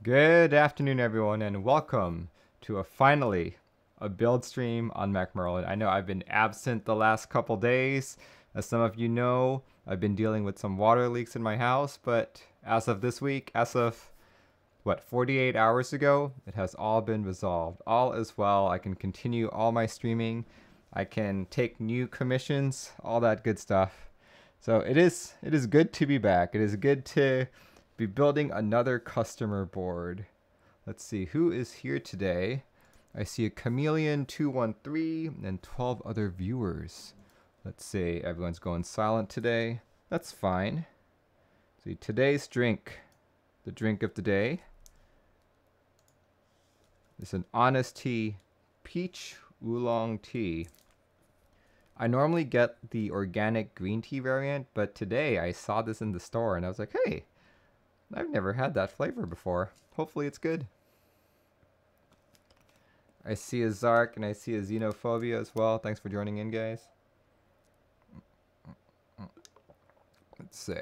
Good afternoon, everyone, and welcome to finally a build stream on Mac Merlin. I know I've been absent the last couple days. As some of you know, I've been dealing with some water leaks in my house, but as of this week, as of 48 hours ago, it has all been resolved. All is well. I can continue all my streaming. I can take new commissions, all that good stuff. So it is good to be back. It is good to be building another customer board. Let's see who is here today. I see a Chameleon213 and 12 other viewers. Let's see, everyone's going silent today. That's fine. See, today's drink, the drink of the day, is an Honest Tea Peach Oolong Tea. I normally get the organic green tea variant, but today I saw this in the store and I was like, hey, I've never had that flavor before. Hopefully it's good. I see a Zark and I see a Xenophobia as well. Thanks for joining in, guys. Let's see.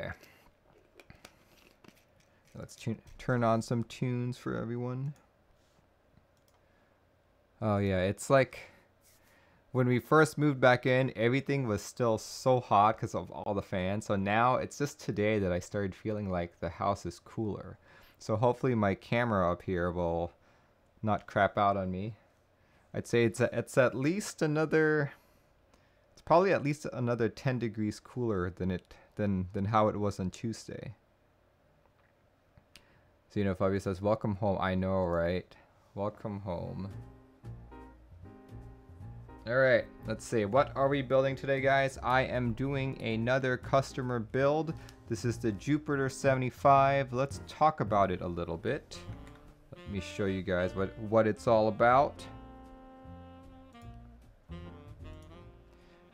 Let's turn on some tunes for everyone. Oh yeah, it's like when we first moved back in, everything was still so hot because of all the fans. So now it's just today that I started feeling like the house is cooler. So hopefully my camera up here will not crap out on me. I'd say it's at least another, it's probably at least another 10 degrees cooler than how it was on Tuesday. Xenophobia says, welcome home. I know, right? Welcome home. Alright, let's see. What are we building today, guys? I am doing another customer build. This is the Jupiter 75. Let's talk about it a little bit. Let me show you guys what it's all about.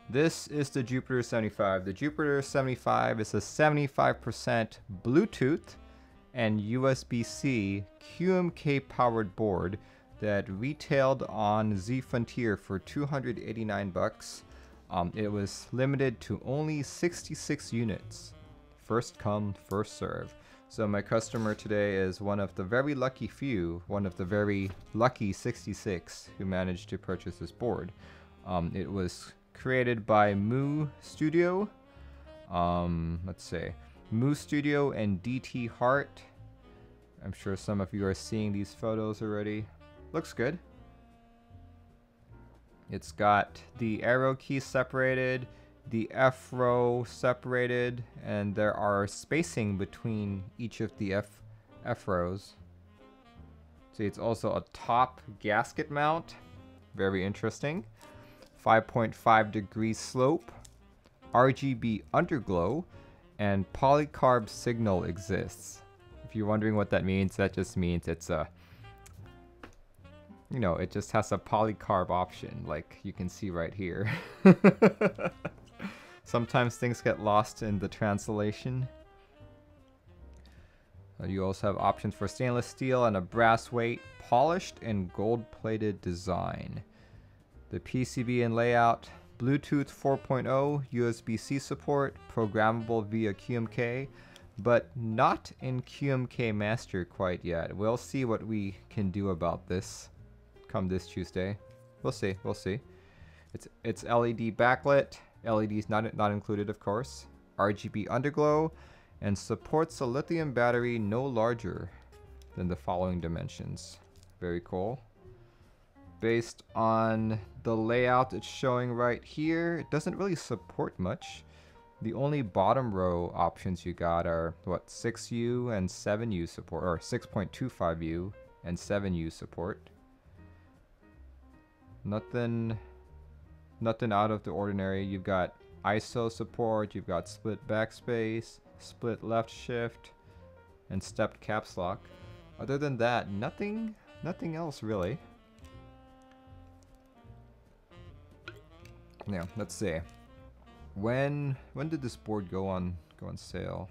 This is the Jupiter 75. The Jupiter 75 is a 75% Bluetooth and USB-C QMK powered board that retailed on Z Frontier for 289 bucks. It was limited to only 66 units. First come, first serve. So my customer today is one of the very lucky few, one of the very lucky 66 who managed to purchase this board. It was created by Moo Studio. Let's see, Moo Studio and DT Heart. I'm sure some of you are seeing these photos already. Looks good. It's got the arrow keys separated, the F row separated, and there are spacing between each of the F rows. See, it's also a top gasket mount. Very interesting. 5.5 degree slope, RGB underglow, and polycarb signal exists. If you're wondering what that means, that just means it's a, you know, it just has a polycarb option, like you can see right here. Sometimes things get lost in the translation. You also have options for stainless steel and a brass weight, polished and gold-plated design. The PCB and layout, Bluetooth 4.0, USB-C support, programmable via QMK, but not in QMK Master quite yet. We'll see what we can do about this come this Tuesday. We'll see. It's LED backlit. LEDs not included, of course. RGB underglow, and supports a lithium battery no larger than the following dimensions. Very cool. Based on the layout it's showing right here, it doesn't really support much. The only bottom row options you got are what, 6U and 7U support, or 6.25U and 7U support. Nothing out of the ordinary. You've got ISO support, you've got split backspace, split left shift, and stepped caps lock. Other than that, nothing else really. Now, let's see. When did this board go on sale?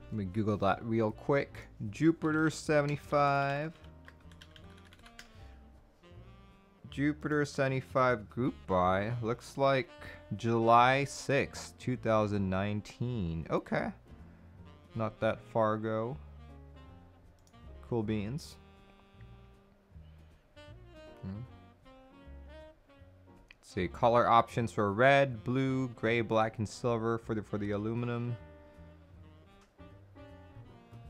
Let me Google that real quick. Jupiter 75. Jupiter 75 group buy. Looks like July 6th, 2019. Okay. Not that far ago. Cool beans. Let's see, color options for red, blue, gray, black, and silver for the aluminum.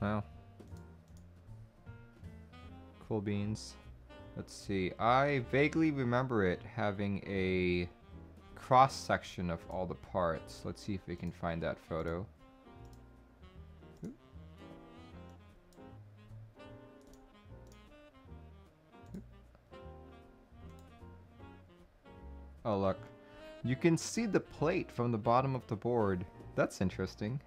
Wow. Cool beans. Let's see, I vaguely remember it having a cross section of all the parts. Let's see if we can find that photo. Oh look, you can see the plate from the bottom of the board. That's interesting.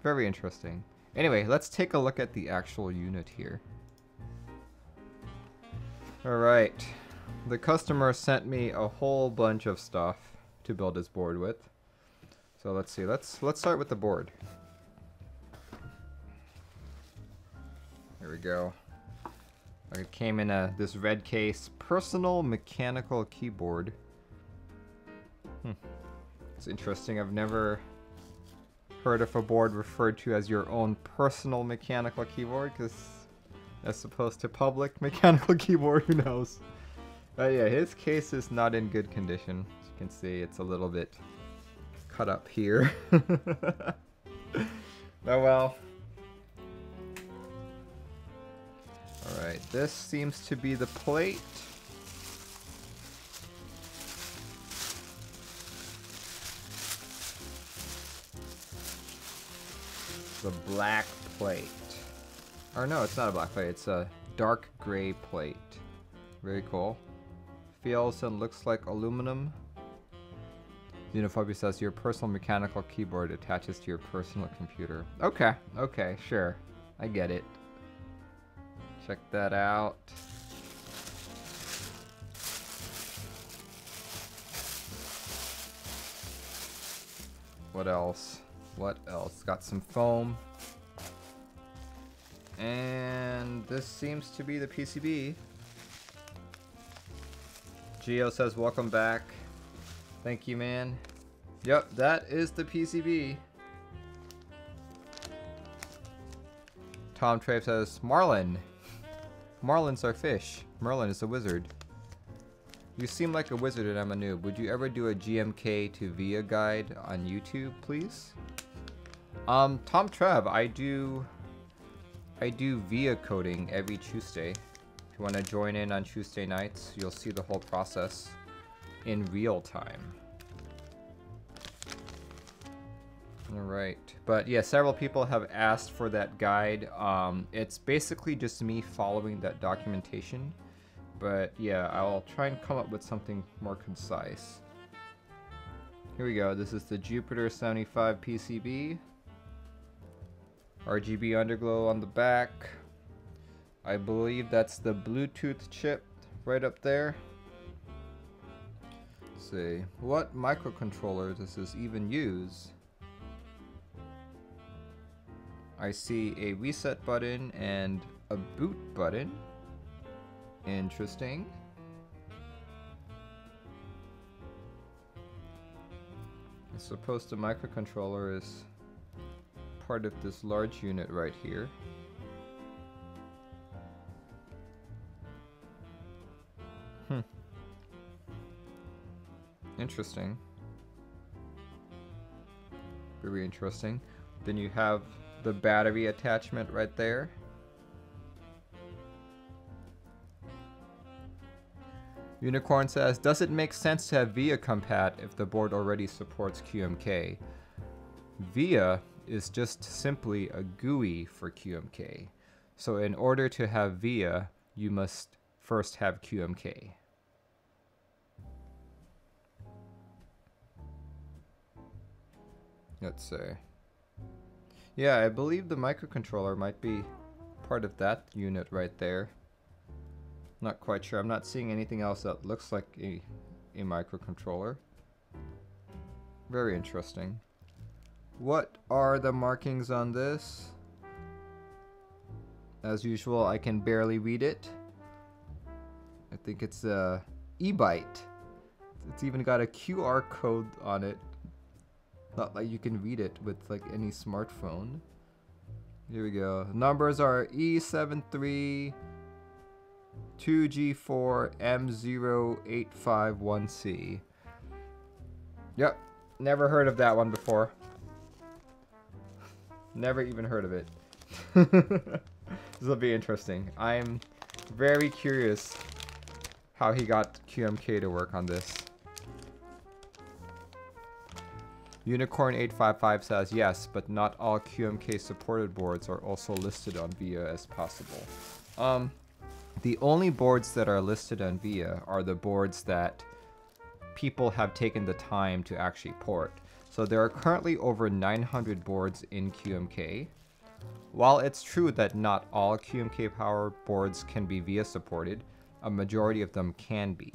Very interesting. Anyway, let's take a look at the actual unit here. Alright, the customer sent me a whole bunch of stuff to build his board with. So let's see, let's start with the board. There we go. It came in this red case, personal mechanical keyboard. It's interesting, I've never heard of a board referred to as your own personal mechanical keyboard, because as opposed to public mechanical keyboard, who knows? Yeah, his case is not in good condition. As you can see, it's a little bit cut up here. Oh well. Alright, this seems to be the plate. The black plate. Or no, it's not a black plate, it's a dark gray plate. Very cool. Feels and looks like aluminum. Xenophobia says your personal mechanical keyboard attaches to your personal computer. Okay, okay, sure. I get it. Check that out. What else? What else? Got some foam. And this seems to be the PCB. Geo says welcome back. Thank you, man. Yep, that is the PCB. Tom Trave says Marlin. Marlins are fish. Merlin is a wizard. You seem like a wizard and I'm a noob. Would you ever do a GMK to VIA guide on YouTube, please? Tom Trev, I do VIA coding every Tuesday. If you want to join in on Tuesday nights, you'll see the whole process in real time. Alright, but yeah, several people have asked for that guide. It's basically just me following that documentation, but yeah, I'll try and come up with something more concise. Here we go, this is the Jupiter 75 PCB. RGB underglow on the back. I believe that's the Bluetooth chip right up there. Let's see, what microcontroller does this even use? I see a reset button and a boot button. Interesting. I suppose the microcontroller is part of this large unit right here. Interesting. Very interesting. Then you have the battery attachment right there. Unicorn says, does it make sense to have VIA compat if the board already supports QMK? VIA is just simply a GUI for QMK. So in order to have VIA, you must first have QMK. Let's see. Yeah, I believe the microcontroller might be part of that unit right there. Not quite sure. I'm not seeing anything else that looks like a microcontroller. Very interesting. What are the markings on this? As usual, I can barely read it. I think it's a e-byte. It's even got a QR code on it. Not like you can read it with like any smartphone. Here we go. Numbers are E73-2G4M0851C. Yep, never heard of that one before. Never even heard of it. This will be interesting. I'm very curious how he got QMK to work on this. Unicorn855 says yes, but not all QMK supported boards are also listed on VIA as possible. The only boards that are listed on VIA are the boards that people have taken the time to actually port. So there are currently over 900 boards in QMK. While it's true that not all QMK power boards can be VIA supported, a majority of them can be.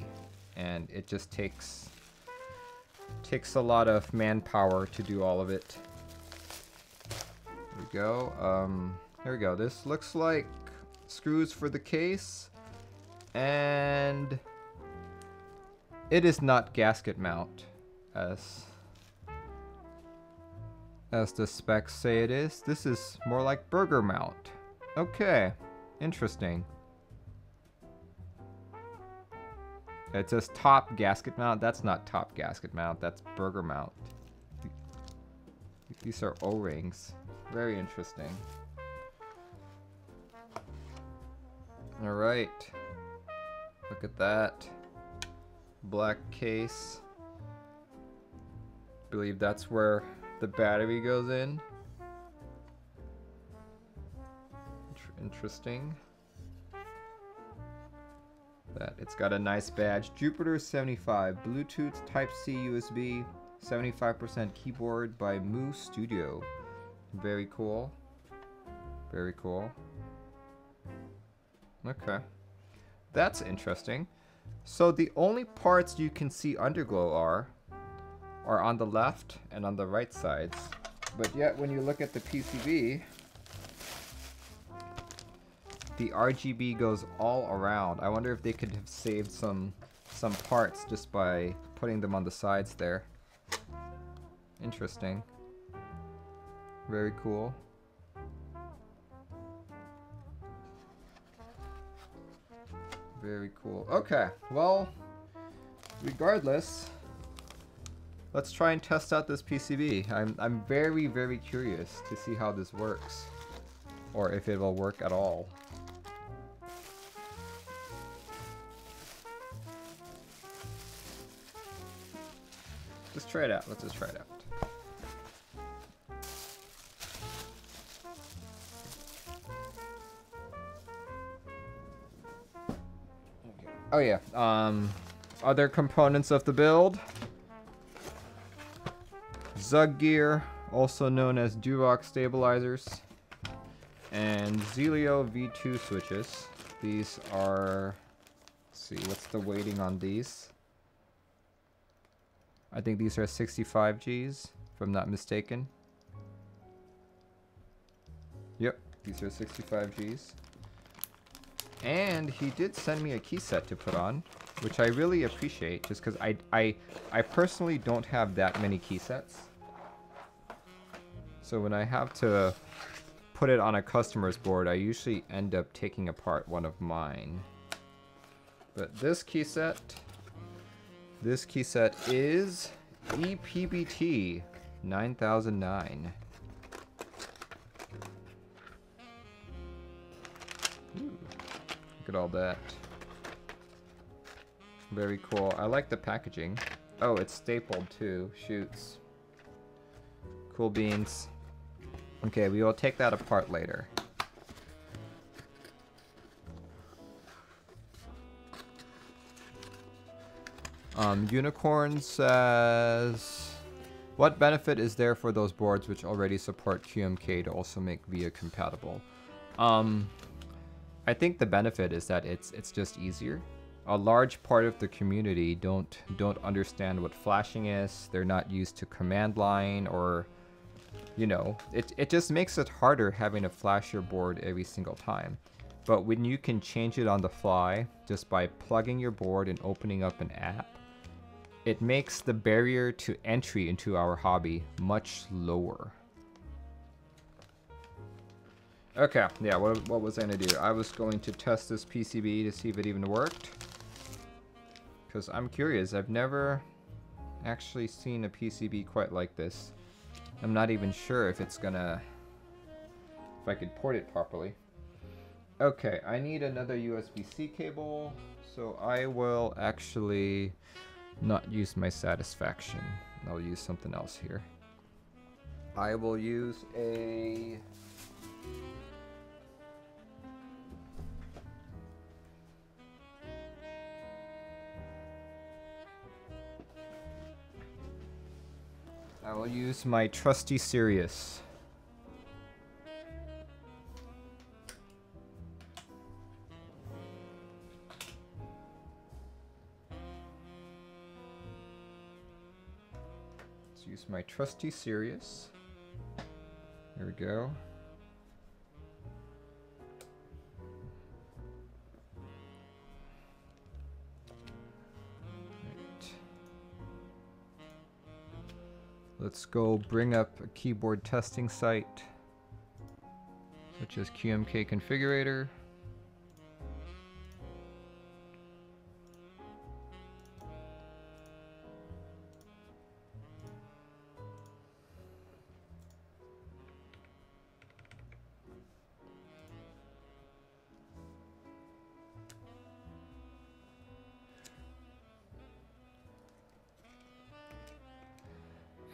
And it just takes a lot of manpower to do all of it. There we go. Here we go. This looks like screws for the case, and it is not gasket mount as the specs say it is. This is more like burger mount. Okay, interesting. It says top gasket mount. That's not top gasket mount. That's burger mount. These are O-rings. Very interesting. All right. Look at that. Black case. Believe that's where the battery goes in. Interesting. That it's got a nice badge. Jupiter 75, Bluetooth Type-C USB, 75% keyboard by Moo Studio. Very cool. Very cool. Okay. That's interesting. So the only parts you can see underglow are on the left and on the right sides. But yet when you look at the PCB, the RGB goes all around. I wonder if they could have saved some parts just by putting them on the sides there. Interesting. Very cool. Very cool. Okay, well, regardless, let's try and test out this PCB. I'm very, very curious to see how this works, or if it will work at all. Let's try it out. Let's just try it out. Oh yeah. Other components of the build. Zug gear, also known as Durock stabilizers, and Zelio V2 switches. These are, let's see, what's the weighting on these? I think these are 65 Gs, if I'm not mistaken. Yep, these are 65 Gs. And he did send me a key set to put on, which I really appreciate, just because I personally don't have that many key sets. So when I have to put it on a customer's board, I usually end up taking apart one of mine. But this key set is EPBT 9009. Ooh, look at all that. Very cool. I like the packaging. Oh, it's stapled too. Shoots. Cool beans. Okay, we will take that apart later. Unicorn says, what benefit is there for those boards which already support QMK to also make VIA compatible? I think the benefit is that it's just easier. A large part of the community don't understand what flashing is. They're not used to command line, or you know, it just makes it harder having to flash your board every single time. But when you can change it on the fly just by plugging your board and opening up an app, it makes the barrier to entry into our hobby much lower. Okay, yeah, what was I gonna do? I was going to test this PCB to see if it even worked. Because I'm curious, I've never actually seen a PCB quite like this. I'm not even sure if it's gonna, if I could port it properly. Okay, I need another USB-C cable, so I will actually not use my satisfaction. I'll use something else here. I will use a my trusty Sirius. Let's use my trusty Sirius. There we go. Let's go bring up a keyboard testing site, such as QMK Configurator.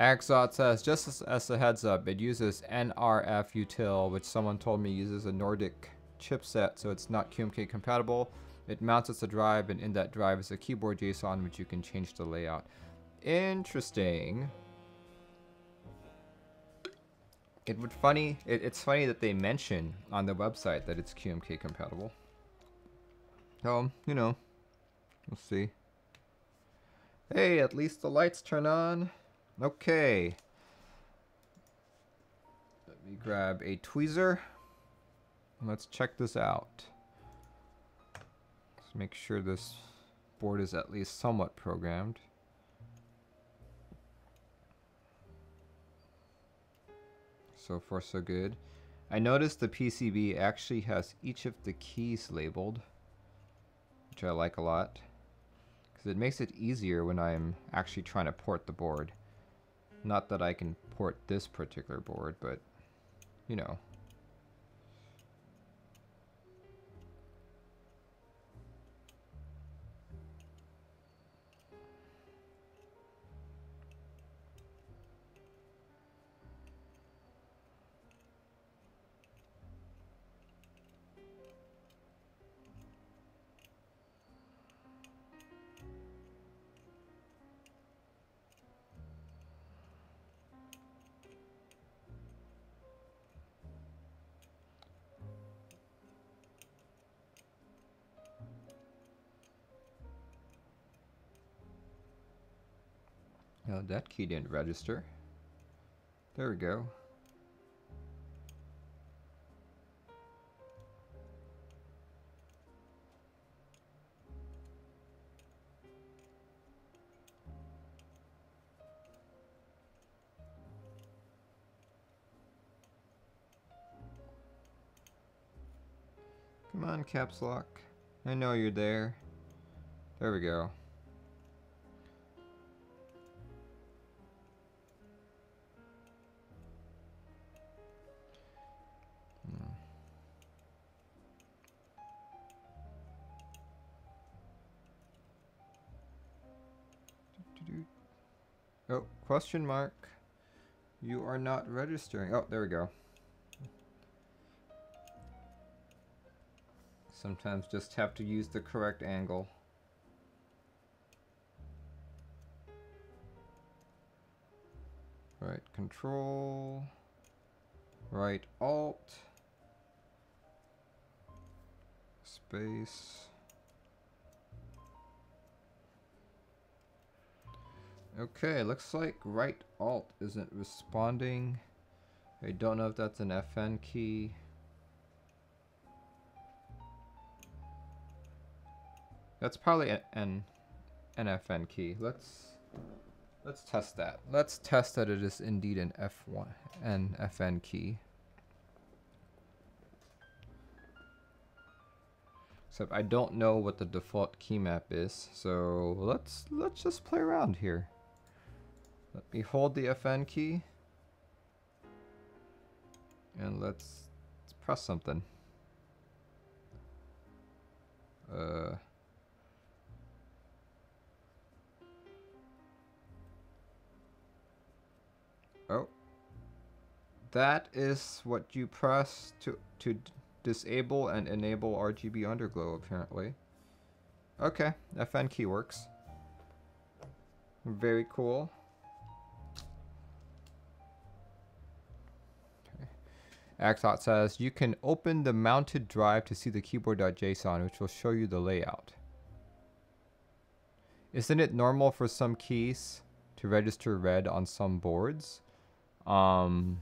Axot says, just as a heads up, it uses NRF util, which someone told me uses a Nordic chipset, so it's not QMK compatible. It mounts as a drive, and in that drive is a keyboard JSON, which you can change the layout. Interesting. It's funny that they mention on the website that it's QMK compatible. So, you know, we'll see. Hey, at least the lights turn on. Okay. Let me grab a tweezer. Let's check this out. Let's make sure this board is at least somewhat programmed. So far, so good. I noticed the PCB actually has each of the keys labeled, which I like a lot, because it makes it easier when I'm actually trying to port the board. Not that I can port this particular board, but, you know. No, that key didn't register. There we go. Come on, caps lock. I know you're there. There we go. Oh, question mark. You are not registering. Oh, there we go. Sometimes just have to use the correct angle. Right control. Right alt. Space. Okay, looks like right alt isn't responding. I don't know if that's an FN key. That's probably an FN key. Let's Let's test that. Let's test that it is indeed an F1 and FN key. Except I don't know what the default key map is, so let's just play around here. Let me hold the FN key, and let's press something. Oh, that is what you press to disable and enable RGB underglow, apparently. Okay, FN key works. Very cool. Okay. Axot says, you can open the mounted drive to see the keyboard.json, which will show you the layout. Isn't it normal for some keys to register red on some boards? I'm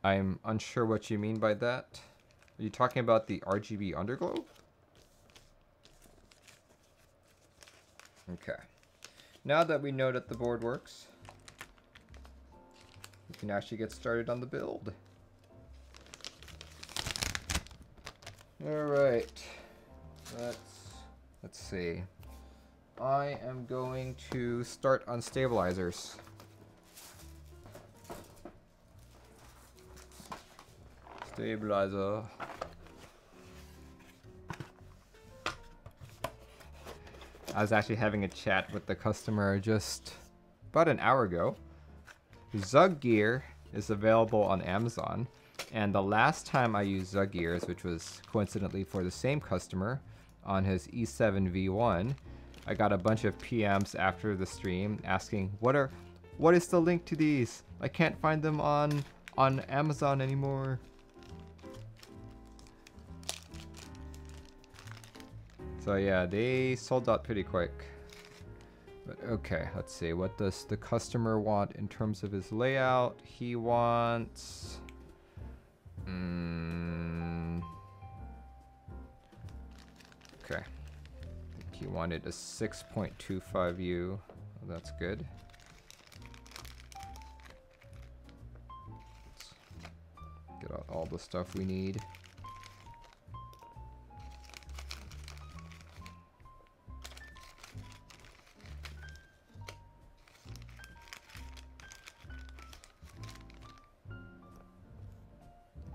unsure what you mean by that. Are you talking about the RGB underglow? Okay. Now that we know that the board works, we can actually get started on the build. Alright. Let's see. I am going to start on stabilizers. Stabilizer. I was actually having a chat with the customer just about an hour ago. Zug gear is available on Amazon, and the last time I used Zug gears, which was coincidentally for the same customer on his E7 V1, I got a bunch of PMs after the stream asking, what is the link to these? I can't find them on Amazon anymore. So yeah, they sold out pretty quick. But okay, let's see. What does the customer want in terms of his layout? He wants... Okay. I think he wanted a 6.25U. Well, that's good. Let's get out all the stuff we need.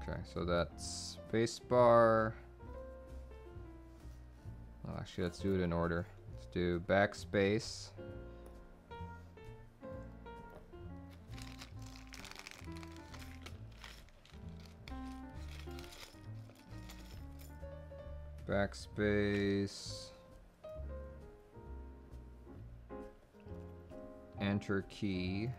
Okay, so that's spacebar. Well, actually, let's do it in order. Let's do backspace. Backspace. Enter key.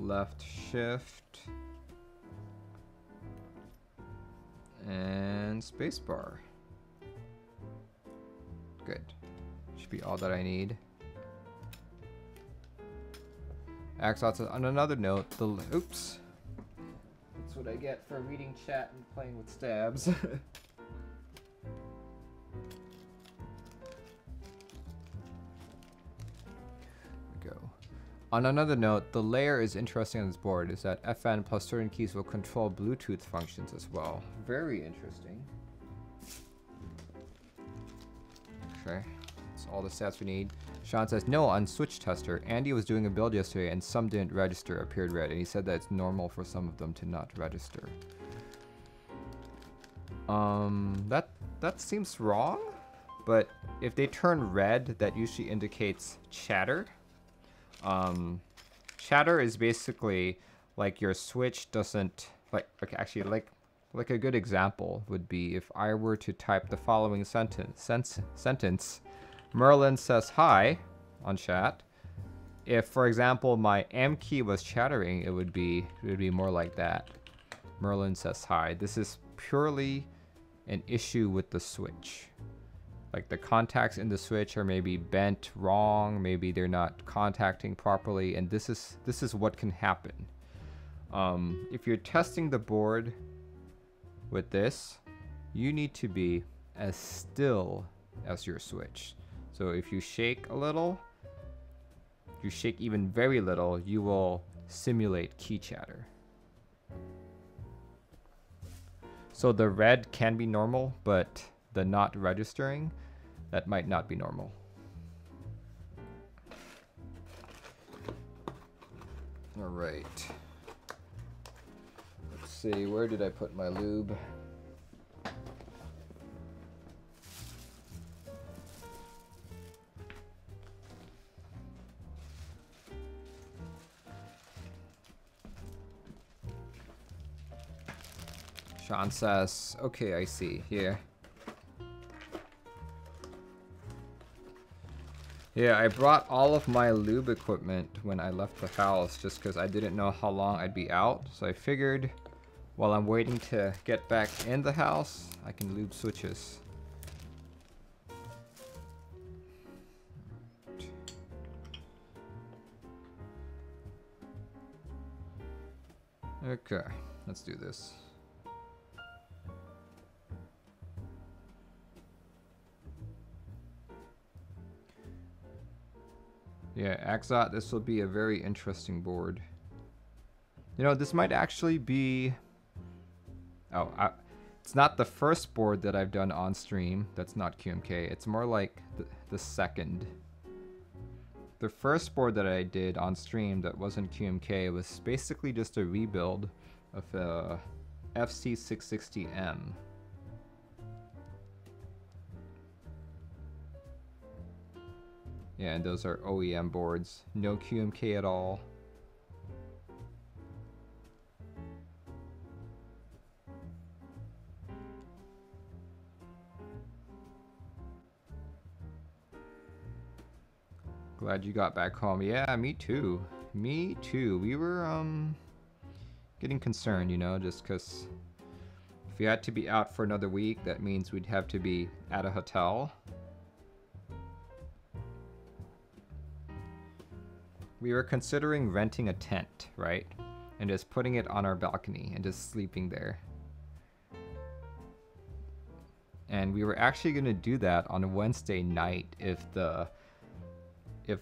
Left shift. And spacebar. Good. Should be all that I need. Axot says, on another note, oops. That's what I get for reading chat and playing with stabs. On another note, the layer is interesting on this board is that FN plus certain keys will control Bluetooth functions as well. Very interesting. Okay, that's all the stats we need. Sean says, no, on Switch Tester, Andy was doing a build yesterday and some didn't register, appeared red, and he said that it's normal for some of them to not register. That seems wrong, but if they turn red, that usually indicates chatter. Chatter is basically like your switch doesn't like a good example would be if I were to type the following sentence. Merlin says hi on chat. If, for example, my M key was chattering, it would be more like that. Merlin says hi. This is purely an issue with the switch. Like the contacts in the switch are maybe bent wrong, maybe they're not contacting properly, and this is what can happen. If you're testing the board with this, you need to be as still as your switch. So if you shake a little, if you shake even very little, you will simulate key chatter. So the red can be normal, but the not registering, that might not be normal. All right. Let's see, where did I put my lube? Sean says, okay, I see, here. Yeah, I brought all of my lube equipment when I left the house just because I didn't know how long I'd be out. So I figured while I'm waiting to get back in the house, I can lube switches. Okay, let's do this. Yeah, Axot, this will be a very interesting board. You know, this might actually be... Oh, it's not the first board that I've done on stream that's not QMK. It's more like the second. The first board that I did on stream that wasn't QMK was basically just a rebuild of a FC660M. Yeah, and those are OEM boards. No QMK at all. Glad you got back home. Yeah, me too. Me too. We were getting concerned, you know, just because if we had to be out for another week, that means we'd have to be at a hotel. We were considering renting a tent, right? And just putting it on our balcony and just sleeping there. And we were actually gonna do that on a Wednesday night if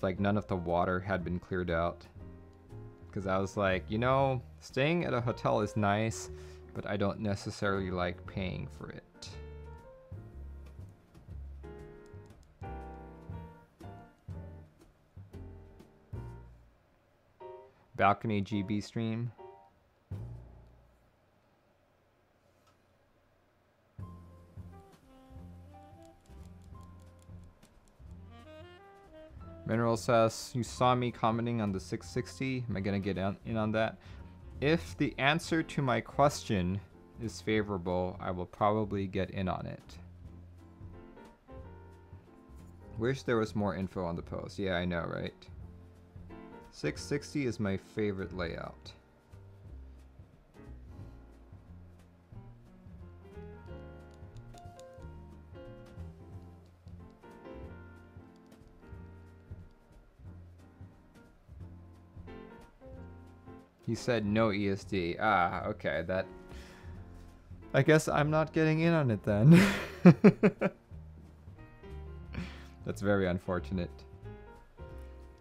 like none of the water had been cleared out. Because I was like, you know, staying at a hotel is nice, but I don't necessarily like paying for it. Balcony GB stream. Mineral says, you saw me commenting on the 660. Am I gonna get in on that? If the answer to my question is favorable, I will probably get in on it. Wish there was more info on the post. Yeah, I know, right? 660 is my favorite layout. He said no ESD. Ah, okay, that... I guess I'm not getting in on it then. That's very unfortunate.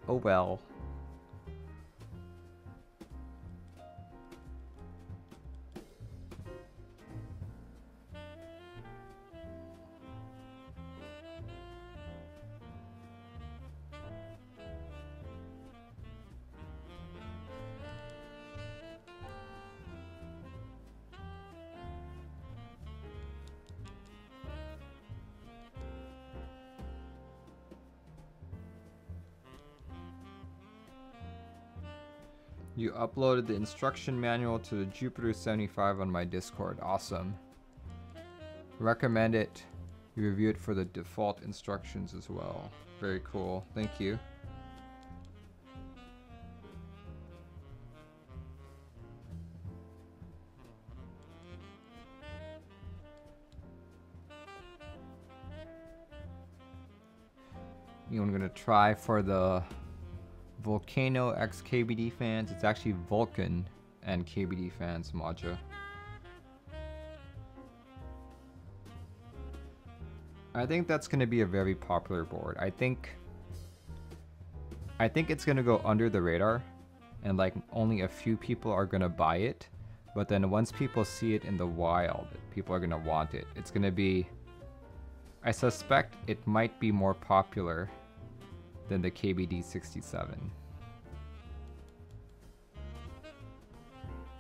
Oh well. You uploaded the instruction manual to the Jupiter 75 on my Discord. Awesome. Recommend it. You review it for the default instructions as well. Very cool. Thank you. I'm gonna try for the Volcano X KBD fans. It's actually Vulcan and KBD fans, Maja. I think that's going to be a very popular board. I think it's going to go under the radar, and like only a few people are going to buy it. But then once people see it in the wild, people are going to want it. It's going to be, I suspect it might be more popular than the KBD67.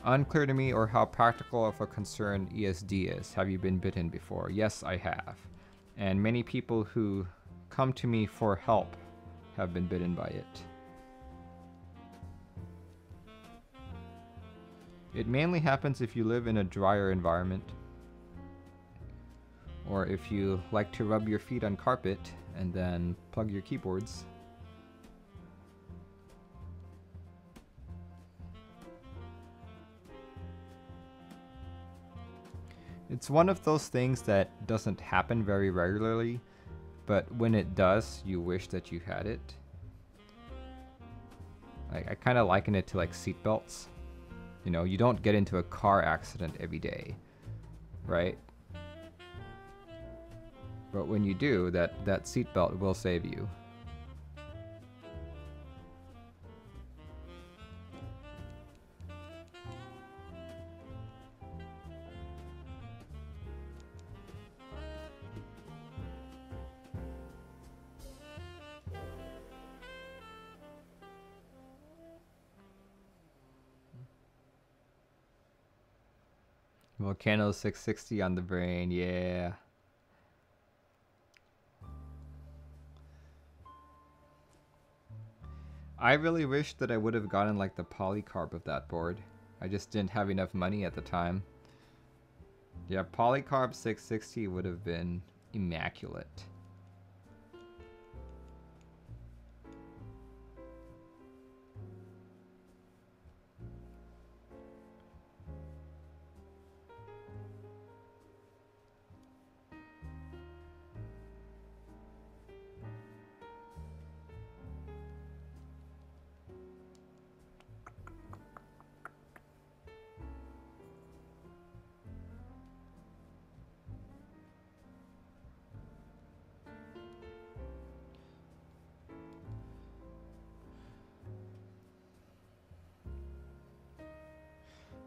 Unclear to me or how practical of a concern ESD is. Have you been bitten before? Yes, I have. And many people who come to me for help have been bitten by it. It mainly happens if you live in a drier environment, or if you like to rub your feet on carpet and then plug your keyboards. It's one of those things that doesn't happen very regularly, but when it does, you wish that you had it. I kind of liken it to like seatbelts. You know, you don't get into a car accident every day, right? But when you do, that seatbelt will save you. Volcano 660 on the brain, yeah. I really wish that I would have gotten like the polycarb of that board. I just didn't have enough money at the time. Yeah, polycarb 660 would have been immaculate.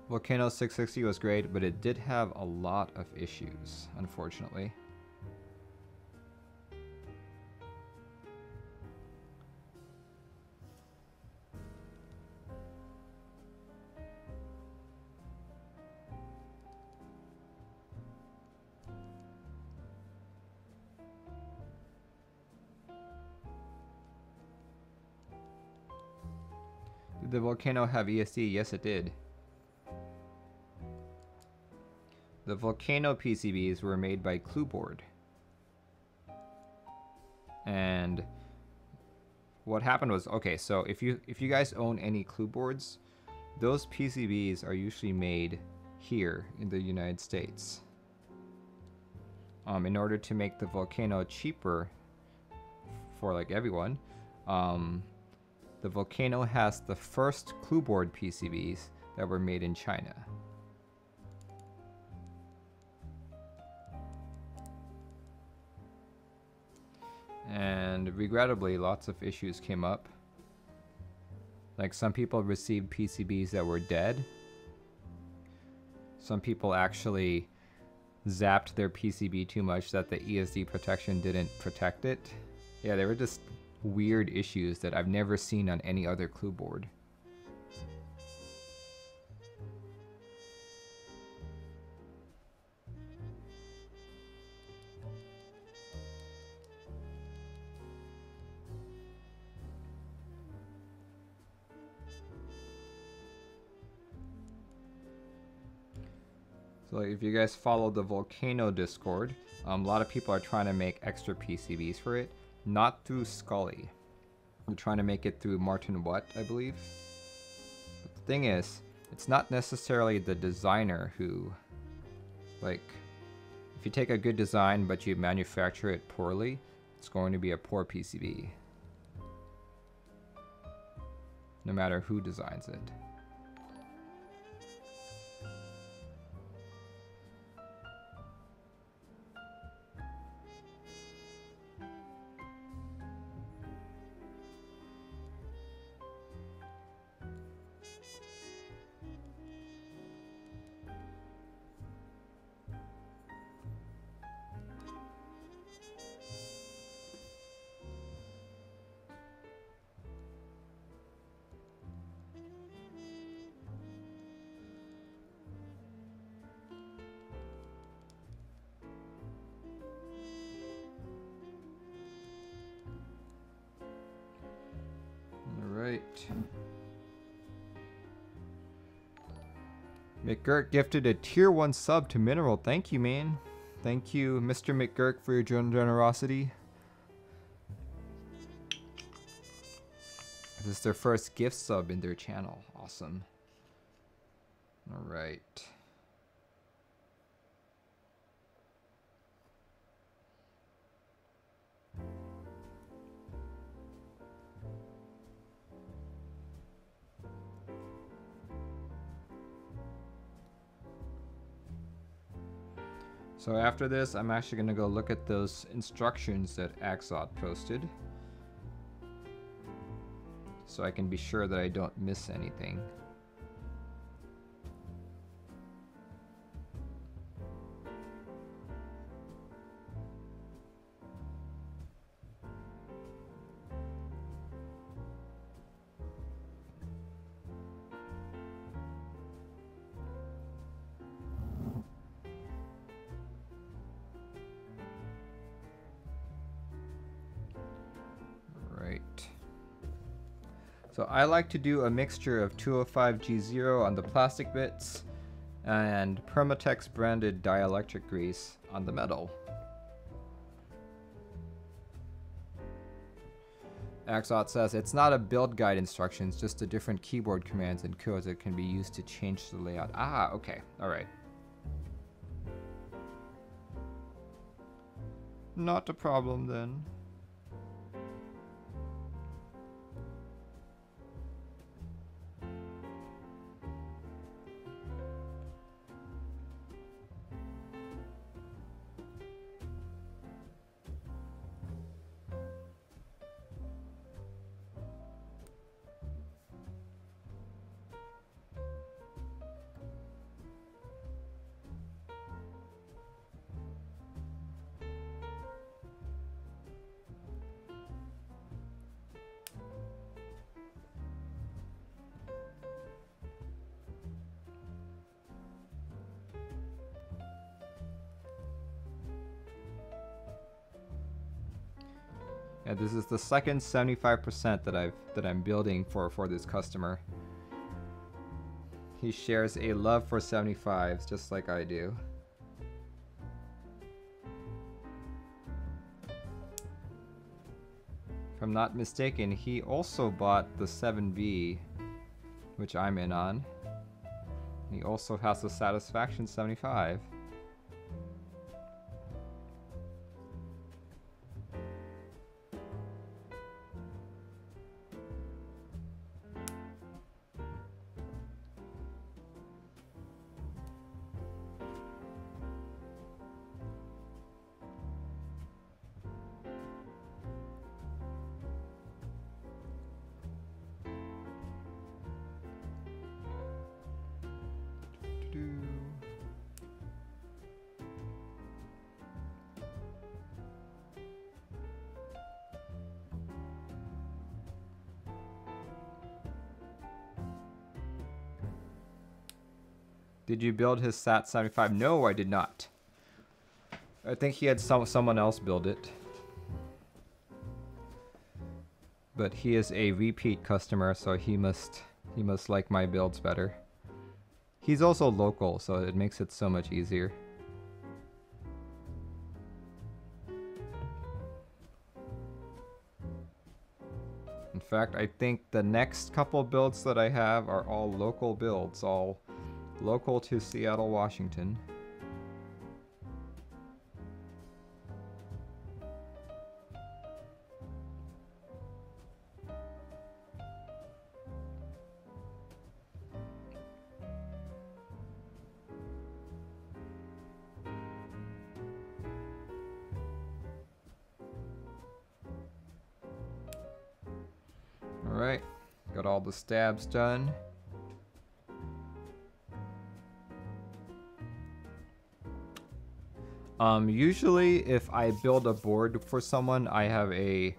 Volcano 660 was great, but it did have a lot of issues, unfortunately. Did the Volcano have ESD? Yes, it did. The Volcano PCBs were made by Clueboard. And what happened was, okay, so if you guys own any Clueboards, those PCBs are usually made here in the United States. In order to make the Volcano cheaper for like everyone, the Volcano has the first Clueboard PCBs that were made in China. And regrettably, lots of issues came up. Like some people received PCBs that were dead. Some people actually zapped their PCB too much that the ESD protection didn't protect it. Yeah, they were just weird issues that I've never seen on any other clue board. So if you guys follow the Volcano Discord, a lot of people are trying to make extra PCBs for it, not through Scully. They're trying to make it through Martin Watt, I believe. But the thing is, it's not necessarily the designer who, like, if you take a good design but you manufacture it poorly, it's going to be a poor PCB. No matter who designs it. McGurk gifted a tier 1 sub to Mineral. Thank you, man. Thank you, Mr. McGurk, for your generosity. This is their first gift sub in their channel. Awesome. Alright. So after this, I'm actually going to go look at those instructions that Axot posted, so I can be sure that I don't miss anything. So I like to do a mixture of 205G0 on the plastic bits and Permatex branded dielectric grease on the metal. Axot says it's not a build guide instructions, just the different keyboard commands and codes that can be used to change the layout. Ah, okay, alright. Not a problem then. Yeah, this is the second 75% that I'm building for this customer. He shares a love for 75s just like I do. If I'm not mistaken, he also bought the 7B, which I'm in on. He also has the Satisfaction 75. Did you build his SAT 75? No, I did not. I think he had someone else build it. But he is a repeat customer, so he must like my builds better. He's also local, so it makes it so much easier. In fact, I think the next couple builds that I have are all local builds, all local to Seattle, Washington. All right, got all the stabs done. Usually if I build a board for someone, I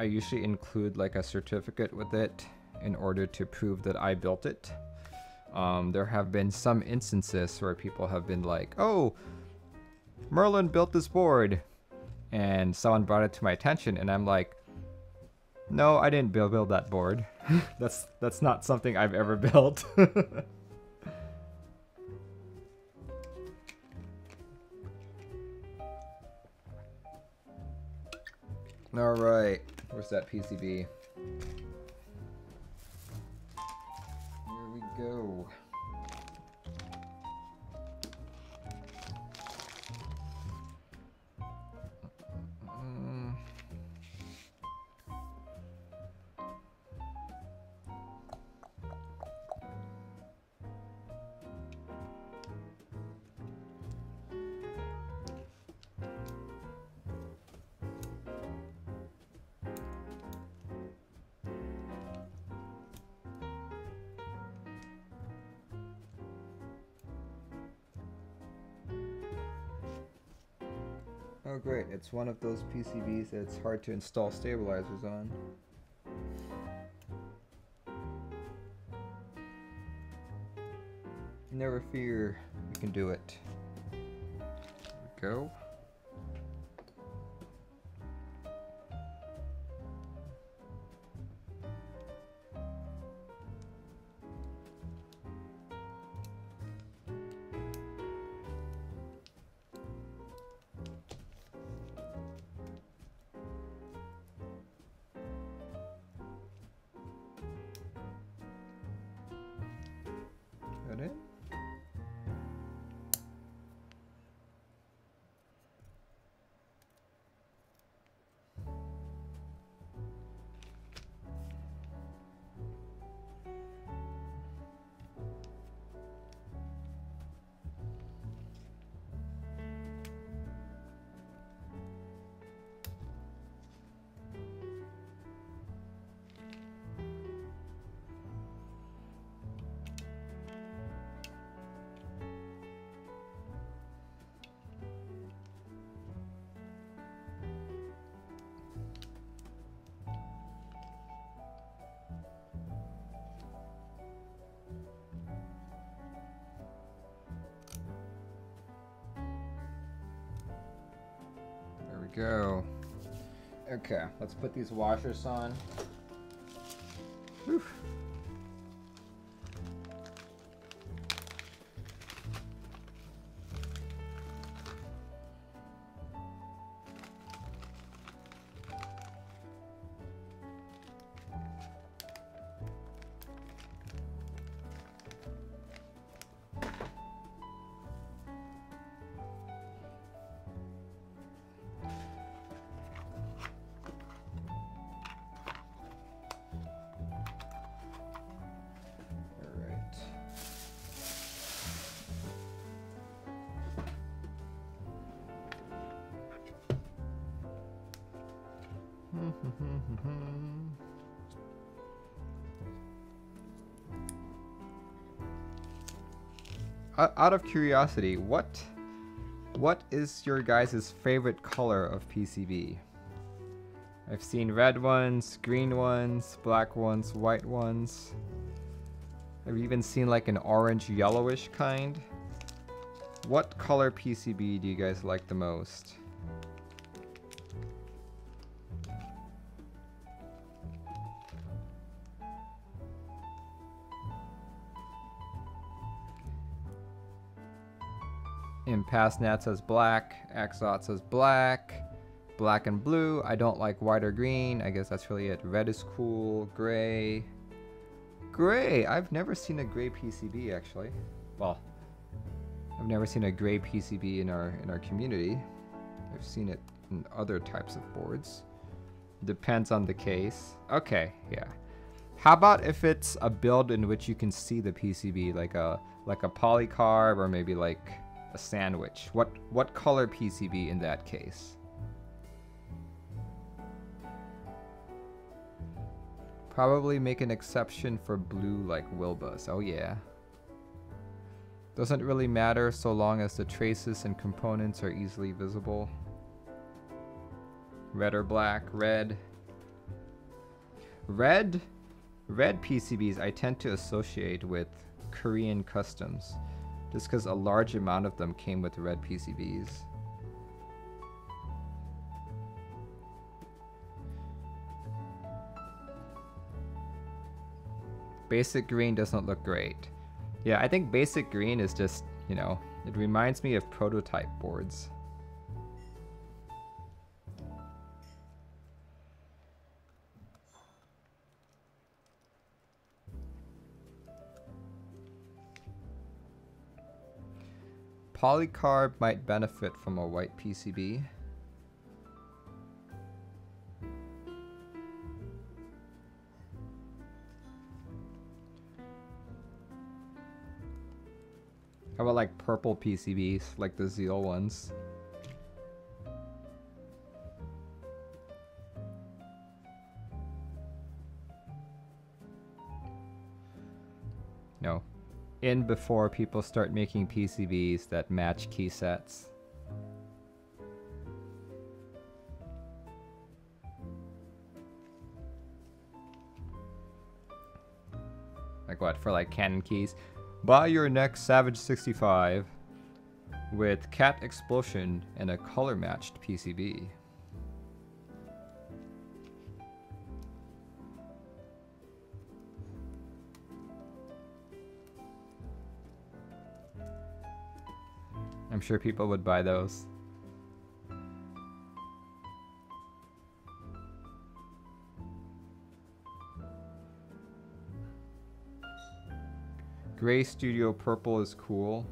usually include like a certificate with it in order to prove that I built it. There have been some instances where people have been like, oh, Merlin built this board, and someone brought it to my attention, and I'm like, no, I didn't build that board. That's not something I've ever built. All right, where's that PCB? Here we go. Oh great, it's one of those PCBs that's hard to install stabilizers on. Never fear, you can do it. There we go. Got it. Go. Okay, let's put these washers on. Whew. Out of curiosity, what is your guys' favorite color of PCB? I've seen red ones, green ones, black ones, white ones. I've even seen like an orange yellowish kind. What color PCB do you guys like the most? Impasnat says black, Axot says black, black and blue. I don't like white or green. I guess that's really it. Red is cool. Gray. Gray! I've never seen a gray PCB actually. Well, I've never seen a gray PCB in our community. I've seen it in other types of boards. Depends on the case. Okay, yeah. How about if it's a build in which you can see the PCB, like a polycarb or maybe like a sandwich? What color PCB in that case? Probably make an exception for blue like Wilbus. Oh yeah. Doesn't really matter so long as the traces and components are easily visible. Red or black? Red. Red PCBs I tend to associate with Korean customs, just because a large amount of them came with red PCBs. Basic green doesn't look great. Yeah, I think basic green is just, you know, it reminds me of prototype boards. Polycarb might benefit from a white PCB. How about like purple PCBs, like the Zeal ones? No. In before people start making PCBs that match key sets. Like what, for like Canon keys? Buy your next Savage 65 with Cat Explosion and a color matched PCB. I'm sure people would buy those. Gray Studio Purple is cool.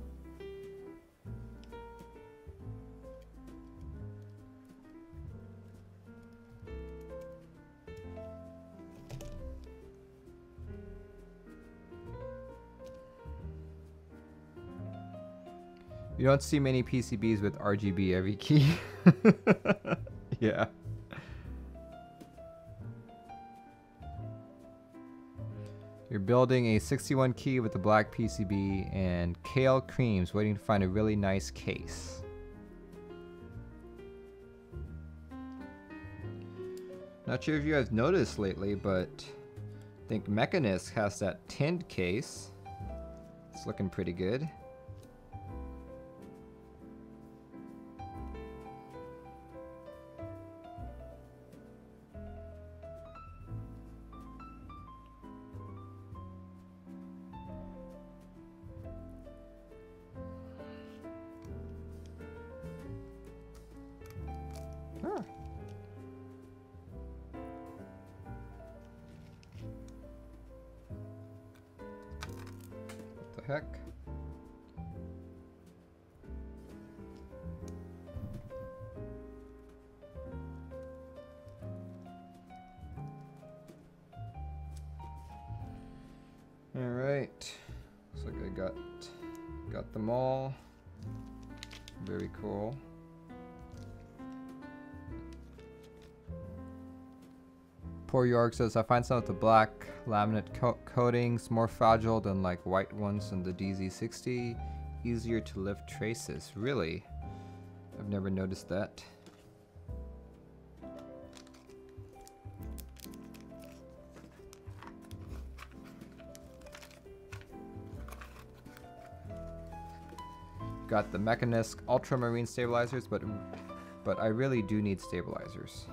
You don't see many PCBs with RGB every key. Yeah. You're building a 61 key with a black PCB and Kale Creams waiting to find a really nice case. Not sure if you guys noticed lately, but I think Mechanist has that tinned case. It's looking pretty good. Heck. All right, looks like I got them all. Very cool. Poor York says, I find some of the black laminate coatings more fragile than like white ones in the DZ60. Easier to lift traces. Really? I've never noticed that. Got the Mechanist Ultramarine stabilizers, but I really do need stabilizers.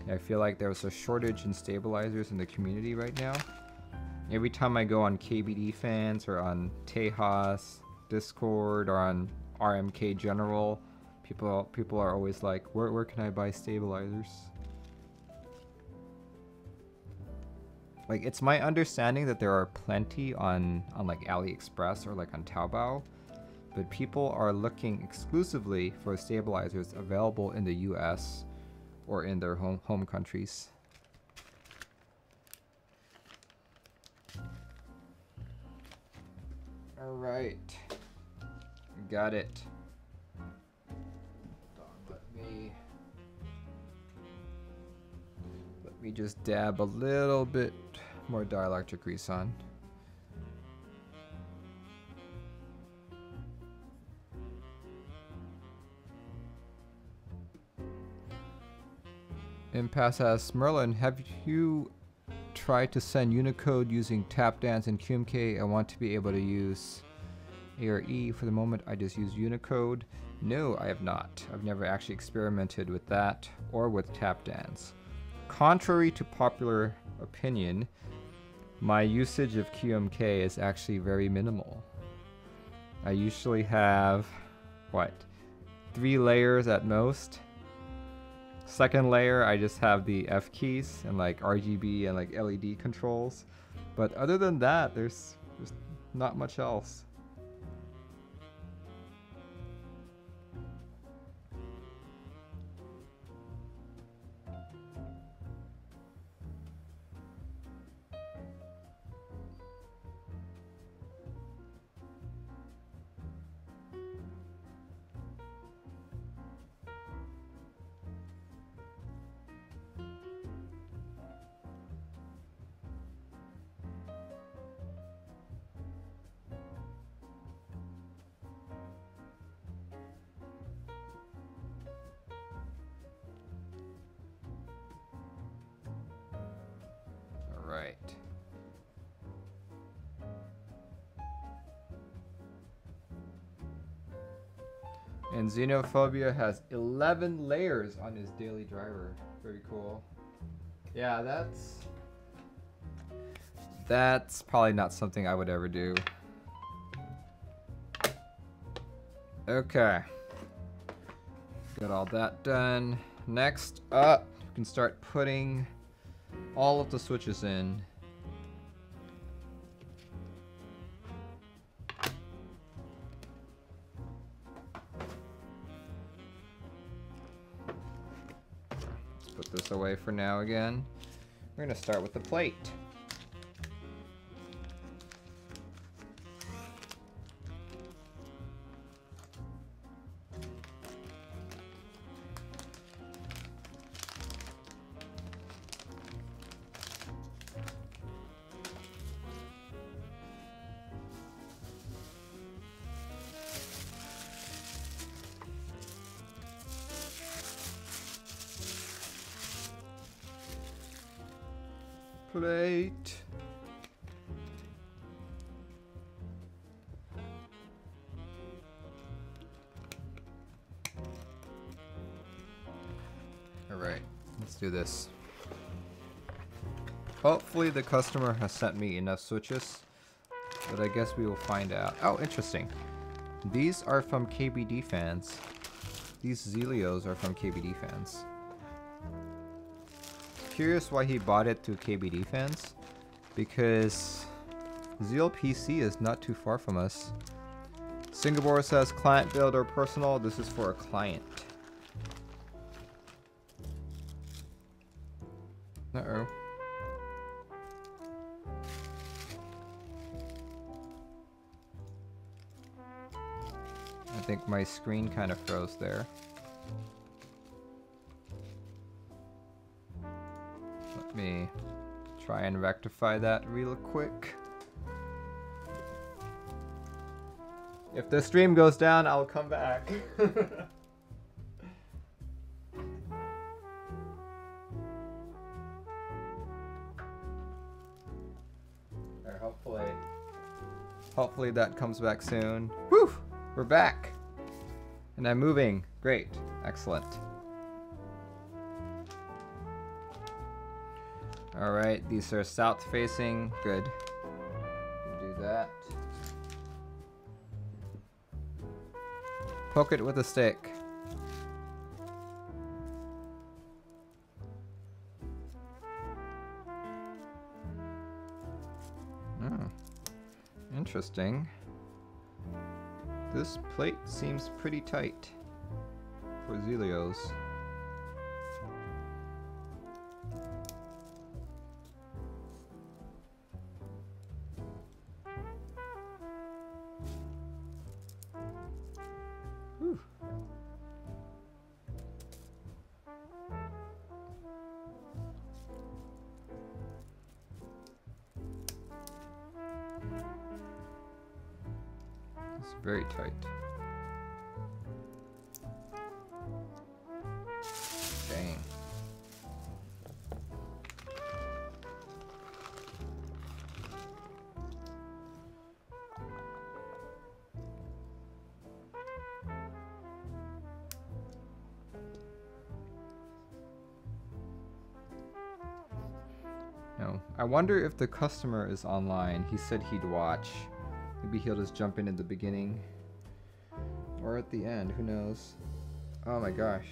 I feel like there was a shortage in stabilizers in the community right now. Every time I go on KBD Fans or on Tejas, Discord, or on RMK General, people are always like, where can I buy stabilizers? Like, it's my understanding that there are plenty on like AliExpress or like on Taobao, but people are looking exclusively for stabilizers available in the US or in their home countries. All right, got it. Let me just dab a little bit more dielectric grease on. Impasse asks, Merlin, have you tried to send Unicode using TapDance and QMK? I want to be able to use ARE. For the moment, I just use Unicode. No, I have not. I've never actually experimented with that or with TapDance. Contrary to popular opinion, my usage of QMK is actually very minimal. I usually have, what, 3 layers at most. Second layer, I just have the F keys and like RGB and like LED controls. But other than that, there's not much else. And Xenophobia has 11 layers on his daily driver. Very cool. Yeah, that's probably not something I would ever do. Okay. Got all that done. Next up, you can start putting all of the switches in. Let's put this away for now again. We're gonna start with the plate. Plate. All right, let's do this. Hopefully the customer has sent me enough switches, but I guess we will find out. Oh, interesting. These are from KBD fans. These Zelios are from KBD fans. Curious why he bought it through KBD fans, because Zeal PC is not too far from us. Singapore says client build or personal. This is for a client. Uh-oh. I think my screen kind of froze there. Let me try and rectify that real quick. If the stream goes down, I'll come back. Or hopefully that comes back soon. Whew! We're back! And I'm moving. Great. Excellent. Alright, these are south facing. Good. Do that. Poke it with a stick. Interesting. This plate seems pretty tight for Zelios. Whew. It's very tight. Dang. No. I wonder if the customer is online. He said he'd watch. Maybe he'll just jump in at the beginning. Or at the end, who knows. Oh my gosh.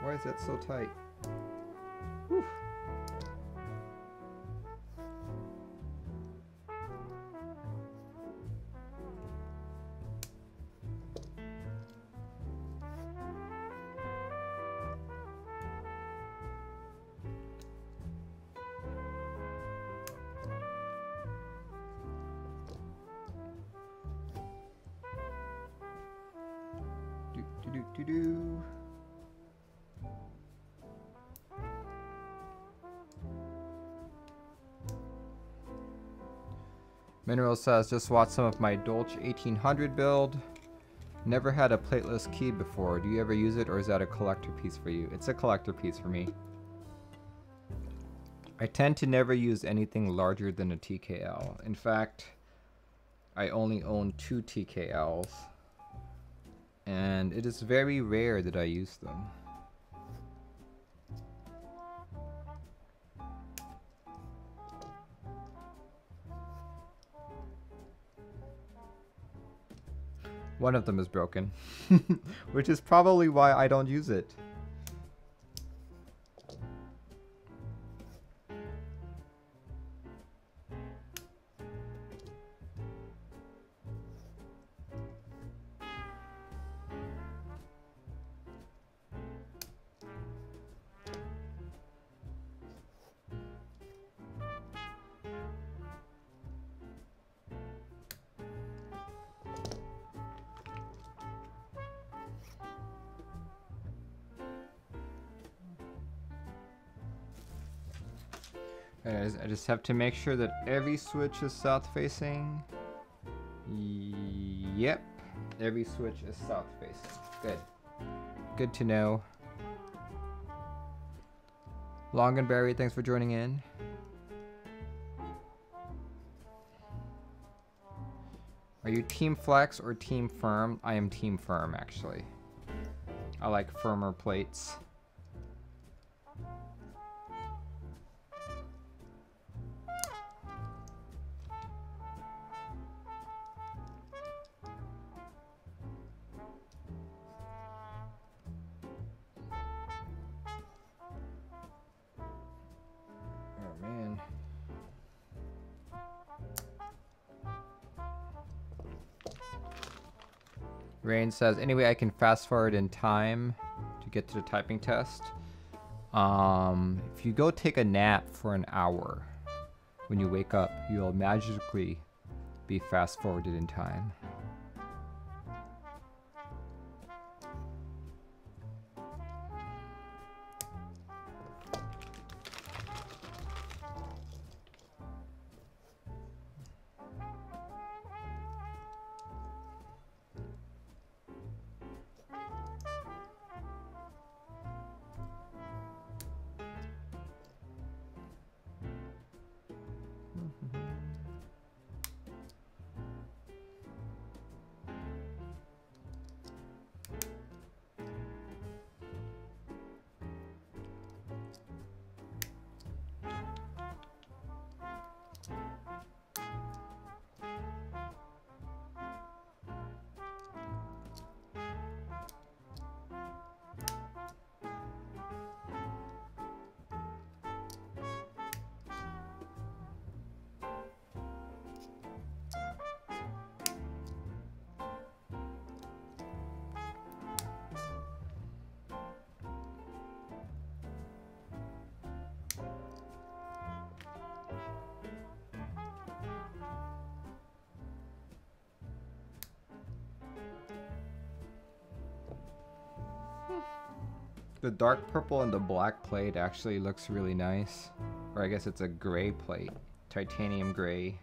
Why is that so tight? Whew. Do. Mineral says, just watched some of my Dolce 1800 build. Never had a plateless key before. Do you ever use it, or is that a collector piece for you? It's a collector piece for me. I tend to never use anything larger than a TKL. In fact, I only own 2 TKLs. and it is very rare that I use them. One of them is broken, which is probably why I don't use it. I just have to make sure that every switch is south facing. Yep, every switch is south facing. Good. Good to know. Longanberry, thanks for joining in. Are you team flex or team firm? I am team firm, actually. I like firmer plates. Rain says, anyway, I can fast forward in time to get to the typing test. If you go take a nap for an hour, when you wake up, you'll magically be fast forwarded in time. The dark purple and the black plate actually looks really nice. Or I guess it's a gray plate. Titanium gray.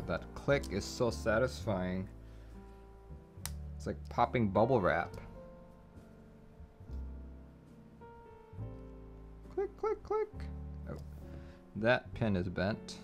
That click is so satisfying. It's like popping bubble wrap. Click, click, click. Oh, that pin is bent.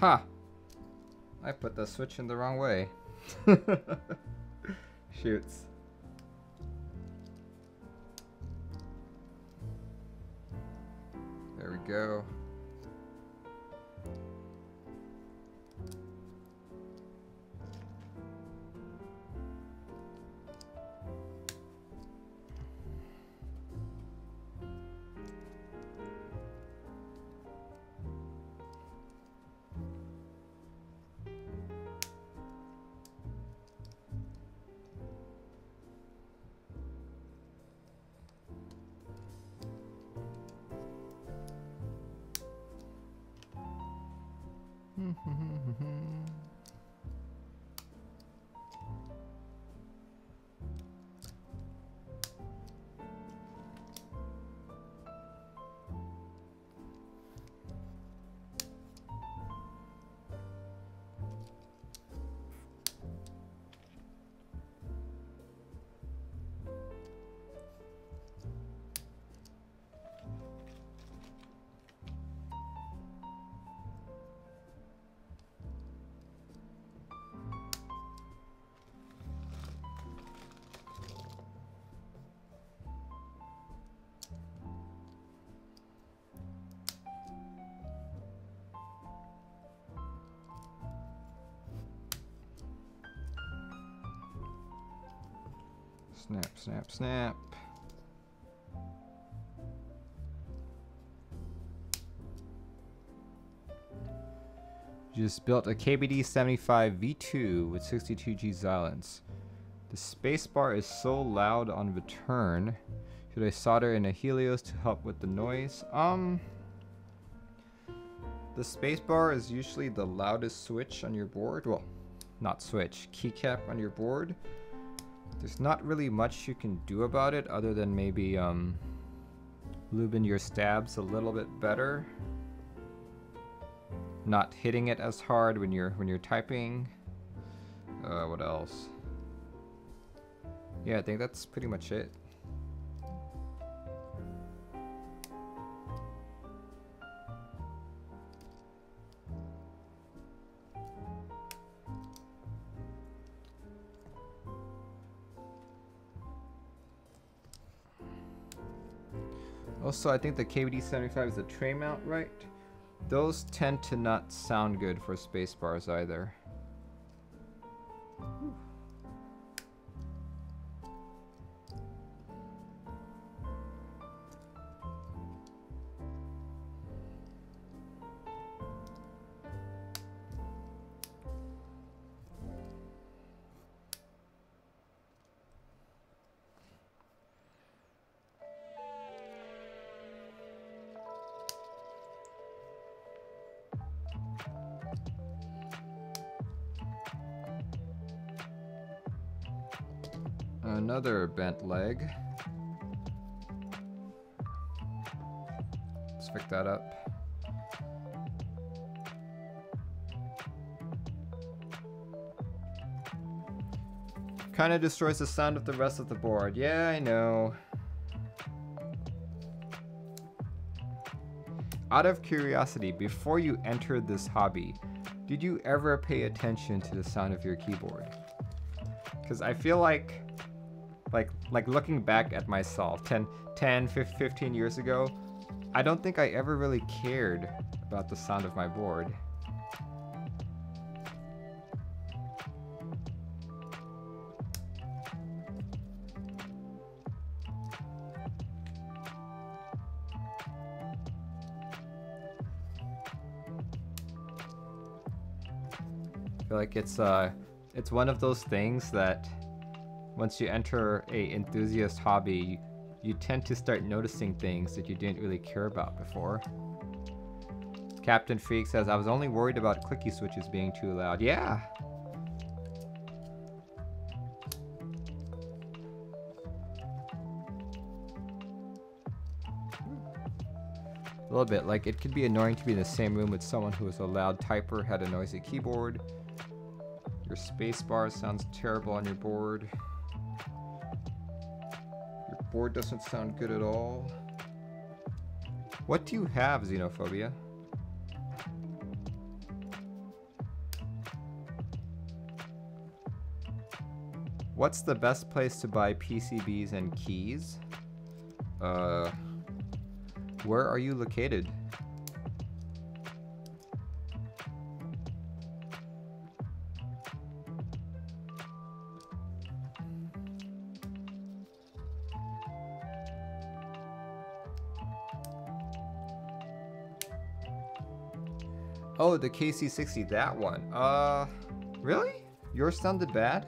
Ha! I put the switch in the wrong way. Shoots. There we go. Snap, snap, snap. Just built a KBD 75 V2 with 62G Xylence. The spacebar is so loud on return. Should I solder in a Helios to help with the noise? The spacebar is usually the loudest switch on your board. Well, not switch, keycap on your board. There's not really much you can do about it other than maybe lubing your stabs a little bit better. Not hitting it as hard when you're typing. What else? Yeah, I think that's pretty much it. Also, I think the KBD 75 is a tray mount, right? Those tend to not sound good for spacebars either. Another bent leg. Let's pick that up. Kind of destroys the sound of the rest of the board. Yeah, I know. Out of curiosity, before you entered this hobby, did you ever pay attention to the sound of your keyboard? Because I feel like looking back at myself 10, 15 years ago, I don't think I ever really cared about the sound of my board. I feel like it's one of those things that once you enter a enthusiast hobby, you tend to start noticing things that you didn't really care about before. Captain Freak says, I was only worried about clicky switches being too loud. Yeah. A little bit, like it could be annoying to be in the same room with someone who is a loud typer, had a noisy keyboard. Your spacebar sounds terrible on your board. Board doesn't sound good at all. What do you have, Xenophobia? What's the best place to buy PCBs and keys? Where are you located? Oh, the KC60, that one. Really? Yours sounded bad?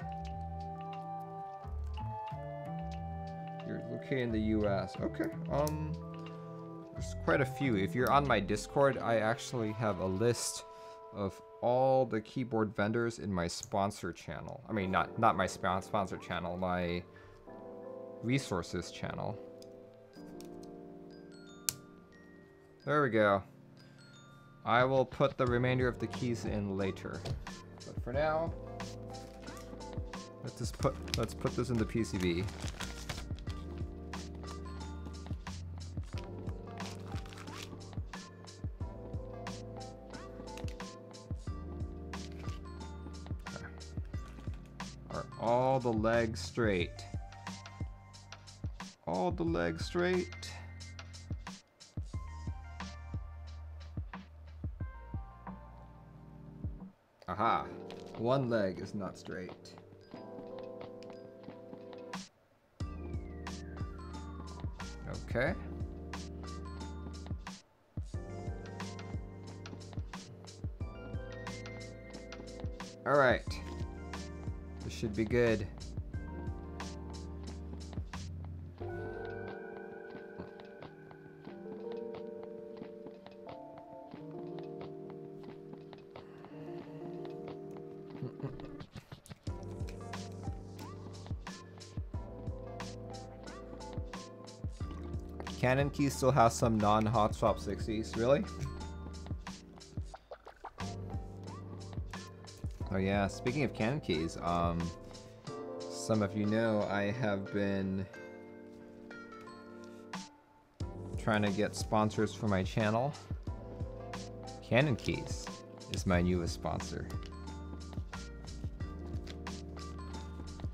You're located in the US. Okay. There's quite a few. If you're on my Discord, I actually have a list of all the keyboard vendors in my sponsor channel. I mean, not my sponsor channel, my resources channel. There we go. I will put the remainder of the keys in later. But for now, let's put this in the PCB. Are all the legs straight? All the legs straight? Aha! One leg is not straight. Okay. Alright. This should be good. Canon Keys still has some non-hot swap 60s, really? Oh yeah, speaking of Canon Keys, some of you know I have been trying to get sponsors for my channel. Canon Keys is my newest sponsor.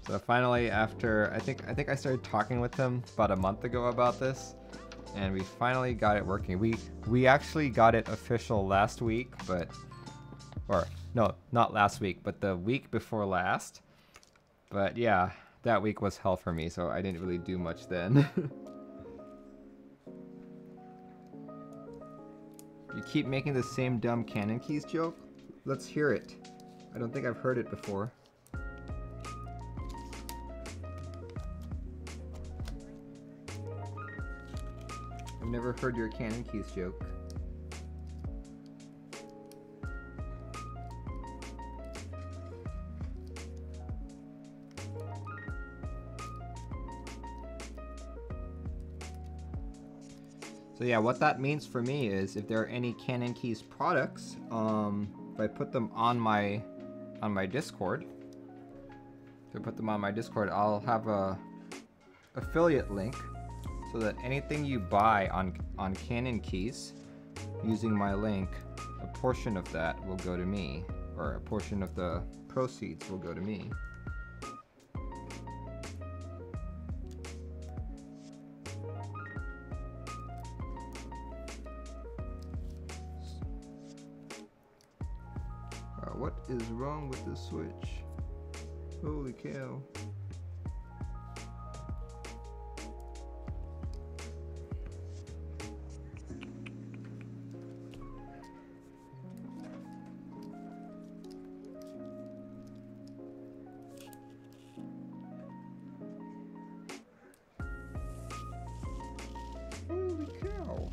So finally, after I think I started talking with him about a month ago about this, and we finally got it working. We actually got it official last week, but no, not last week, but the week before last. But yeah, that week was hell for me, so I didn't really do much then. You keep making the same dumb Canon Keys joke? Let's hear it. I don't think I've heard it before. I've never heard your Canon Keys joke. So yeah, what that means for me is if there are any Canon Keys products, if I put them on my Discord, I'll have a affiliate link so that anything you buy on Canon Keys using my link, a portion of that will go to me, or a portion of the proceeds will go to me. What is wrong with this switch? Holy cow. Holy cow.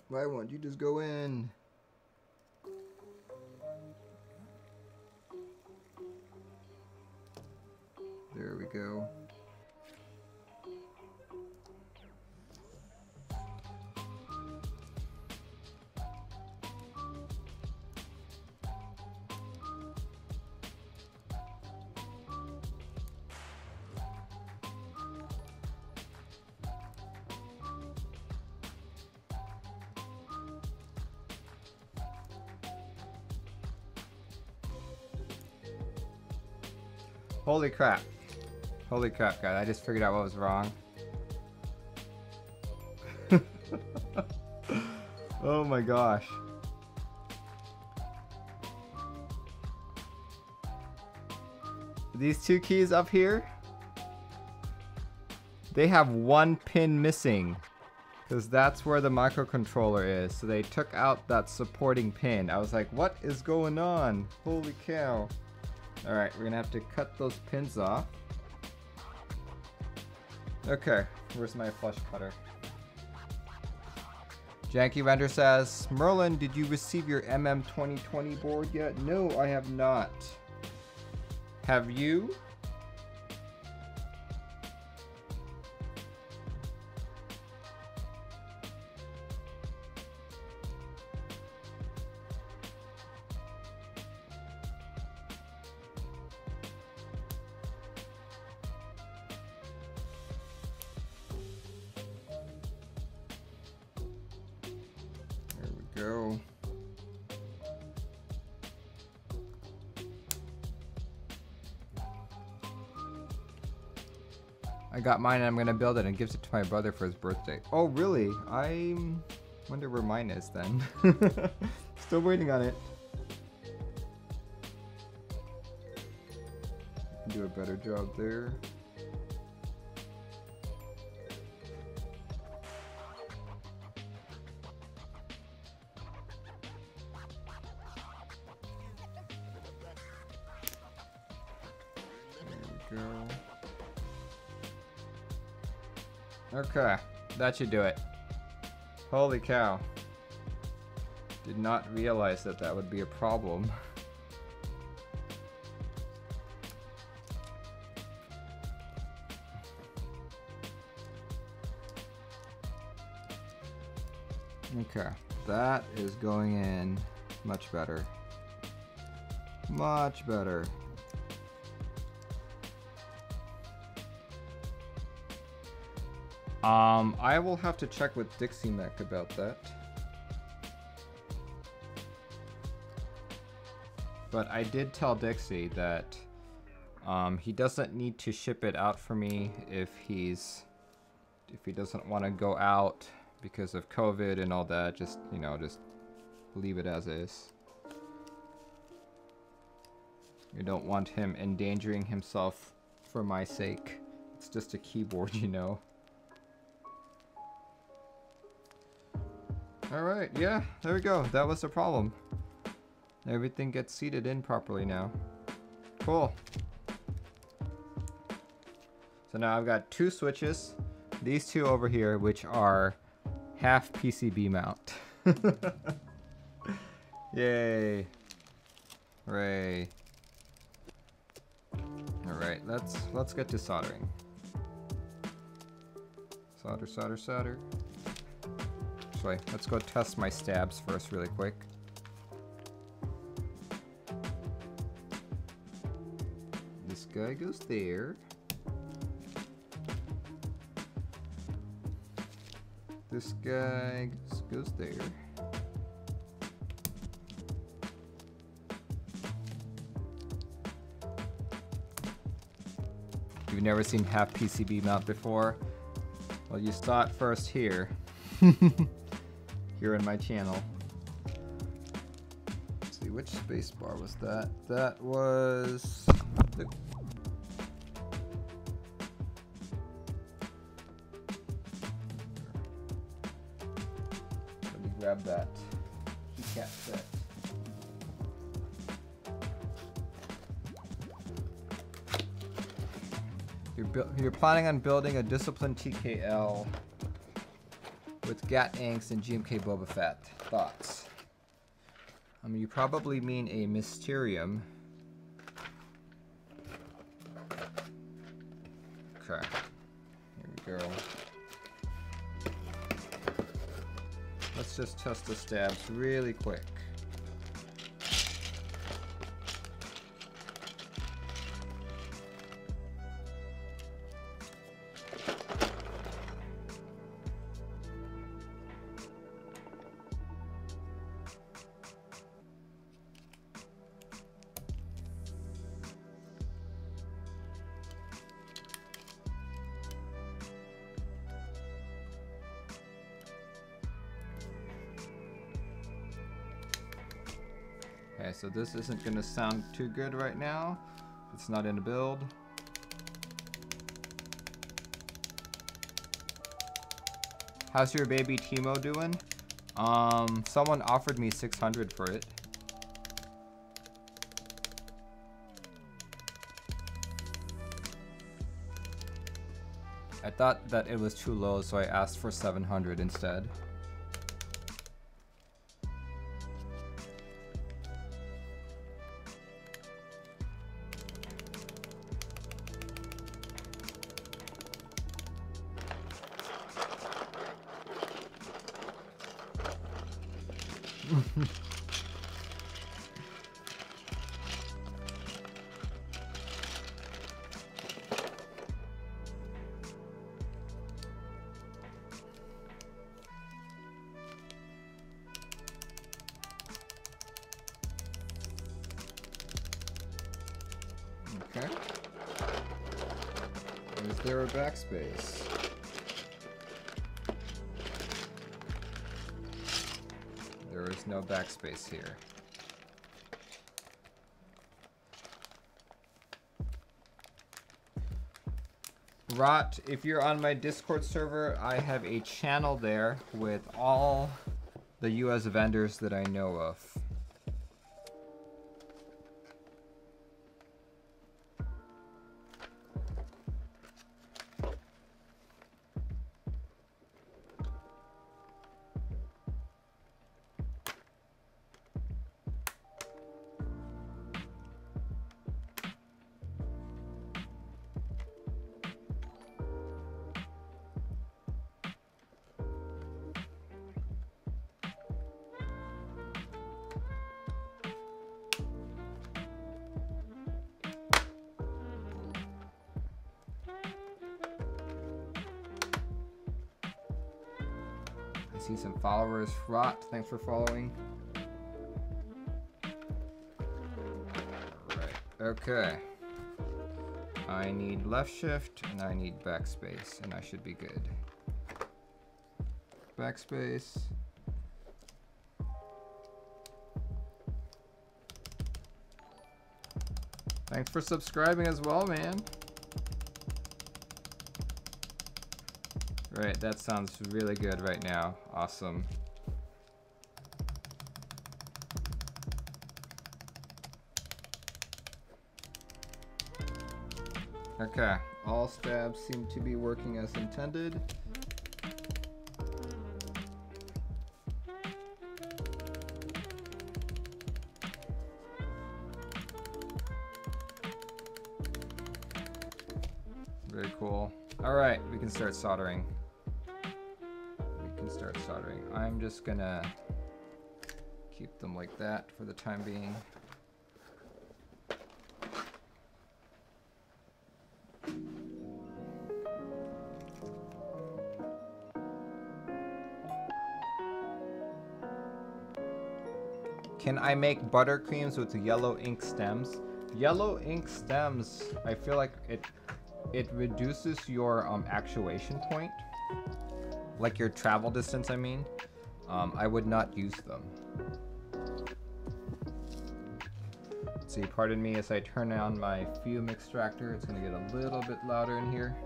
Why won't you just go in? There we go. Holy crap. Holy crap, guys. I just figured out what was wrong. Oh my gosh. These two keys up here, they have one pin missing. Because that's where the microcontroller is. So they took out that supporting pin. I was like, what is going on? Holy cow. Alright, we're gonna have to cut those pins off. Okay, where's my flush cutter? Janky Render says, Merlin, did you receive your MM2020 board yet? No, I have not. Have you? Go. I got mine and I'm gonna build it and gives it to my brother for his birthday. Oh really? I wonder where mine is then. Still waiting on it. Do a better job there. Okay, that should do it. Holy cow. Did not realize that that would be a problem. Okay, that is going in much better. Much better. I will have to check with Dixie Mech about that. But I did tell Dixie that he doesn't need to ship it out for me if he doesn't want to go out because of COVID and all that. Just, you know, just leave it as is. You don't want him endangering himself for my sake. It's just a keyboard, you know. Alright, yeah, there we go. That was the problem. Everything gets seated in properly now. Cool. So now I've got two switches. These two over here, which are half PCB mount. Yay. Hooray. Alright, let's get to soldering. Solder, solder, solder. Actually, let's go test my stabs first really quick. This guy goes there. This guy goes there. You've never seen half PCB mount before? Well, you saw it first here. Here in my channel. Let's see, which spacebar was that? That was... Let me grab that keycap set. You're planning on building a disciplined TKL with Gat Angst and GMK Boba Fett. Thoughts? You probably mean a Mysterium. Okay. Here we go. Let's just test the stabs really quick. Okay, so this isn't gonna sound too good right now. It's not in a build. How's your baby Timo doing? Someone offered me 600 for it. I thought that it was too low, so I asked for 700 instead. Okay. Is there a backspace? There is no backspace here. Rot, if you're on my Discord server, I have a channel there with all the US vendors that I know of. See some followers. Rot, thanks for following. Alright, okay. I need left shift and I need backspace, and I should be good. Backspace. Thanks for subscribing as well, man. Right, that sounds really good right now. Awesome. Okay, all stabs seem to be working as intended. Very cool. All right, we can start soldering. Start soldering. I'm just gonna keep them like that for the time being. Can I make buttercreams with yellow ink stems? Yellow ink stems, I feel like it reduces your actuation point. Like your travel distance, I mean. I would not use them. Let's see, pardon me as I turn on my fume extractor. It's gonna get a little bit louder in here.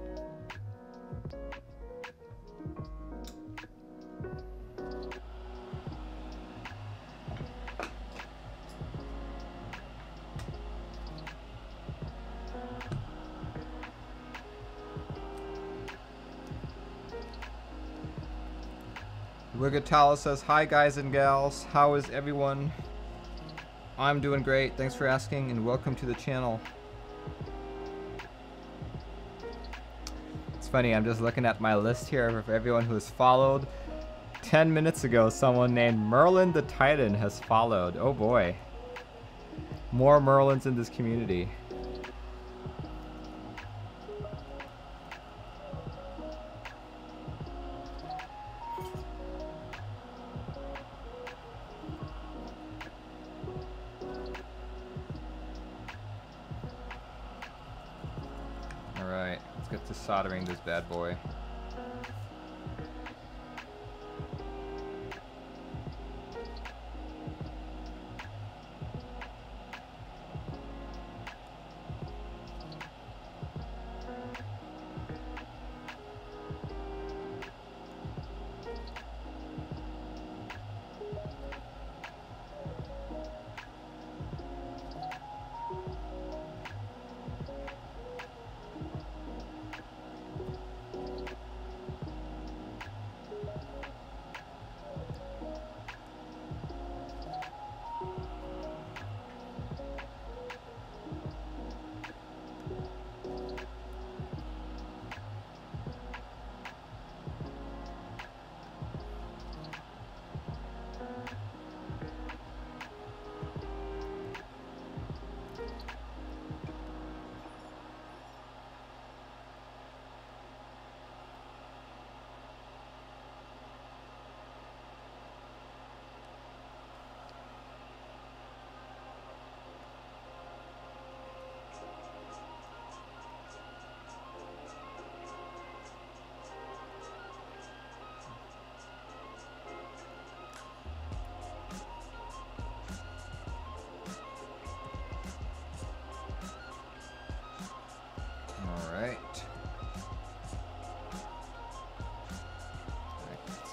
Wigatala says, hi guys and gals, how is everyone? I'm doing great, thanks for asking, and welcome to the channel. It's funny, I'm just looking at my list here of everyone who has followed. 10 minutes ago, someone named Merlin the Titan has followed. Oh boy. More Merlins in this community. Soldering this bad boy.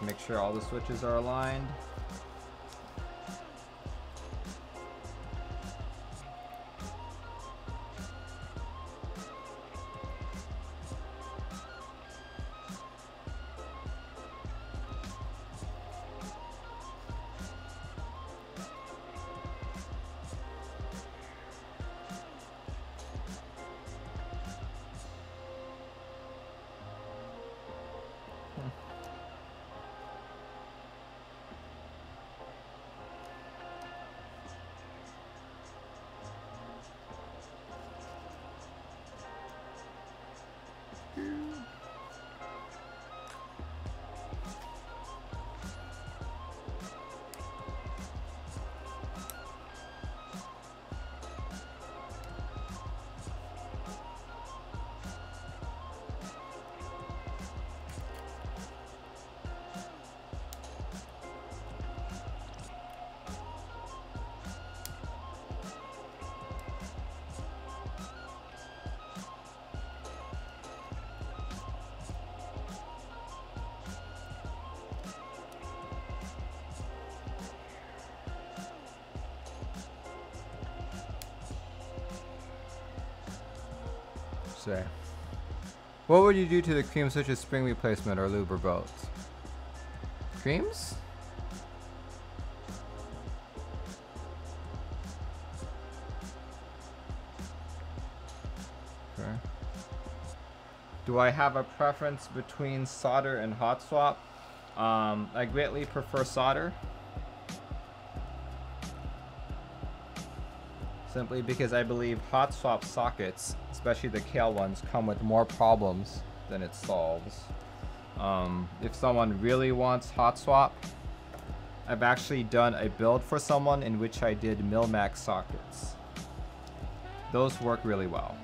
make sure all the switches are aligned. Say, what would you do to the cream such as spring replacement or lube or both? Creams? Okay. Do I have a preference between solder and hot swap? I greatly prefer solder. Simply because I believe hot swap sockets, especially the Kale ones, come with more problems than it solves. If someone really wants hot swap, I've actually done a build for someone in which I did Mil-Max sockets. Those work really well.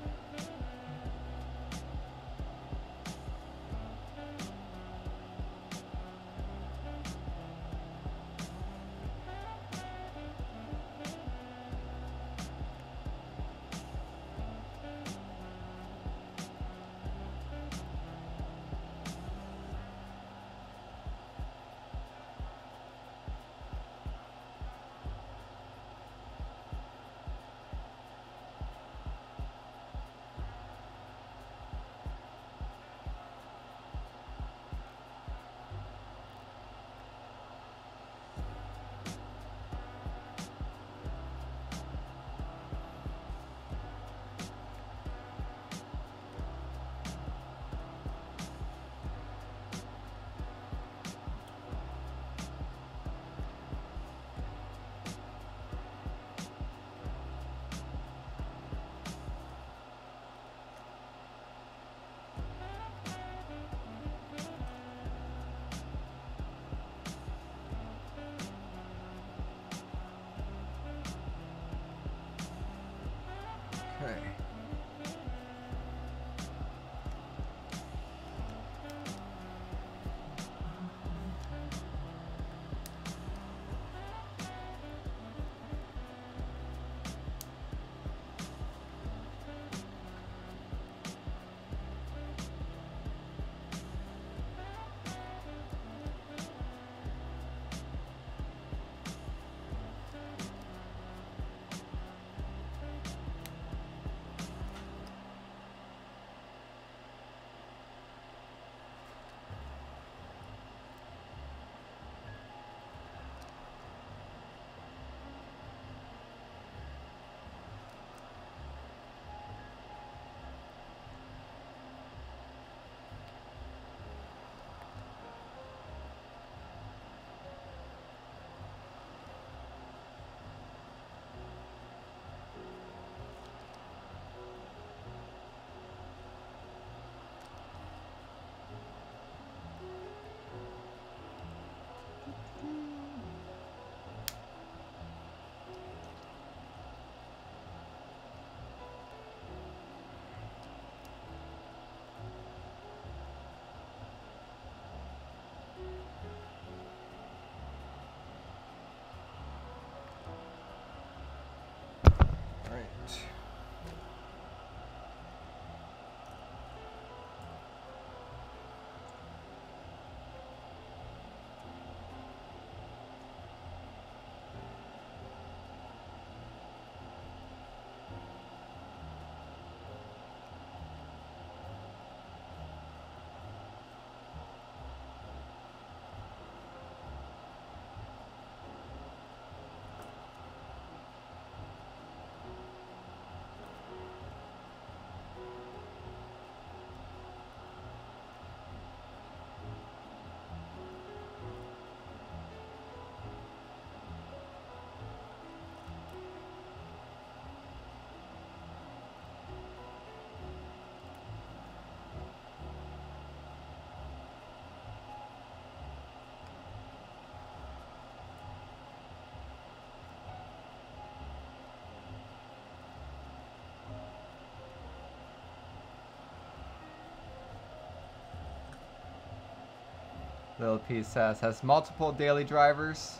Little P says, has multiple daily drivers.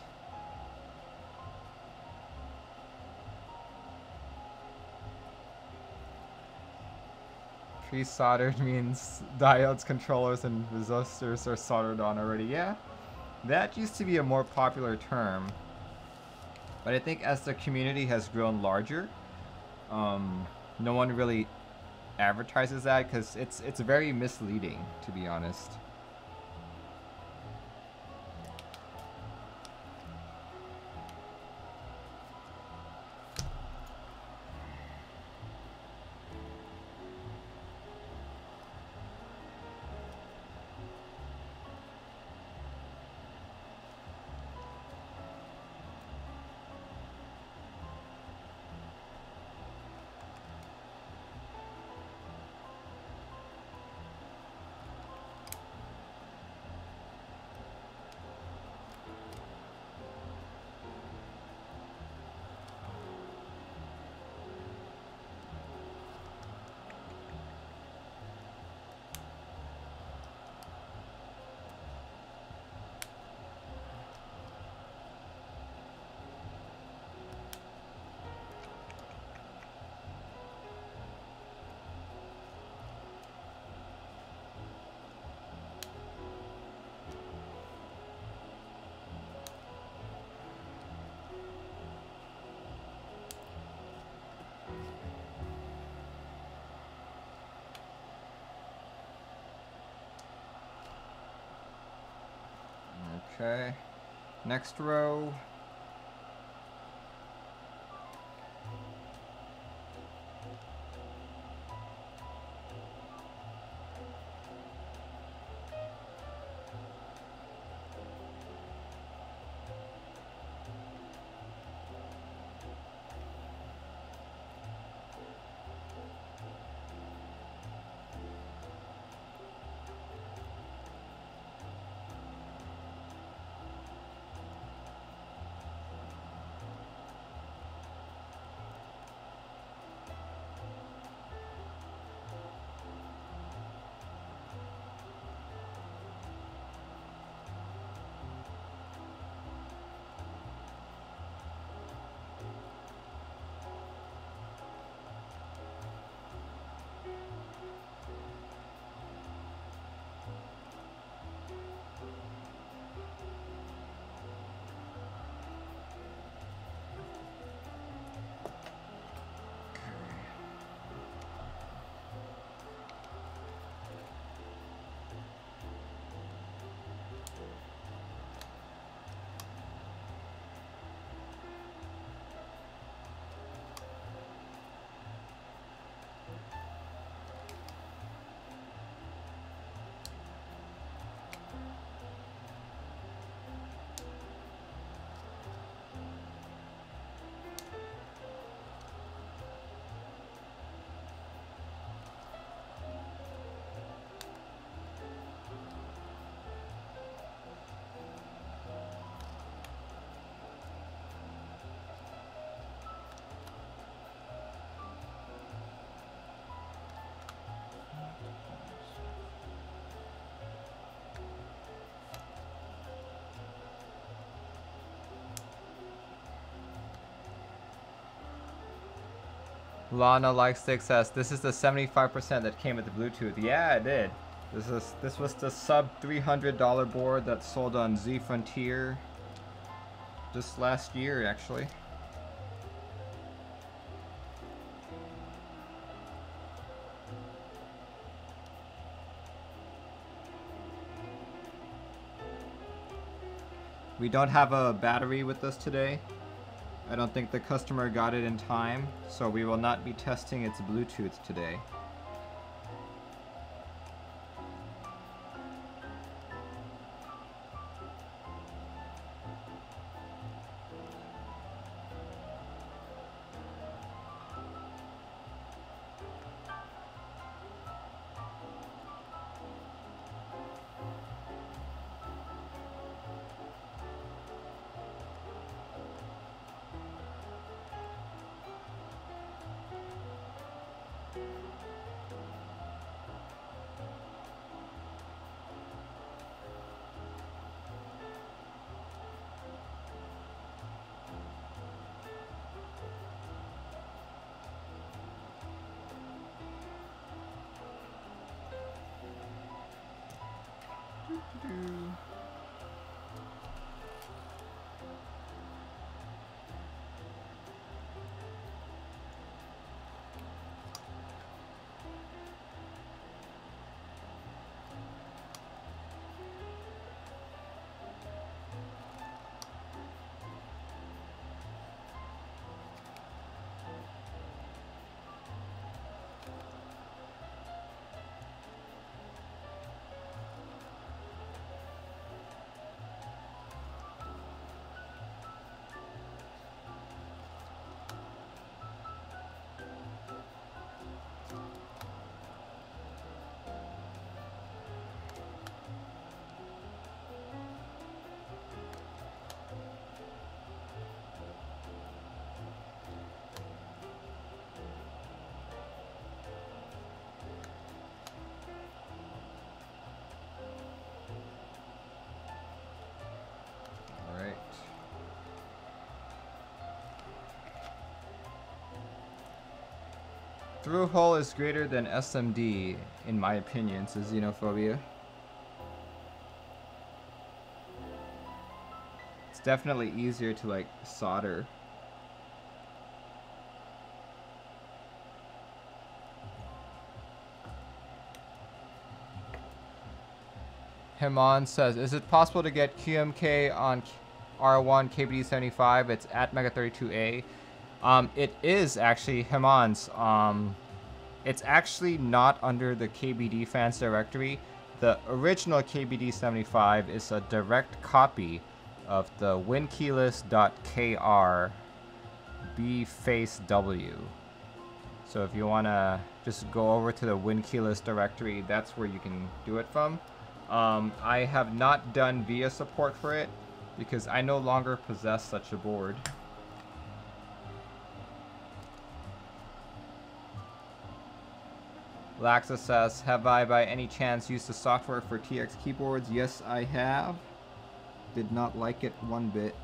Pre-soldered means diodes, controllers, and resistors are soldered on already. Yeah, that used to be a more popular term. But I think as the community has grown larger, no one really advertises that because it's very misleading, to be honest. Okay, next row. Lana Likestick says, this is the 75% that came with the Bluetooth. Yeah, it did. This was the sub $300 board that sold on Z Frontier just last year, actually. We don't have a battery with us today. I don't think the customer got it in time, so we will not be testing its Bluetooth today. Through hole is greater than SMD, in my opinion, says Xenophobia. It's definitely easier to like solder. Hemon says, is it possible to get QMK on R1 KBD75? It's at Mega32A. It is actually Hemon's. It's actually not under the KBD fans directory. The original KBD75 is a direct copy of the winkeyless.kr bfacew. So if you want to just go over to the winkeyless directory, that's where you can do it from. I have not done VIA support for it because I no longer possess such a board. Laxa says, have I by any chance used the software for TX keyboards? Yes, I have. Did not like it one bit.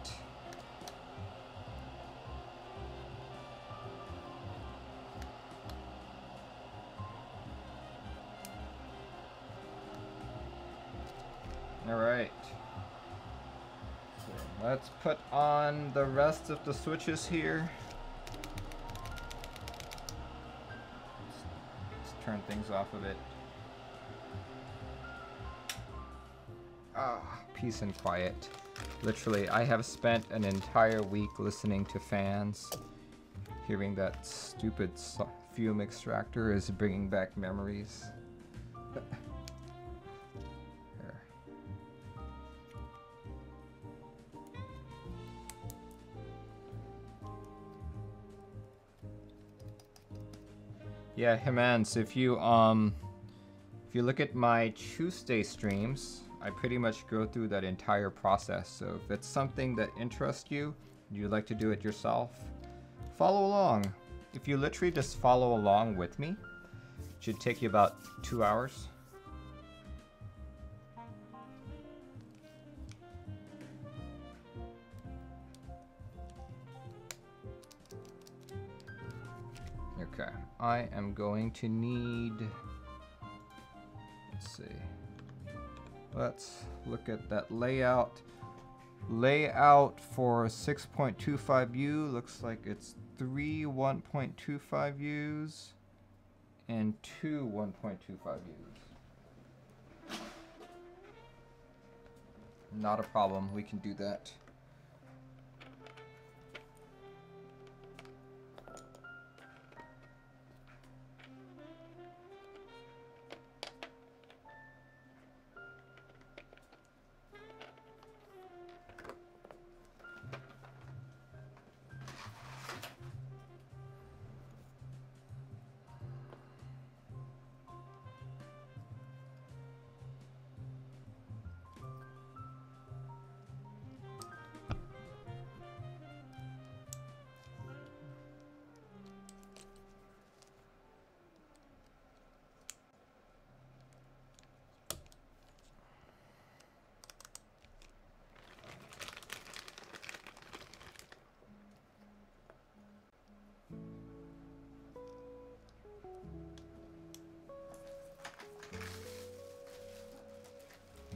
Alright. So let's put on the rest of the switches here. Turn things off a bit. Peace and quiet. Literally, I have spent an entire week listening to fans. Hearing that stupid fume extractor is bringing back memories. Yeah, Hemans, if you look at my Tuesday streams, I pretty much go through that entire process. So if it's something that interests you, you'd like to do it yourself, follow along. If you literally just follow along with me, it should take you about 2 hours. Okay, I am going to need, let's see, let's look at that layout. Layout for 6.25U looks like it's 3 1.25Us and 2 1.25Us. Not a problem, we can do that.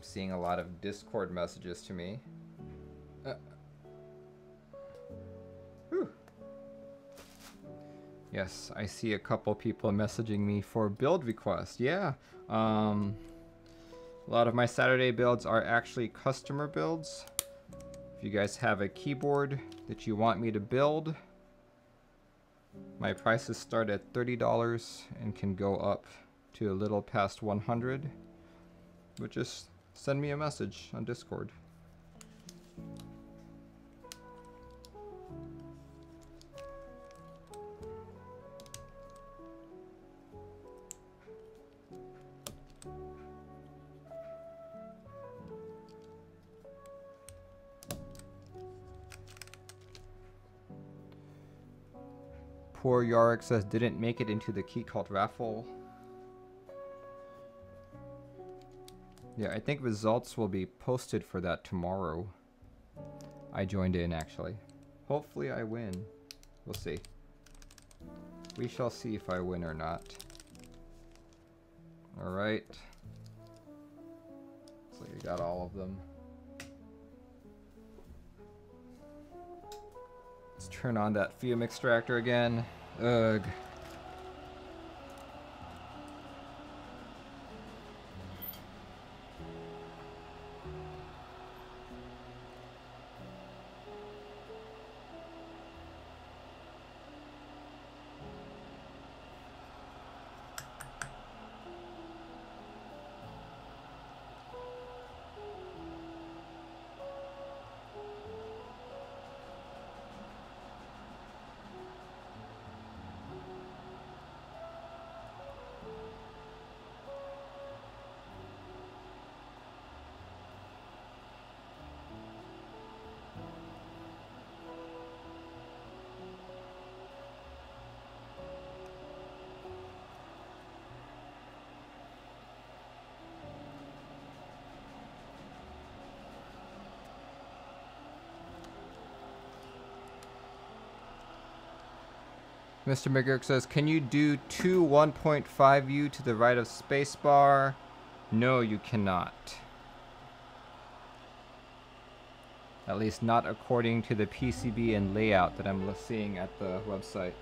seeing a lot of Discord messages to me. Whew. Yes, I see a couple people messaging me for build requests. Yeah. A lot of my Saturday builds are actually customer builds. If you guys have a keyboard that you want me to build, my prices start at $30 and can go up to a little past 100. But just send me a message on Discord. Poor Yarick says didn't make it into the key cult raffle. Yeah, I think results will be posted for that tomorrow. I joined in actually. Hopefully I win. We'll see. We shall see if I win or not. Alright. Looks like I got all of them. Let's turn on that fume extractor again. Ugh. Mr. McGurk says, can you do two 1.5U to the right of spacebar? No, you cannot. At least not according to the PCB and layout that I'm seeing at the website.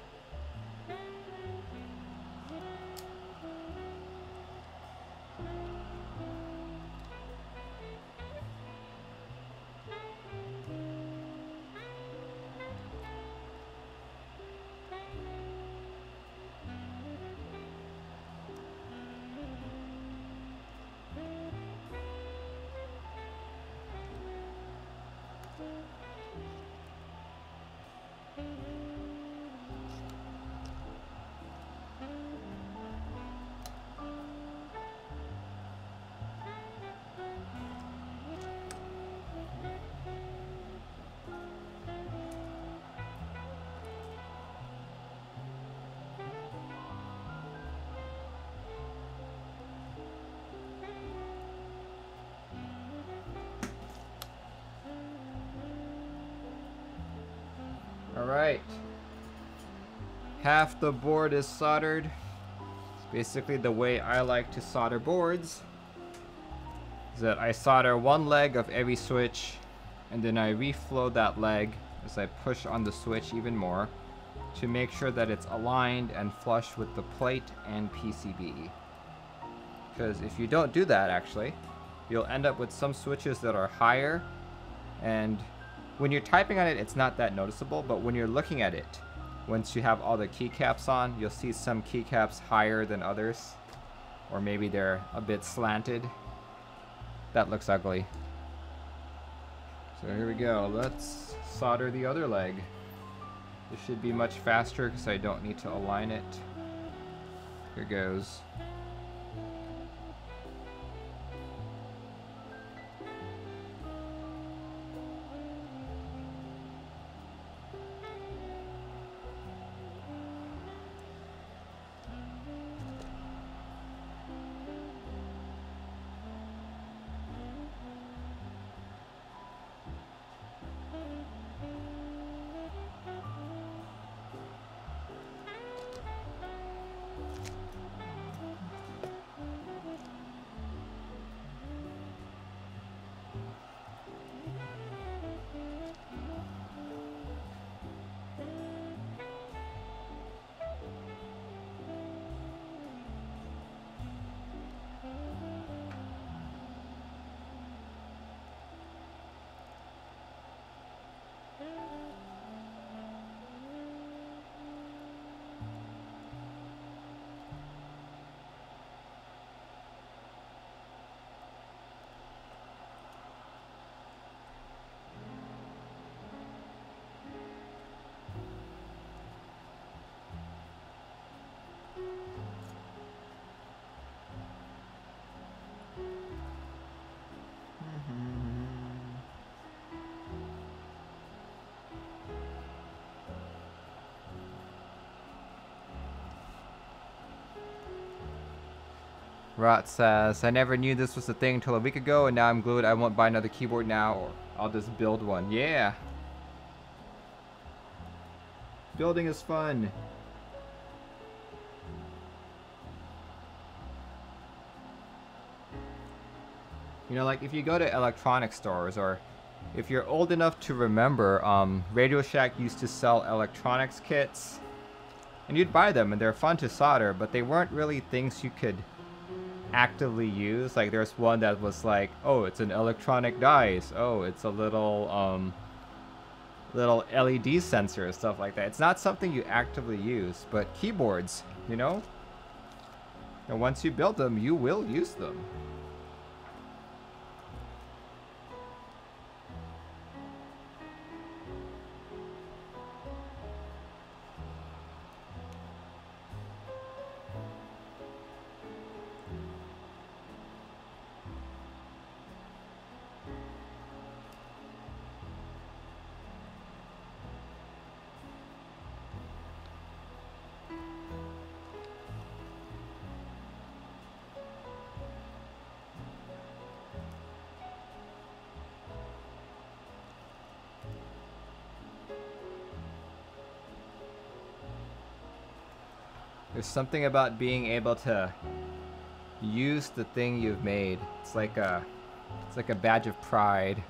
Alright. Half the board is soldered. It's basically the way I like to solder boards. Is that I solder one leg of every switch and then I reflow that leg as I push on the switch even more to make sure that it's aligned and flush with the plate and PCB. Because if you don't do that actually, you'll end up with some switches that are higher, and when you're typing on it, it's not that noticeable, but when you're looking at it, once you have all the keycaps on, you'll see some keycaps higher than others, or maybe they're a bit slanted. That looks ugly. So here we go. Let's solder the other leg. This should be much faster because I don't need to align it. Here goes. Rot says, I never knew this was a thing until a week ago, and now I'm glued. I won't buy another keyboard now, or I'll just build one. Yeah. Building is fun. You know, like if you go to electronic stores, or if you're old enough to remember, Radio Shack used to sell electronics kits. And you'd buy them, and they're fun to solder, but they weren't really things you could actively use. Like there's one that was like, oh, it's an electronic dice. Oh, it's a little LED sensor, stuff like that. It's not something you actively use, but keyboards, you know? And once you build them, you will use them. There's something about being able to use the thing you've made. It's like a badge of pride.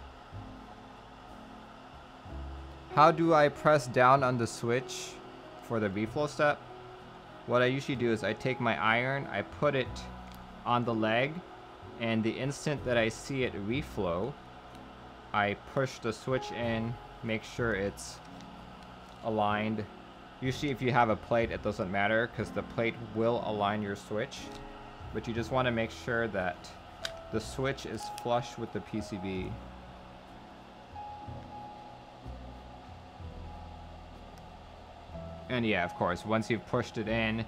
How do I press down on the switch for the reflow step? What I usually do is I take my iron, I put it on the leg, and the instant that I see it reflow, I push the switch in, make sure it's aligned. Usually if you have a plate, it doesn't matter because the plate will align your switch. But you just want to make sure that the switch is flush with the PCB. And yeah, of course, once you've pushed it in,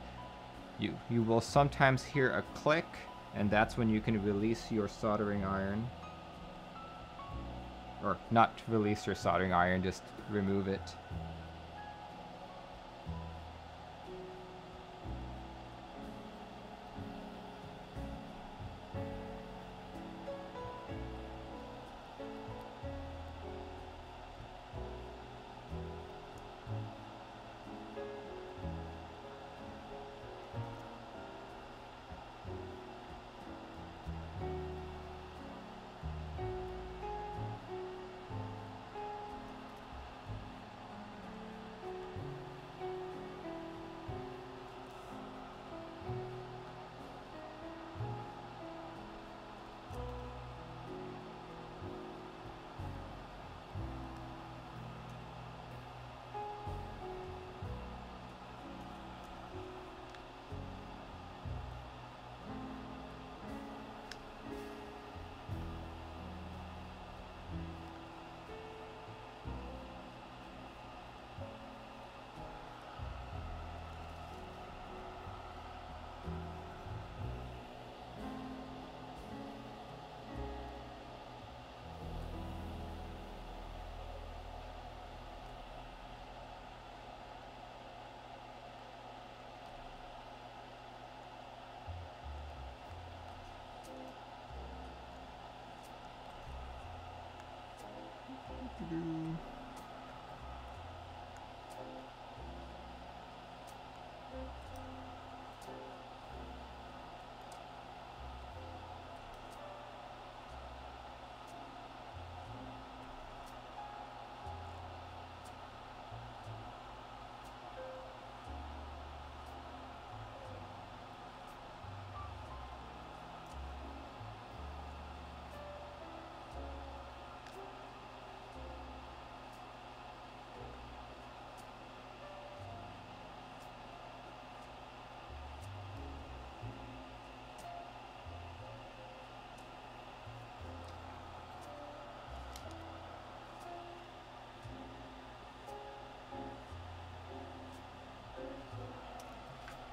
you will sometimes hear a click, and that's when you can release your soldering iron. Or not release your soldering iron, just remove it.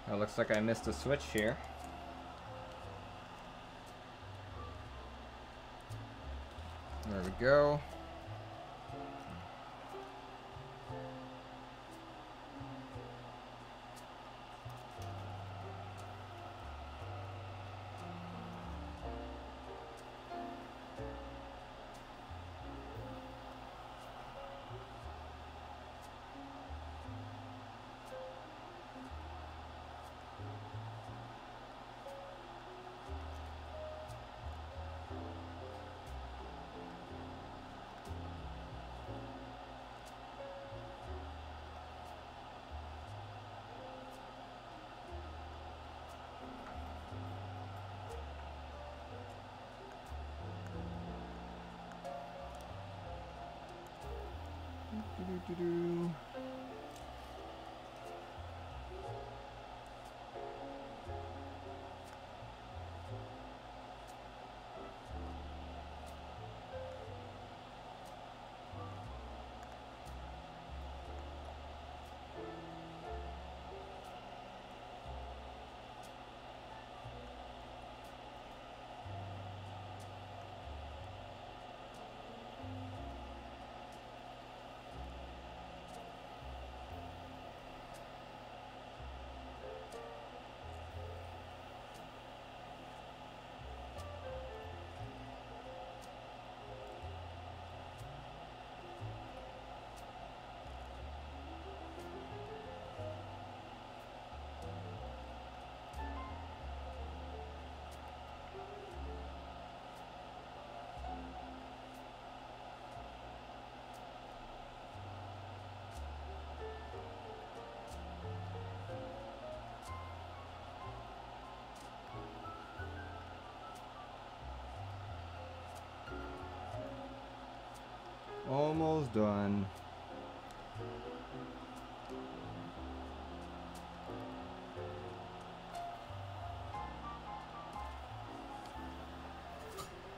It looks like I missed a switch here. There we go. Doo-doo-doo-doo. Almost done.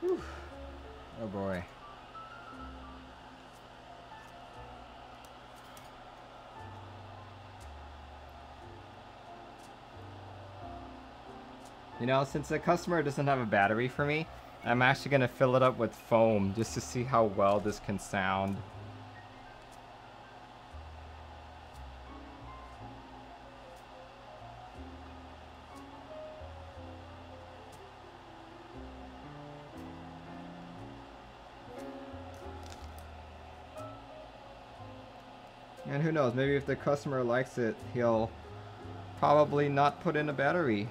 Whew. Oh boy. You know, since the customer doesn't have a battery for me, I'm actually going to fill it up with foam just to see how well this can sound. And who knows, maybe if the customer likes it, he'll probably not put in a battery.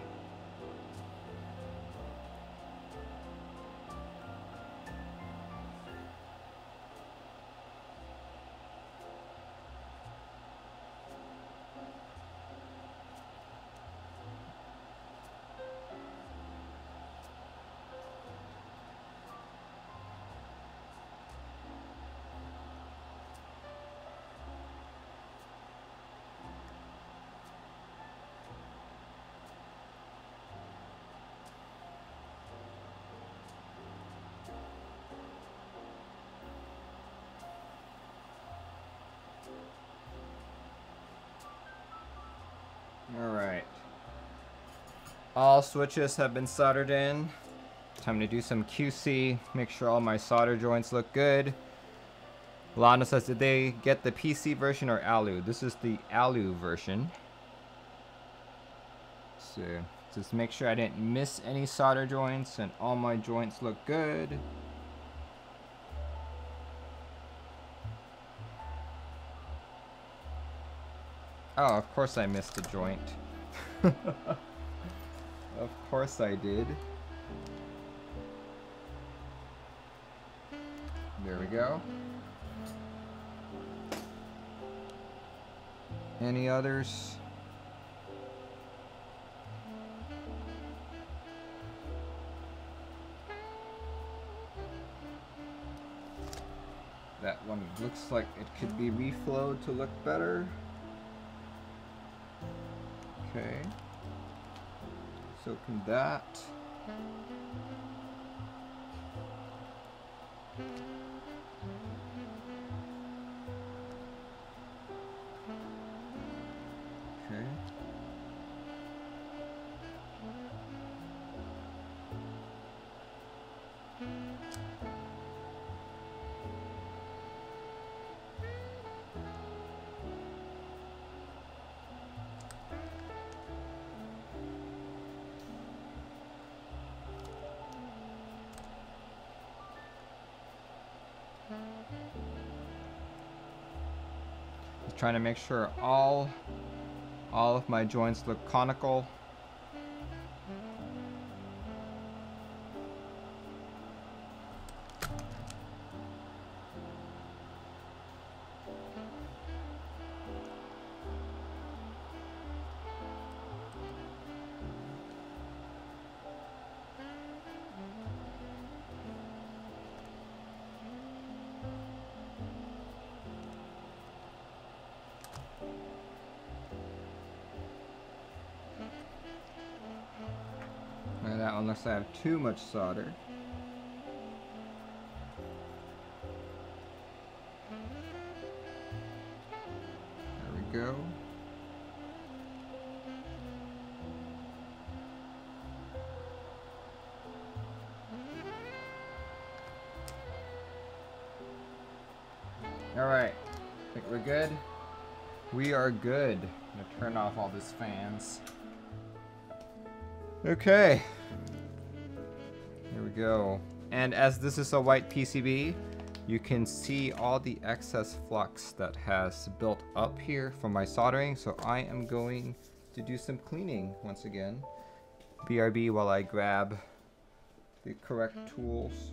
Alright. All switches have been soldered in. Time to do some QC. Make sure all my solder joints look good. Lana says, did they get the PC version or Alu? This is the Alu version. So, just make sure I didn't miss any solder joints and all my joints look good. Oh, of course I missed a joint. Of course I did. There we go. Any others? That one looks like it could be reflowed to look better. Okay. So can that. Okay. Just trying to make sure all of my joints look conical. unless I have too much solder. There we go. Alright, I think we're good. We are good. I'm gonna turn off all these fans. Okay. Here we go. And as this is a white PCB, you can see all the excess flux that has built up here from my soldering. So I am going to do some cleaning once again. BRB while I grab the correct tools.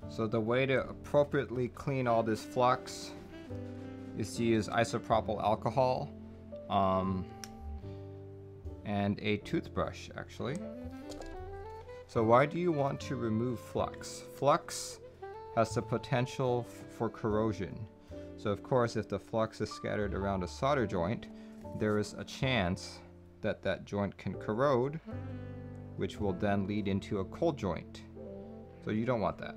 So the way to appropriately clean all this flux is to use isopropyl alcohol and a toothbrush, actually. So why do you want to remove flux? Flux has the potential for corrosion. So of course, if the flux is scattered around a solder joint, there is a chance that that joint can corrode, which will then lead into a cold joint. So you don't want that.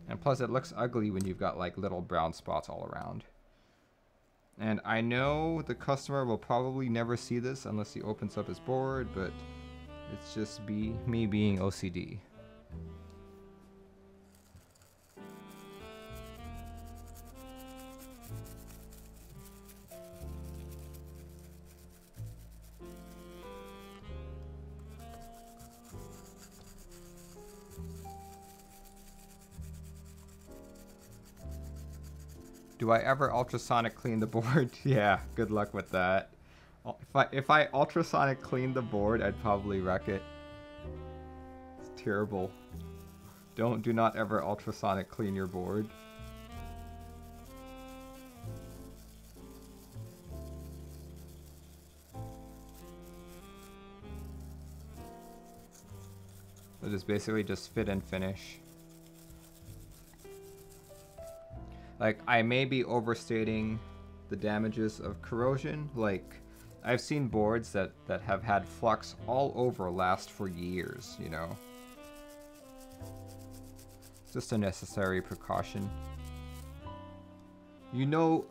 And plus it looks ugly when you've got like little brown spots all around. And I know the customer will probably never see this unless he opens up his board, but it's just me being OCD. Do I ever ultrasonic clean the board? Yeah, good luck with that. If I ultrasonic clean the board, I'd probably wreck it. It's terrible. Do not ever ultrasonic clean your board. It is basically just fit and finish. Like, I may be overstating the damages of corrosion. Like, I've seen boards that have had flux all over last for years, you know. It's just a necessary precaution. You know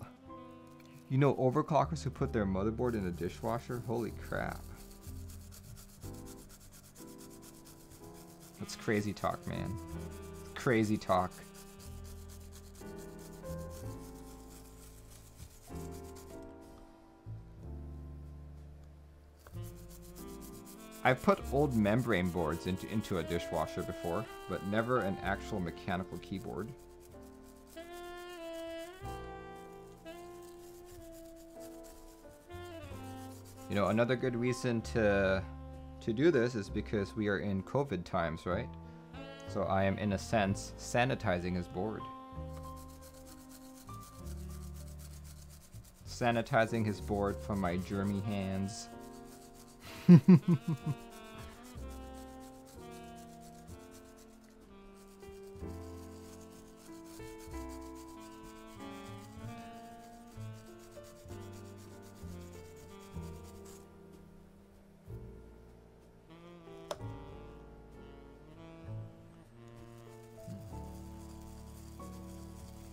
overclockers who put their motherboard in a dishwasher? Holy crap. That's crazy talk, man. Crazy talk. I've put old membrane boards into a dishwasher before, but never an actual mechanical keyboard. You know, another good reason to do this is because we are in COVID times, right? So I am, in a sense, sanitizing his board. Sanitizing his board from my germy hands.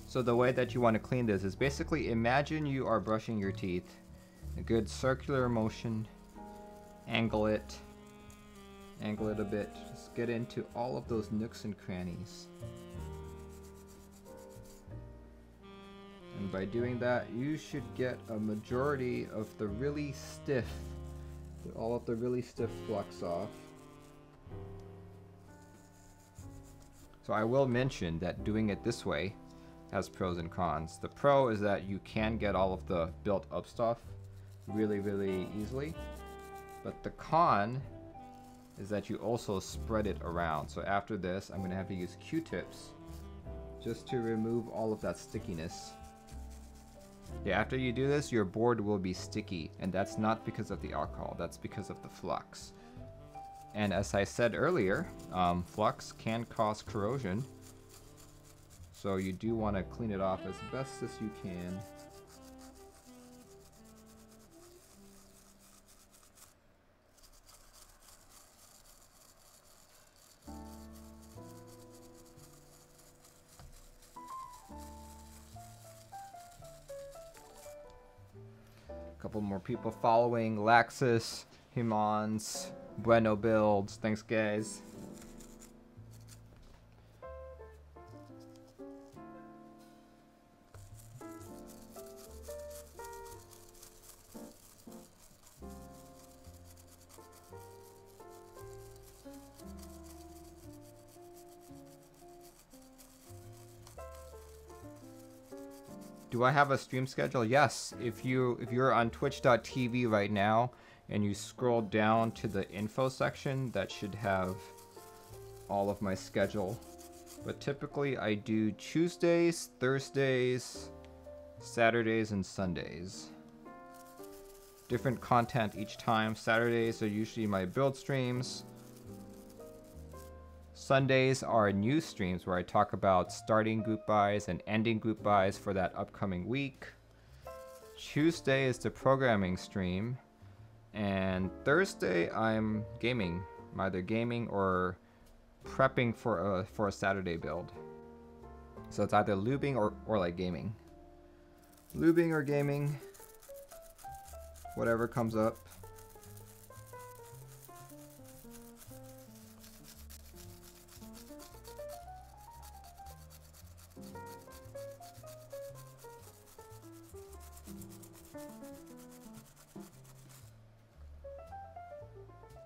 So the way that you want to clean this is basically imagine you are brushing your teeth. A good circular motion. Angle it a bit, just get into all of those nooks and crannies. And by doing that, you should get a majority of the really stiff, all of the really stiff flux off. So I will mention that doing it this way has pros and cons. The pro is that you can get all of the built up stuff really, really easily. But the con is that you also spread it around. So after this, I'm gonna have to use Q-tips just to remove all of that stickiness. Yeah, after you do this, your board will be sticky, and that's not because of the alcohol, that's because of the flux. And as I said earlier, flux can cause corrosion, so you do want to clean it off as best as you can. Couple more people following. Laxus, Himans, Bueno Builds. Thanks, guys. Do I have a stream schedule? Yes. If you're on twitch.tv right now and you scroll down to the info section, that should have all of my schedule. But typically I do Tuesdays, Thursdays, Saturdays, and Sundays. Different content each time. Saturdays are usually my build streams. Sundays are news streams where I talk about starting group buys and ending group buys for that upcoming week. Tuesday is the programming stream. And Thursday I'm gaming. I'm either gaming or prepping for a Saturday build. So it's either lubing or like gaming. Lubing or gaming. Whatever comes up.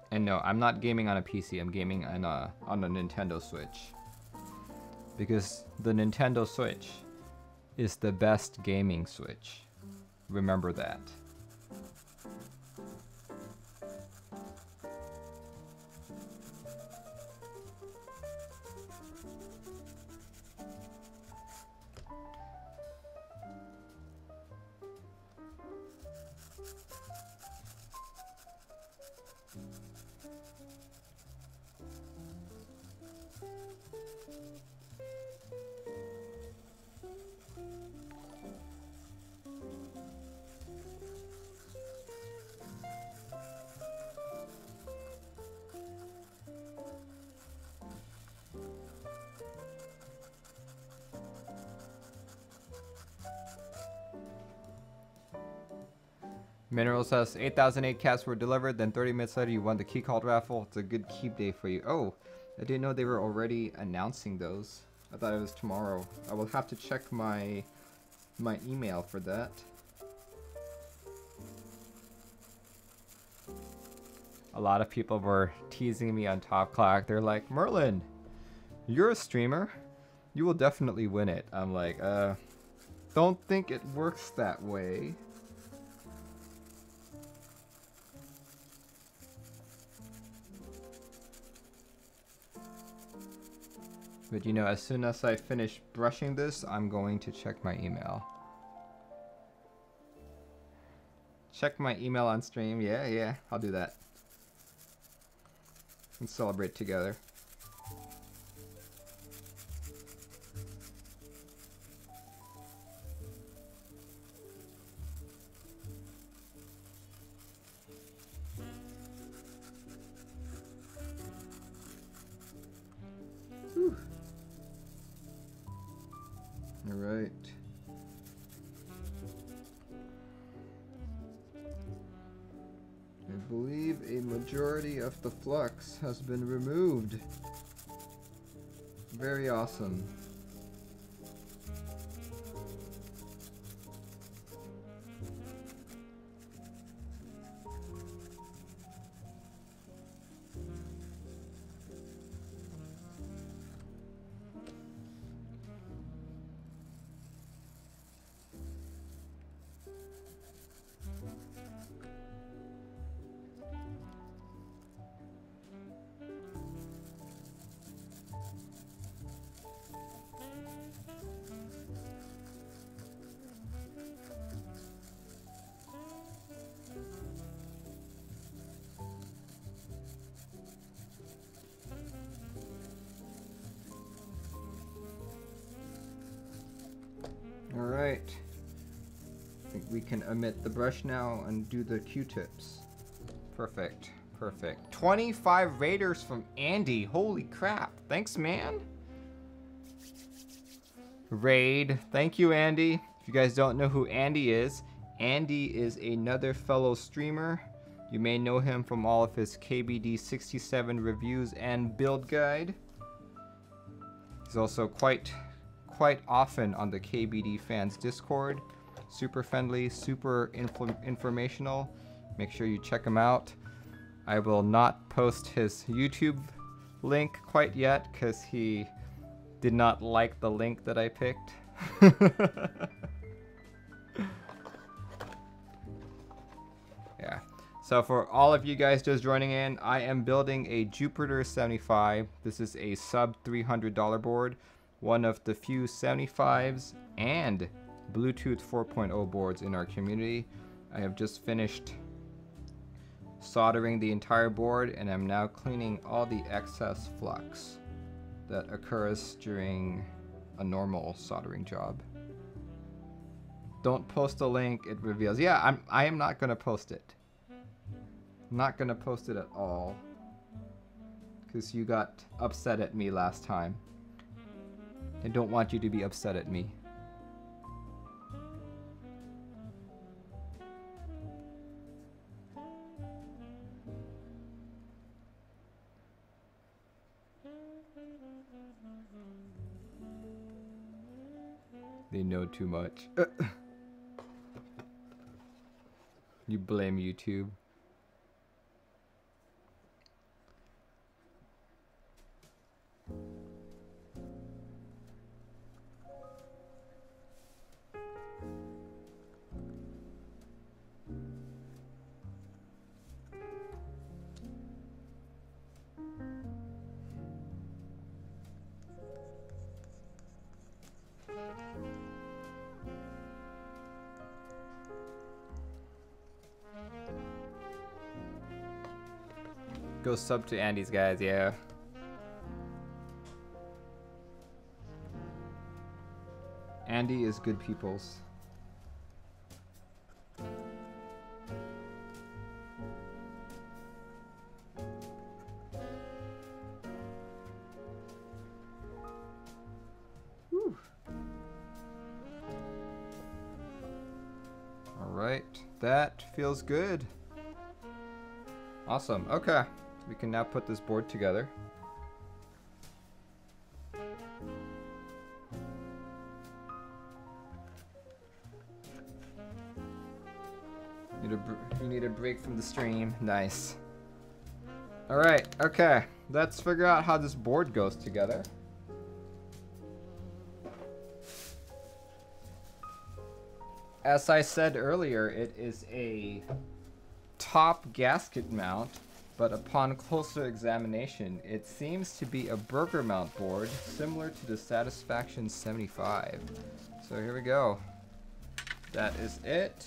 And no, I'm not gaming on a PC, I'm gaming on a Nintendo Switch. Because the Nintendo Switch is the best gaming Switch. Remember that. Mineral says 8,008 cats were delivered, then 30 minutes later you won the key card raffle. It's a good keep day for you. Oh, I didn't know they were already announcing those. I thought it was tomorrow. I will have to check my email for that. A lot of people were teasing me on Top Clock. They're like, Merlin, you're a streamer. You will definitely win it. I'm like, don't think it works that way. But you know, as soon as I finish brushing this, I'm going to check my email. Check my email on stream. Yeah, I'll do that. And celebrate together. Whew. All right. I believe a majority of the flux has been removed. Very awesome. right. I think we can omit the brush now and do the Q-tips. Perfect. Perfect. 25 raiders from Andy. Holy crap. Thanks, man. Raid. Thank you, Andy. If you guys don't know who Andy is another fellow streamer. You may know him from all of his KBD 67 reviews and build guide. He's also quite often on the KBD fans Discord. Super friendly, super informational. Make sure you check him out. I will not post his YouTube link quite yet because he did not like the link that I picked. Yeah. So for all of you guys just joining in, I am building a Jupiter 75. This is a sub $300 board. One of the few 75s and Bluetooth 4.0 boards in our community. I have just finished soldering the entire board and I'm now cleaning all the excess flux that occurs during a normal soldering job. Don't post a link, it reveals. Yeah, I am not gonna post it. I'm not gonna post it at all because you got upset at me last time. I don't want you to be upset at me. They know too much. You blame YouTube. Go sub to Andy's, guys, yeah. Andy is good peoples. Whew. All right, that feels good. Awesome, okay. We can now put this board together. You need a break from the stream. Nice. All right, okay. Let's figure out how this board goes together. As I said earlier, it is a top gasket mount. But upon closer examination, it seems to be a burger mount board similar to the Satisfaction 75. So here we go. That is it.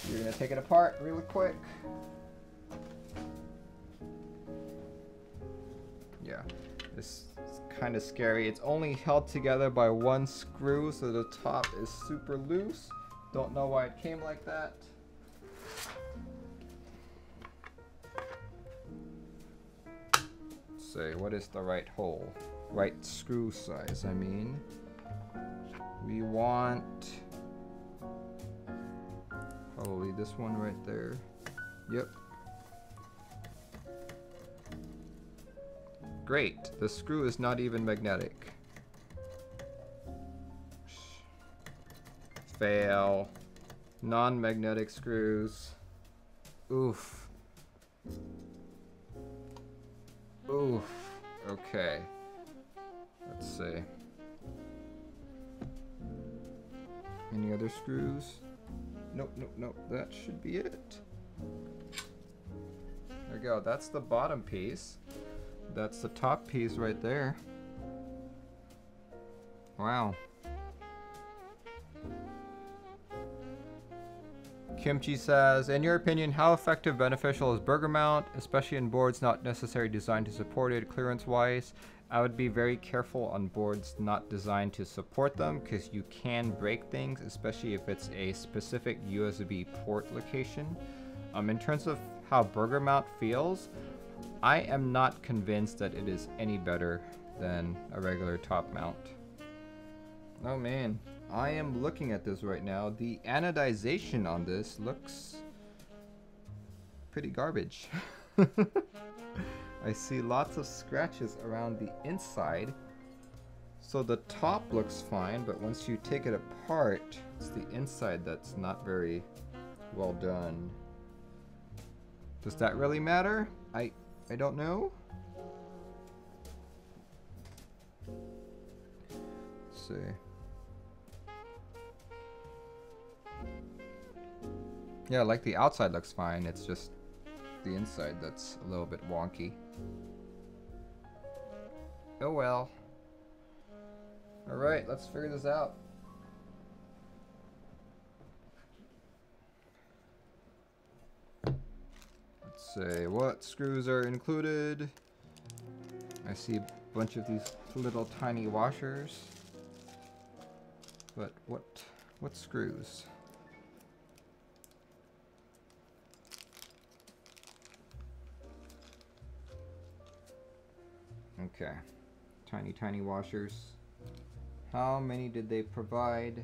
You're gonna take it apart really quick. Yeah, this is kind of scary. It's only held together by one screw, so the top is super loose. Don't know why it came like that. Say, what is the right hole? Right screw size, I mean. We want probably this one right there. Yep. Great, the screw is not even magnetic. Fail. Non-magnetic screws. Oof. Oof. Okay. Let's see. Any other screws? Nope, nope, nope. That should be it. There we go. That's the bottom piece. That's the top piece right there. Wow. Kimchi says, in your opinion, how effective beneficial is burger mount, especially in boards not necessarily designed to support it clearance-wise? I would be very careful on boards not designed to support them, because you can break things, especially if it's a specific USB port location. In terms of how Burger Mount feels, I am not convinced that it is any better than a regular top mount. Oh man, I am looking at this right now. The anodization on this looks pretty garbage. I see lots of scratches around the inside. So the top looks fine, but once you take it apart, it's the inside that's not very well done. Does that really matter? I don't know. Let's see. Yeah, like the outside looks fine, it's just the inside that's a little bit wonky. Oh well. Alright, let's figure this out. Let's see, what screws are included? I see a bunch of these little tiny washers. But what screws? Okay, tiny washers. How many did they provide?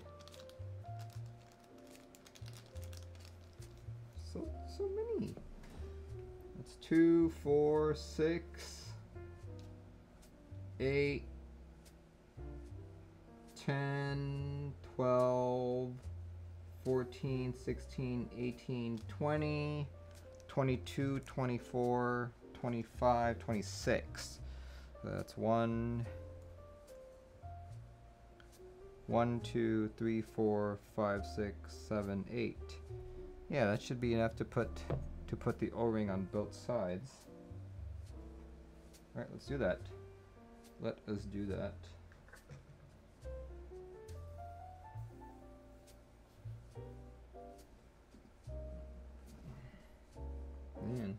So many. That's 2, 4, 6, 8, 10, 12, 14, 16, 18, 20, 22, 24, 25, 26. That's 1, 2, 3, 4, 5, 6, 7, 8. Yeah, that should be enough to put the O-ring on both sides. All right, let's do that. Let us do that. Man.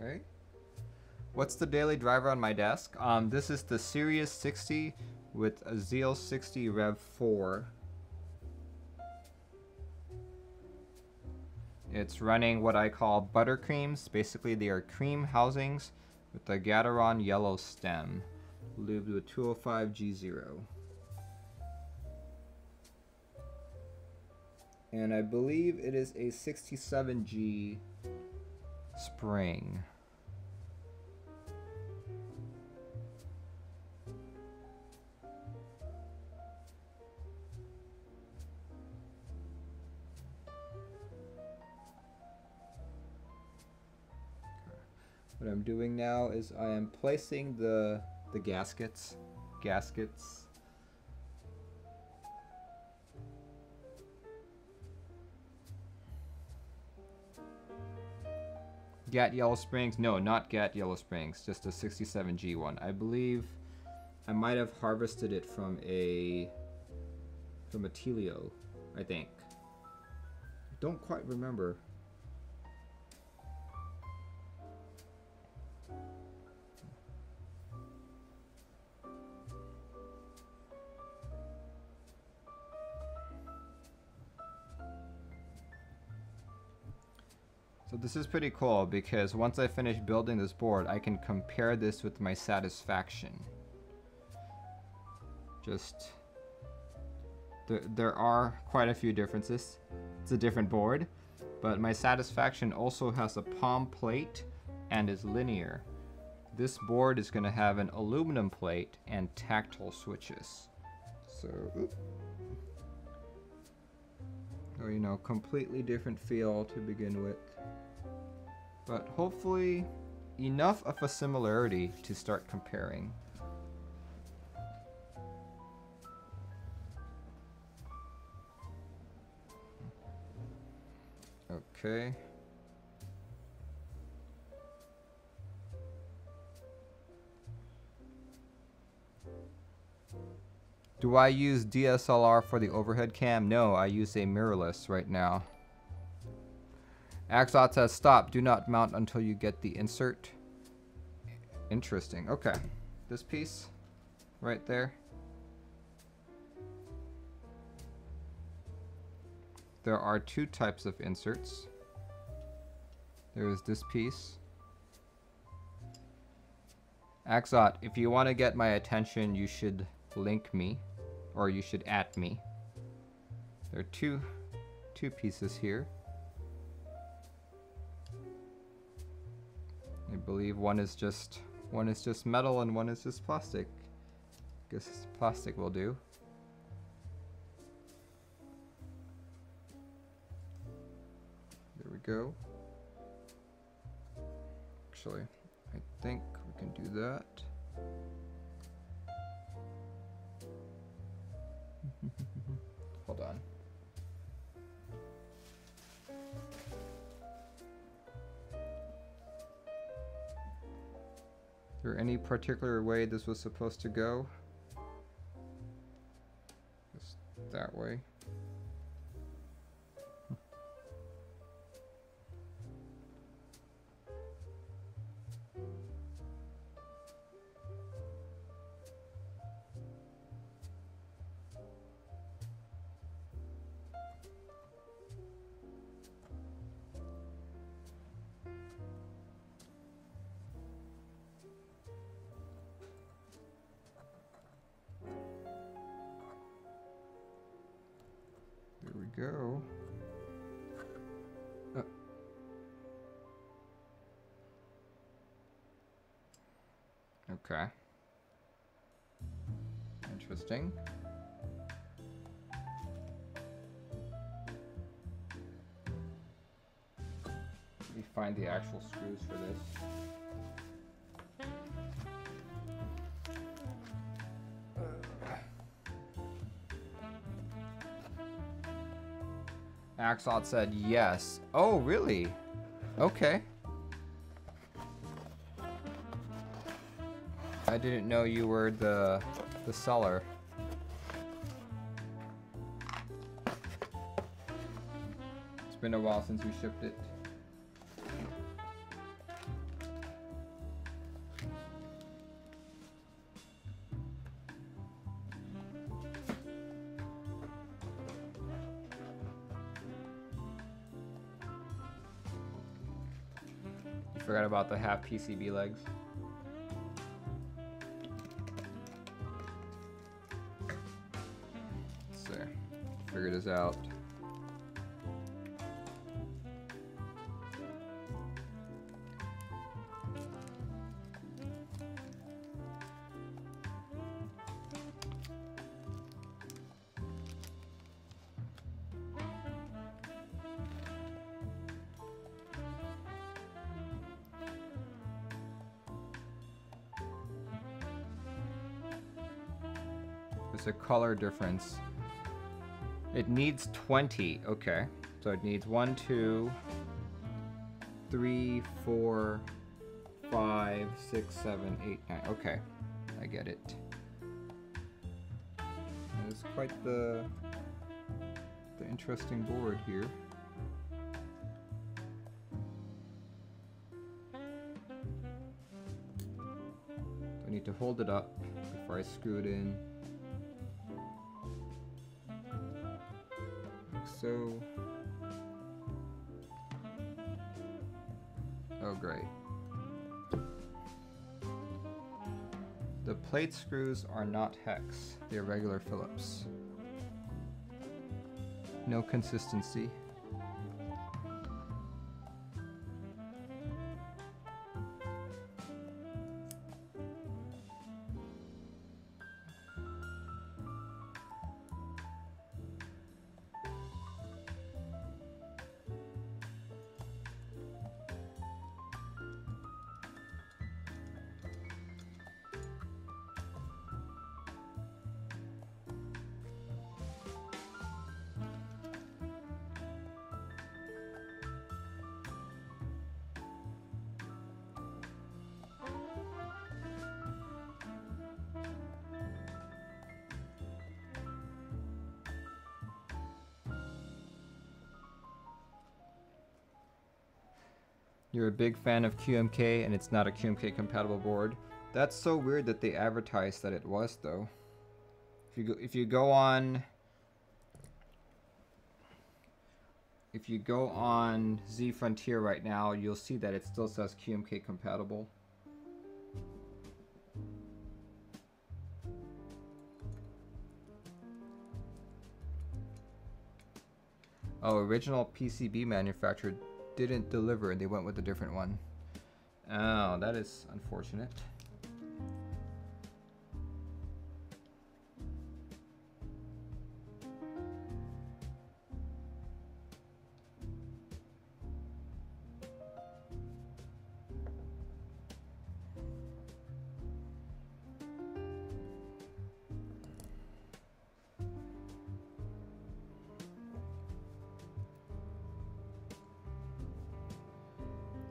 Okay. What's the daily driver on my desk? This is the Sirius 60 with a Zeal 60 Rev 4. It's running what I call buttercreams. Basically, they are cream housings with a Gateron yellow stem, lubed with 205 G0. And I believe it is a 67G spring. What I'm doing now is I am placing the gaskets. GAT Yellow Springs? No, not GAT Yellow Springs, just a 67G one. I believe I might have harvested it from a Telio, I think. Don't quite remember. So this is pretty cool because once I finish building this board, I can compare this with my satisfaction. Just, there are quite a few differences. It's a different board, but my satisfaction also has a palm plate and is linear. This board is going to have an aluminum plate and tactile switches. So, or, you know, completely different feel to begin with. But hopefully enough of a similarity to start comparing. Okay. Do I use DSLR for the overhead cam? No, I use a mirrorless right now. Axot says stop. Do not mount until you get the insert. Interesting. Okay. This piece right there. There are two types of inserts. There is this piece. Axot, if you want to get my attention, you should link me, or you should @ me. There are two pieces here. I believe one is just metal and one is just plastic. Guess plastic will do. There we go. Actually, I think we can do that. Hold on. Is there any particular way this was supposed to go? Just that way. There we go. Okay. Interesting. Let me find the actual screws for this. Axot said yes. Oh, really? Okay. I didn't know you were the seller. It's been a while since we shipped it. Forgot about the half PCB legs. So, figure this out. There's a color difference. It needs 20. Okay. So it needs 1, 2, 3, 4, 5, 6, 7, 8, 9. Okay. I get it. It's quite the interesting board here. I need to hold it up before I screw it in. So, oh great. The plate screws are not hex, they're regular Phillips. No consistency. You're a big fan of QMK and it's not a QMK compatible board. That's so weird that they advertised that it was though. If you go on Z Frontier right now, you'll see that it still says QMK compatible. Oh, original PCB manufacturer didn't deliver and they went with a different one. Oh, that is unfortunate.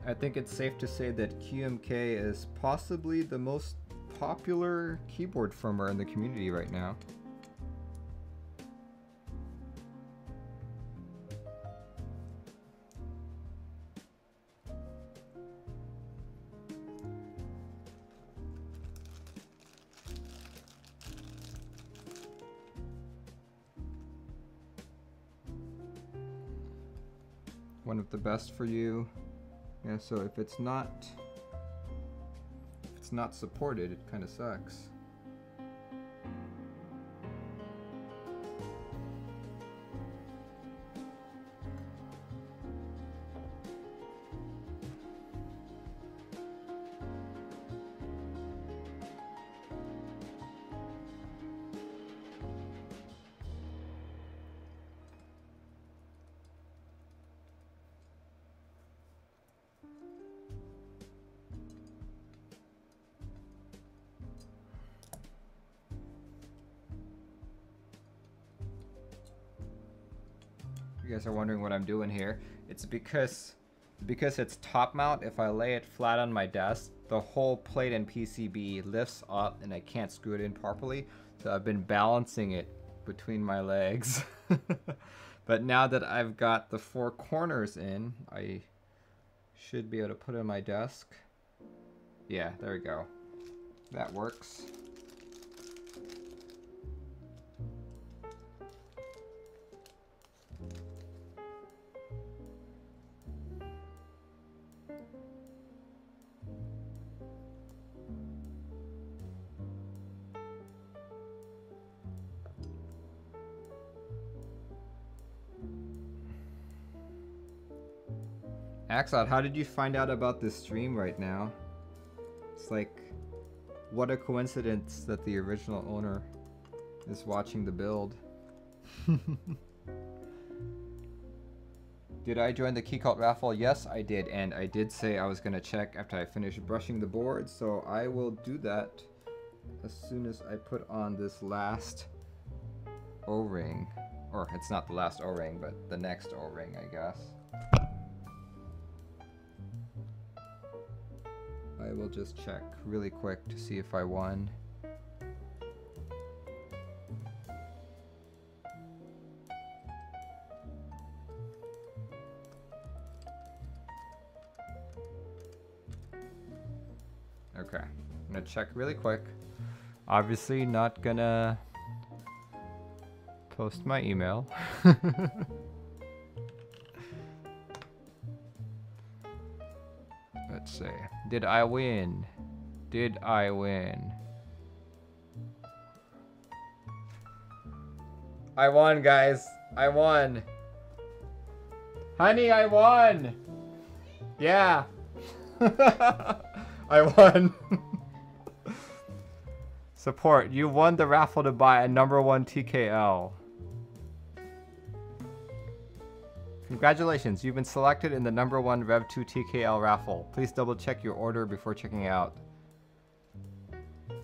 I think it's safe to say that QMK is possibly the most popular keyboard firmware in the community right now. One of the best for you. Yeah, so if it's not supported, it kind of sucks. You guys are wondering what I'm doing here. It's because it's top mount. If I lay it flat on my desk, the whole plate and PCB lifts up and I can't screw it in properly. So I've been balancing it between my legs. But now that I've got the 4 corners in, I should be able to put it on my desk. Yeah, there we go. That works. Axel, how did you find out about this stream right now? It's like, what a coincidence that the original owner is watching the build. Did I join the Keycap raffle? Yes, I did, and I did say I was gonna check after I finish brushing the board, so I will do that as soon as I put on this last O-ring. Or, it's not the last O-ring, but the next O-ring, I guess. I will just check really quick to see if I won. Okay, I'm gonna check really quick. Obviously not gonna post my email. Let's see. Did I win? Did I win? I won, guys. I won. Honey, I won. Yeah. I won. Support. You won the raffle to buy a #1 TKL. Congratulations, you've been selected in the #1 Rev2 TKL raffle. Please double check your order before checking out.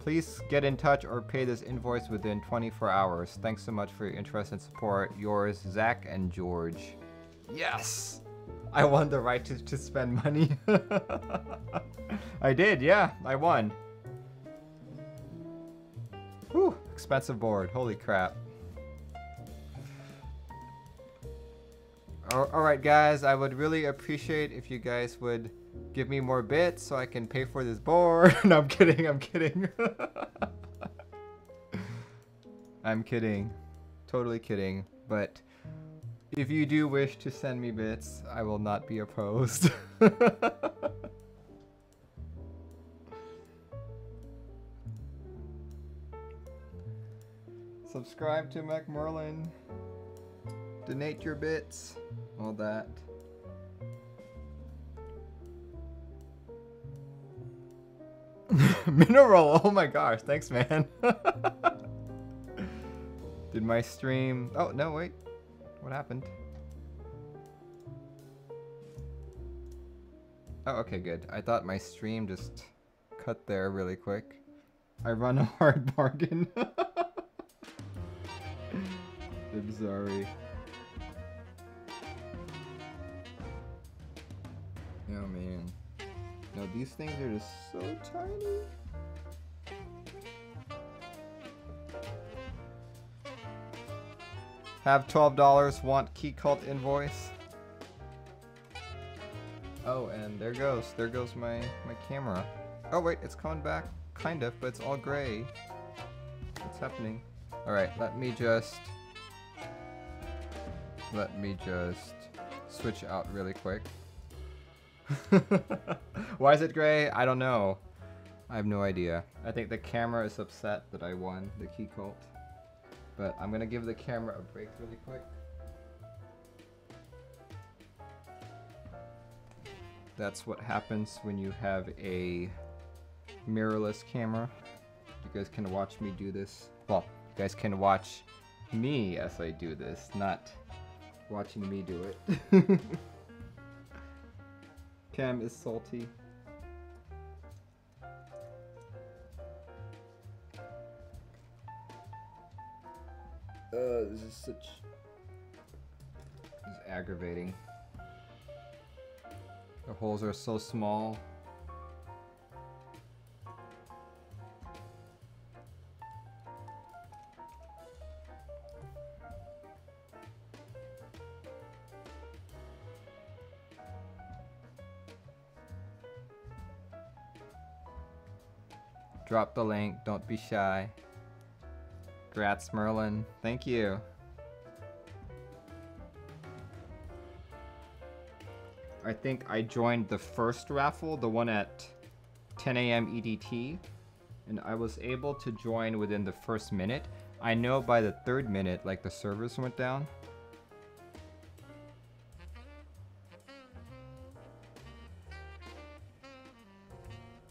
Please get in touch or pay this invoice within 24 hours. Thanks so much for your interest and support. Yours, Zach and George. Yes! I won the right to spend money. I did, yeah, I won. Whew, expensive board, holy crap. Alright guys, I would really appreciate if you guys would give me more bits so I can pay for this board. No, I'm kidding, I'm kidding. I'm kidding. Totally kidding. But if you do wish to send me bits, I will not be opposed. Subscribe to MacMerlin. Donate your bits. All that. Mineral! Oh my gosh, thanks man. Did my stream... Oh, no, wait. What happened? Oh, okay, good. I thought my stream just cut there really quick. I run a hard bargain. I'm sorry. Oh man. No, these things are just so tiny. Have $12, want key cult invoice. Oh, and there goes my camera. Oh wait, it's coming back, kind of, but it's all gray. What's happening? All right, let me just switch out really quick. Why is it gray? I don't know. I have no idea. I think the camera is upset that I won the key cult. But I'm gonna give the camera a break really quick. That's what happens when you have a mirrorless camera. You guys can watch me do this. Well, you guys can watch me as I do this, not watching me do it. Cam is salty. This is aggravating. The holes are so small. Drop the link, don't be shy. Grats Merlin, thank you. I think I joined the first raffle, the one at 10 a.m. EDT, and I was able to join within the first minute. I know by the third minute, like, the servers went down.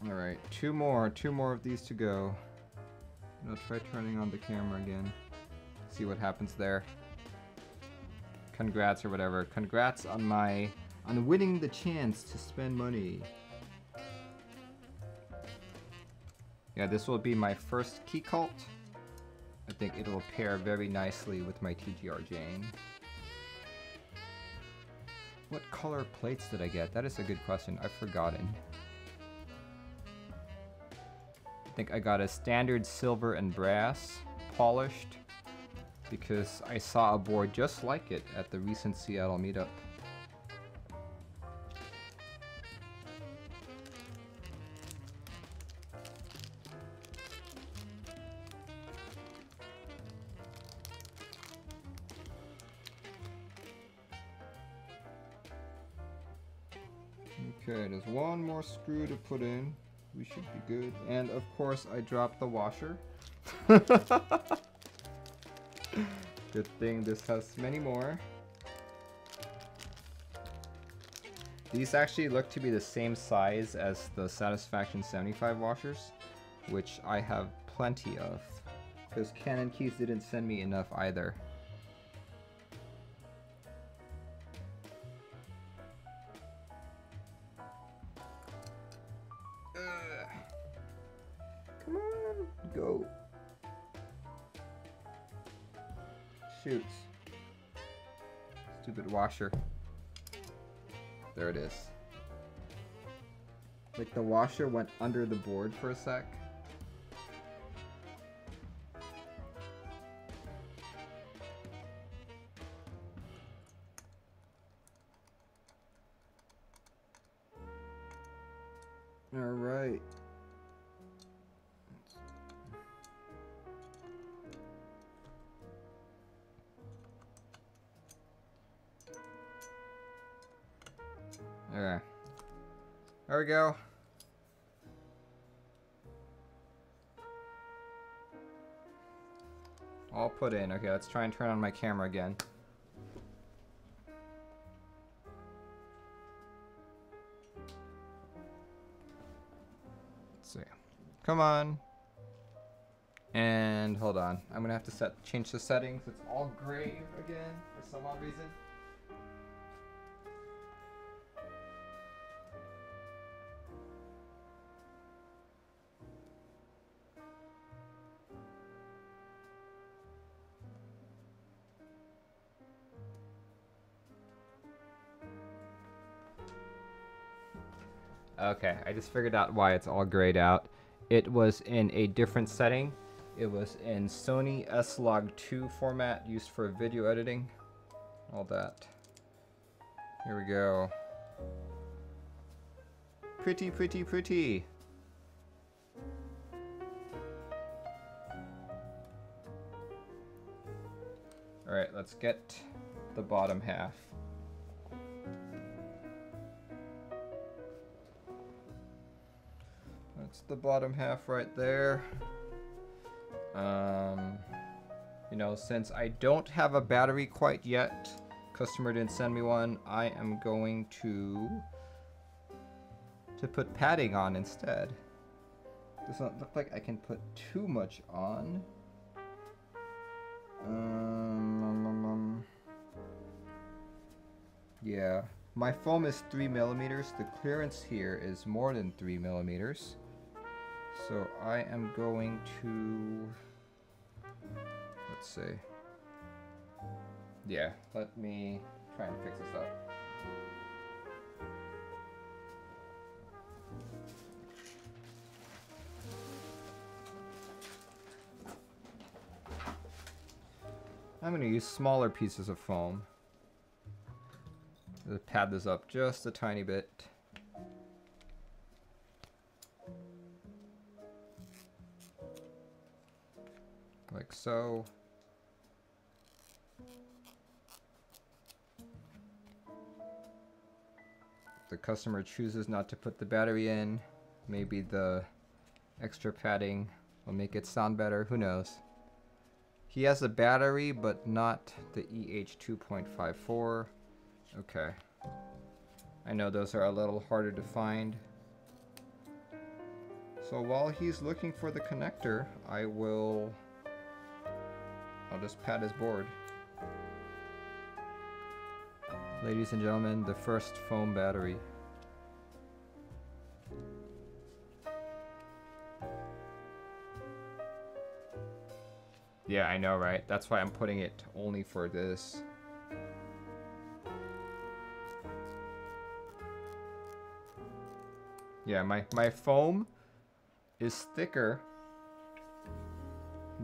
Alright, two more of these to go. And I'll try turning on the camera again. See what happens there. Congrats or whatever. Congrats on winning the chance to spend money. Yeah, this will be my first key cult. I think it'll pair very nicely with my TGR Jane. What color plates did I get? That is a good question. I've forgotten. I think I got a standard silver and brass, polished, because I saw a board just like it at the recent Seattle meetup. Okay, there's one more screw to put in. We should be good. And of course I dropped the washer. Good thing this has many more. These actually look to be the same size as the Satisfaction 75 washers, which I have plenty of, because Canon Keys didn't send me enough either. Come on, go. Shoot. Stupid washer. There it is. Like the washer went under the board for a sec. All right. Okay. There we go. All put in. Okay, let's try and turn on my camera again. Let's see. Come on. And hold on. I'm gonna have to change the settings. It's all gray again for some odd reason. Okay, I just figured out why it's all grayed out. It was in a different setting. It was in Sony S-Log2 format used for video editing. All that. Here we go. Pretty, pretty, pretty. All right, let's get the bottom half. That's the bottom half right there. You know, since I don't have a battery quite yet, customer didn't send me one, I am going to put padding on instead. Doesn't look like I can put too much on. Yeah, my foam is 3 millimeters. The clearance here is more than 3 millimeters. So I am going to, let's see. Yeah, let me try and fix this up. I'm going to use smaller pieces of foam. Let's pad this up just a tiny bit. Like so. If the customer chooses not to put the battery in, maybe the extra padding will make it sound better, who knows. He has a battery, but not the EH2.54. Okay. I know those are a little harder to find. So while he's looking for the connector, I'll just pad his board. Ladies and gentlemen, the first foam battery. Yeah, I know, right? That's why I'm putting it only for this. Yeah, my foam is thicker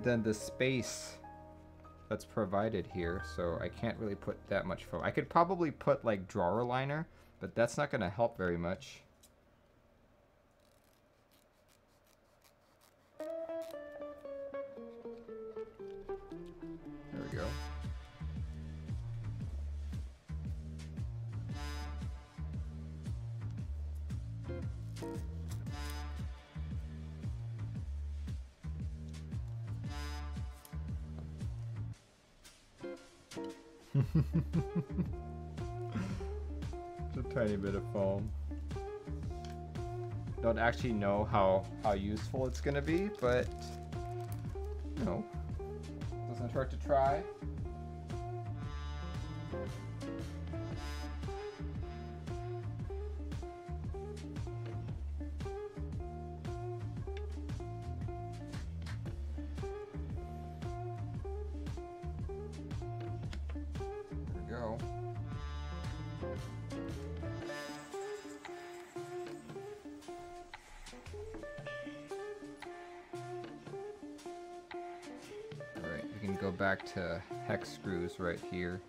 than the space that's provided here, so I can't really put that much foam. I could probably put like drawer liner, but that's not gonna help very much. There we go. Just a tiny bit of foam. Don't actually know how useful it's gonna be, but you know, doesn't hurt to try. Go. Alright, we can go back to hex screws right here.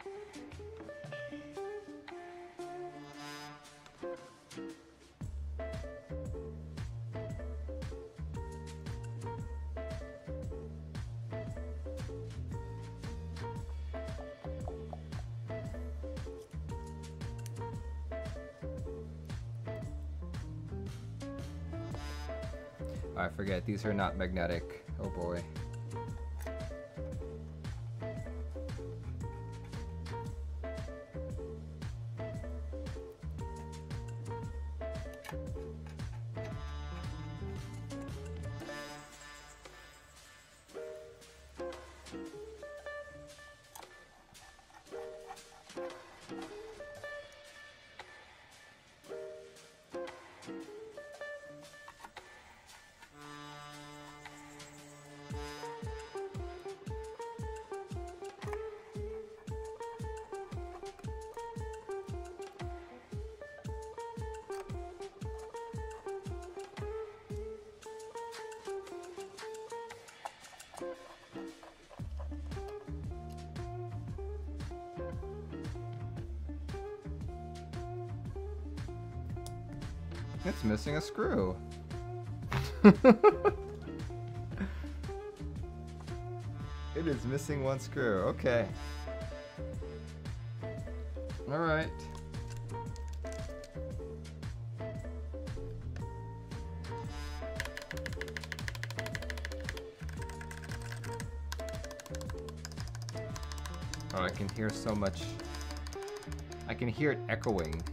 I forget, these are not magnetic. Oh boy. It's missing a screw. It is missing one screw. Okay. All right. Oh, I can hear so much. I can hear it echoing.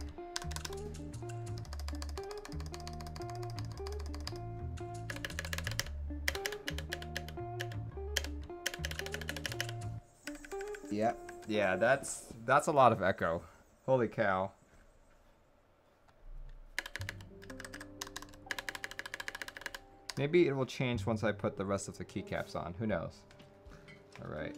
Yeah, that's a lot of echo. Holy cow. Maybe it will change once I put the rest of the keycaps on. Who knows? All right.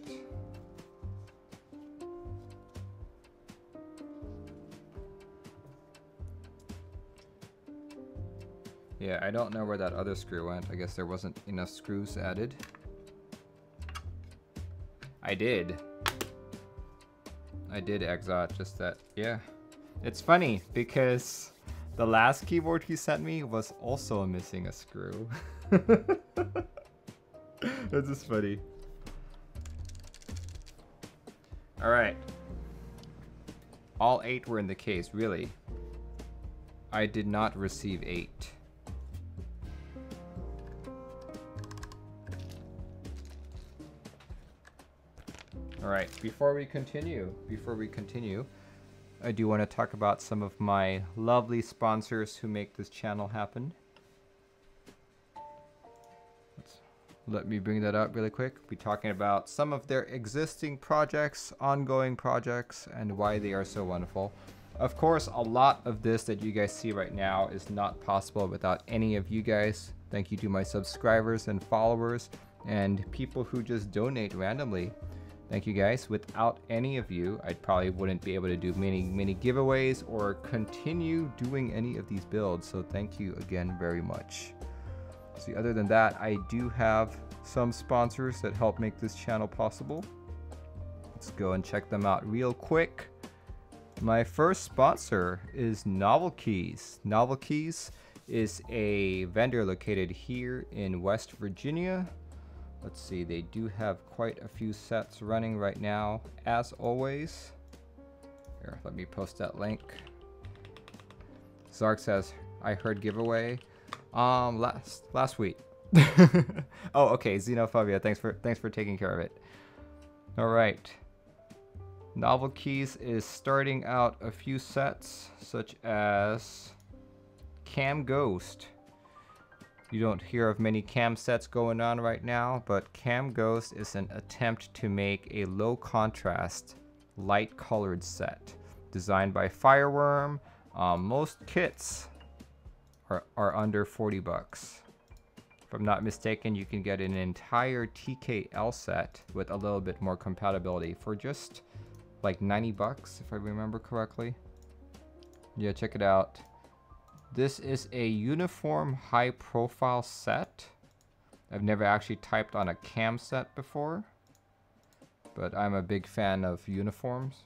Yeah, I don't know where that other screw went. I guess there wasn't enough screws added. I did exit, just that, yeah. It's funny because the last keyboard he sent me was also missing a screw. It's just funny. All right. All 8 were in the case, really. I did not receive 8. All right, before we continue, I do want to talk about some of my lovely sponsors who make this channel happen. Let me bring that up really quick. We'll be talking about some of their existing projects, ongoing projects, and why they are so wonderful. Of course, a lot of this that you guys see right now is not possible without any of you guys. Thank you to my subscribers and followers and people who just donate randomly. Thank you guys. Without any of you, I probably wouldn't be able to do many giveaways or continue doing any of these builds. So thank you again very much. See, other than that, I do have some sponsors that help make this channel possible. Let's go and check them out real quick. My first sponsor is Novelkeys. Novelkeys is a vendor located here in West Virginia. Let's see, they do have quite a few sets running right now, as always. Here, let me post that link. Zark says, I heard giveaway. Last week. Oh, okay, Xenophobia, thanks for taking care of it. All right. Novelkeys is starting out a few sets, such as Cam Ghost. You don't hear of many cam sets going on right now, but Cam Ghost is an attempt to make a low contrast, light colored set designed by Fireworm. Most kits are under 40 bucks. If I'm not mistaken, you can get an entire TKL set with a little bit more compatibility for just like 90 bucks, if I remember correctly. Yeah, check it out. This is a uniform high profile set. I've never actually typed on a cam set before, but I'm a big fan of uniforms.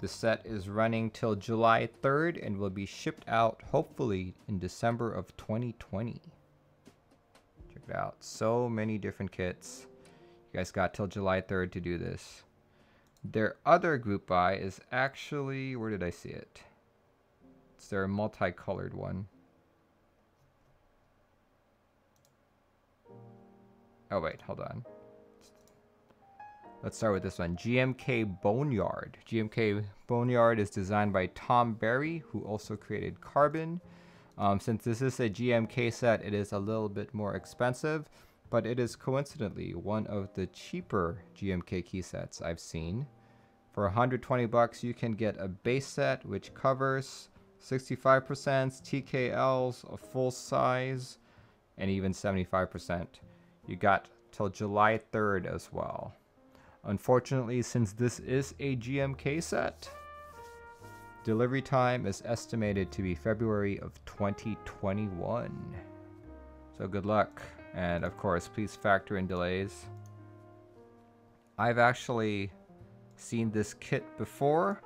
The set is running till July 3rd and will be shipped out hopefully in December of 2020. Check it out. So many different kits. You guys got till July 3rd to do this. Their other group buy is actually, where did I see it? It's their multicolored one. Oh wait, hold on. Let's start with this one. GMK Boneyard. GMK Boneyard is designed by Tom Berry, who also created Carbon. Since this is a GMK set, it is a little bit more expensive, but it is coincidentally one of the cheaper GMK key sets I've seen. For 120 bucks, you can get a base set which covers 65%, TKLs, a full size, and even 75%. You got till July 3rd as well. Unfortunately, since this is a GMK set, delivery time is estimated to be February of 2021. So good luck. And of course, please factor in delays. I've actually seen this kit before.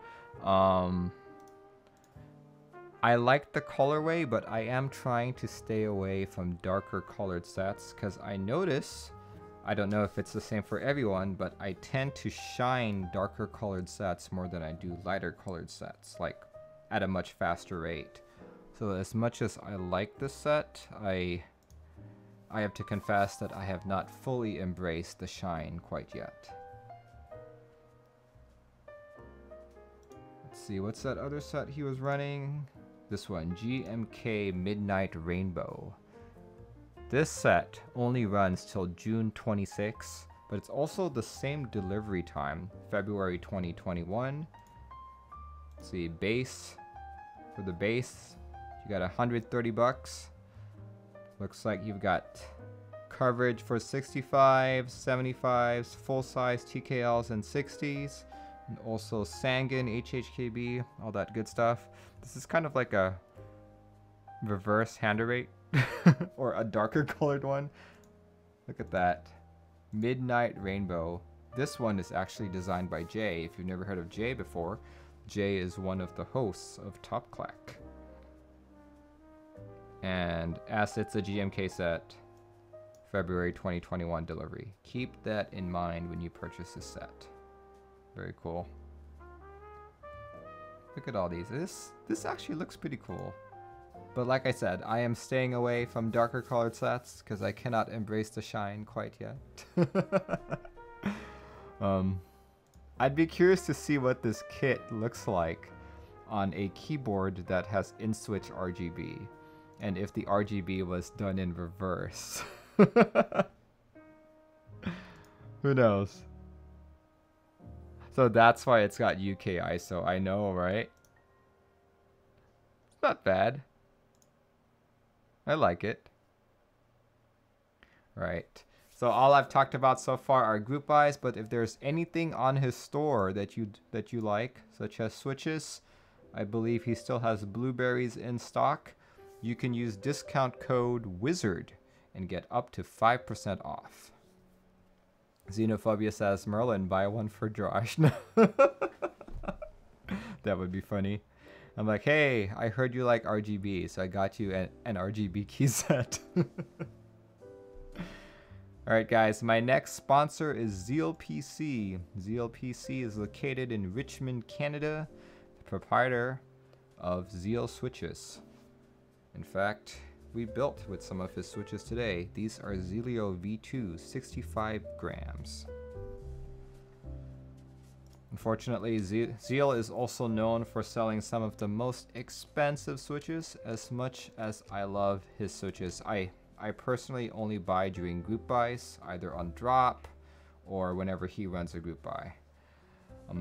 I like the colorway, but I am trying to stay away from darker colored sets because I notice, I don't know if it's the same for everyone, but I tend to shine darker colored sets more than I do lighter colored sets, like at a much faster rate. So as much as I like this set, I have to confess that I have not fully embraced the shine quite yet. Let's see, what's that other set he was running? This one, GMK Midnight Rainbow. This set only runs till June 26, but it's also the same delivery time, February 2021. Let's see, base. For the base, you got 130 bucks. Looks like you've got coverage for 65, 75s, full-size TKLs and 60s, and also Sangan, HHKB, all that good stuff. This is kind of like a reverse hand rate or a darker colored one. Look at that. Midnight Rainbow. This one is actually designed by Jay. If you've never heard of Jay before, Jay is one of the hosts of Top Clack. And as it's a GMK set, February 2021 delivery. Keep that in mind when you purchase this set. Very cool. Look at all these. This actually looks pretty cool. But like I said, I am staying away from darker colored sets because I cannot embrace the shine quite yet. I'd be curious to see what this kit looks like on a keyboard that has in-switch RGB, and if the RGB was done in reverse. Who knows? So that's why it's got UK ISO. I know, right? It's not bad. I like it. Right. So all I've talked about so far are group buys, but if there's anything on his store that you like, such as switches, I believe he still has blueberries in stock. You can use discount code WIZARD and get up to 5% off. Xenophobia says, Merlin, buy one for Josh. That would be funny. I'm like, hey, I heard you like RGB, so I got you an RGB key set. Alright guys, my next sponsor is Zeal PC. Zeal PC is located in Richmond, Canada, the proprietor of Zeal switches. In fact, we built with some of his switches today. These are Zelio V2, 65 grams. Unfortunately, Zeal is also known for selling some of the most expensive switches. As much as I love his switches, I personally only buy during group buys, either on drop or whenever he runs a group buy.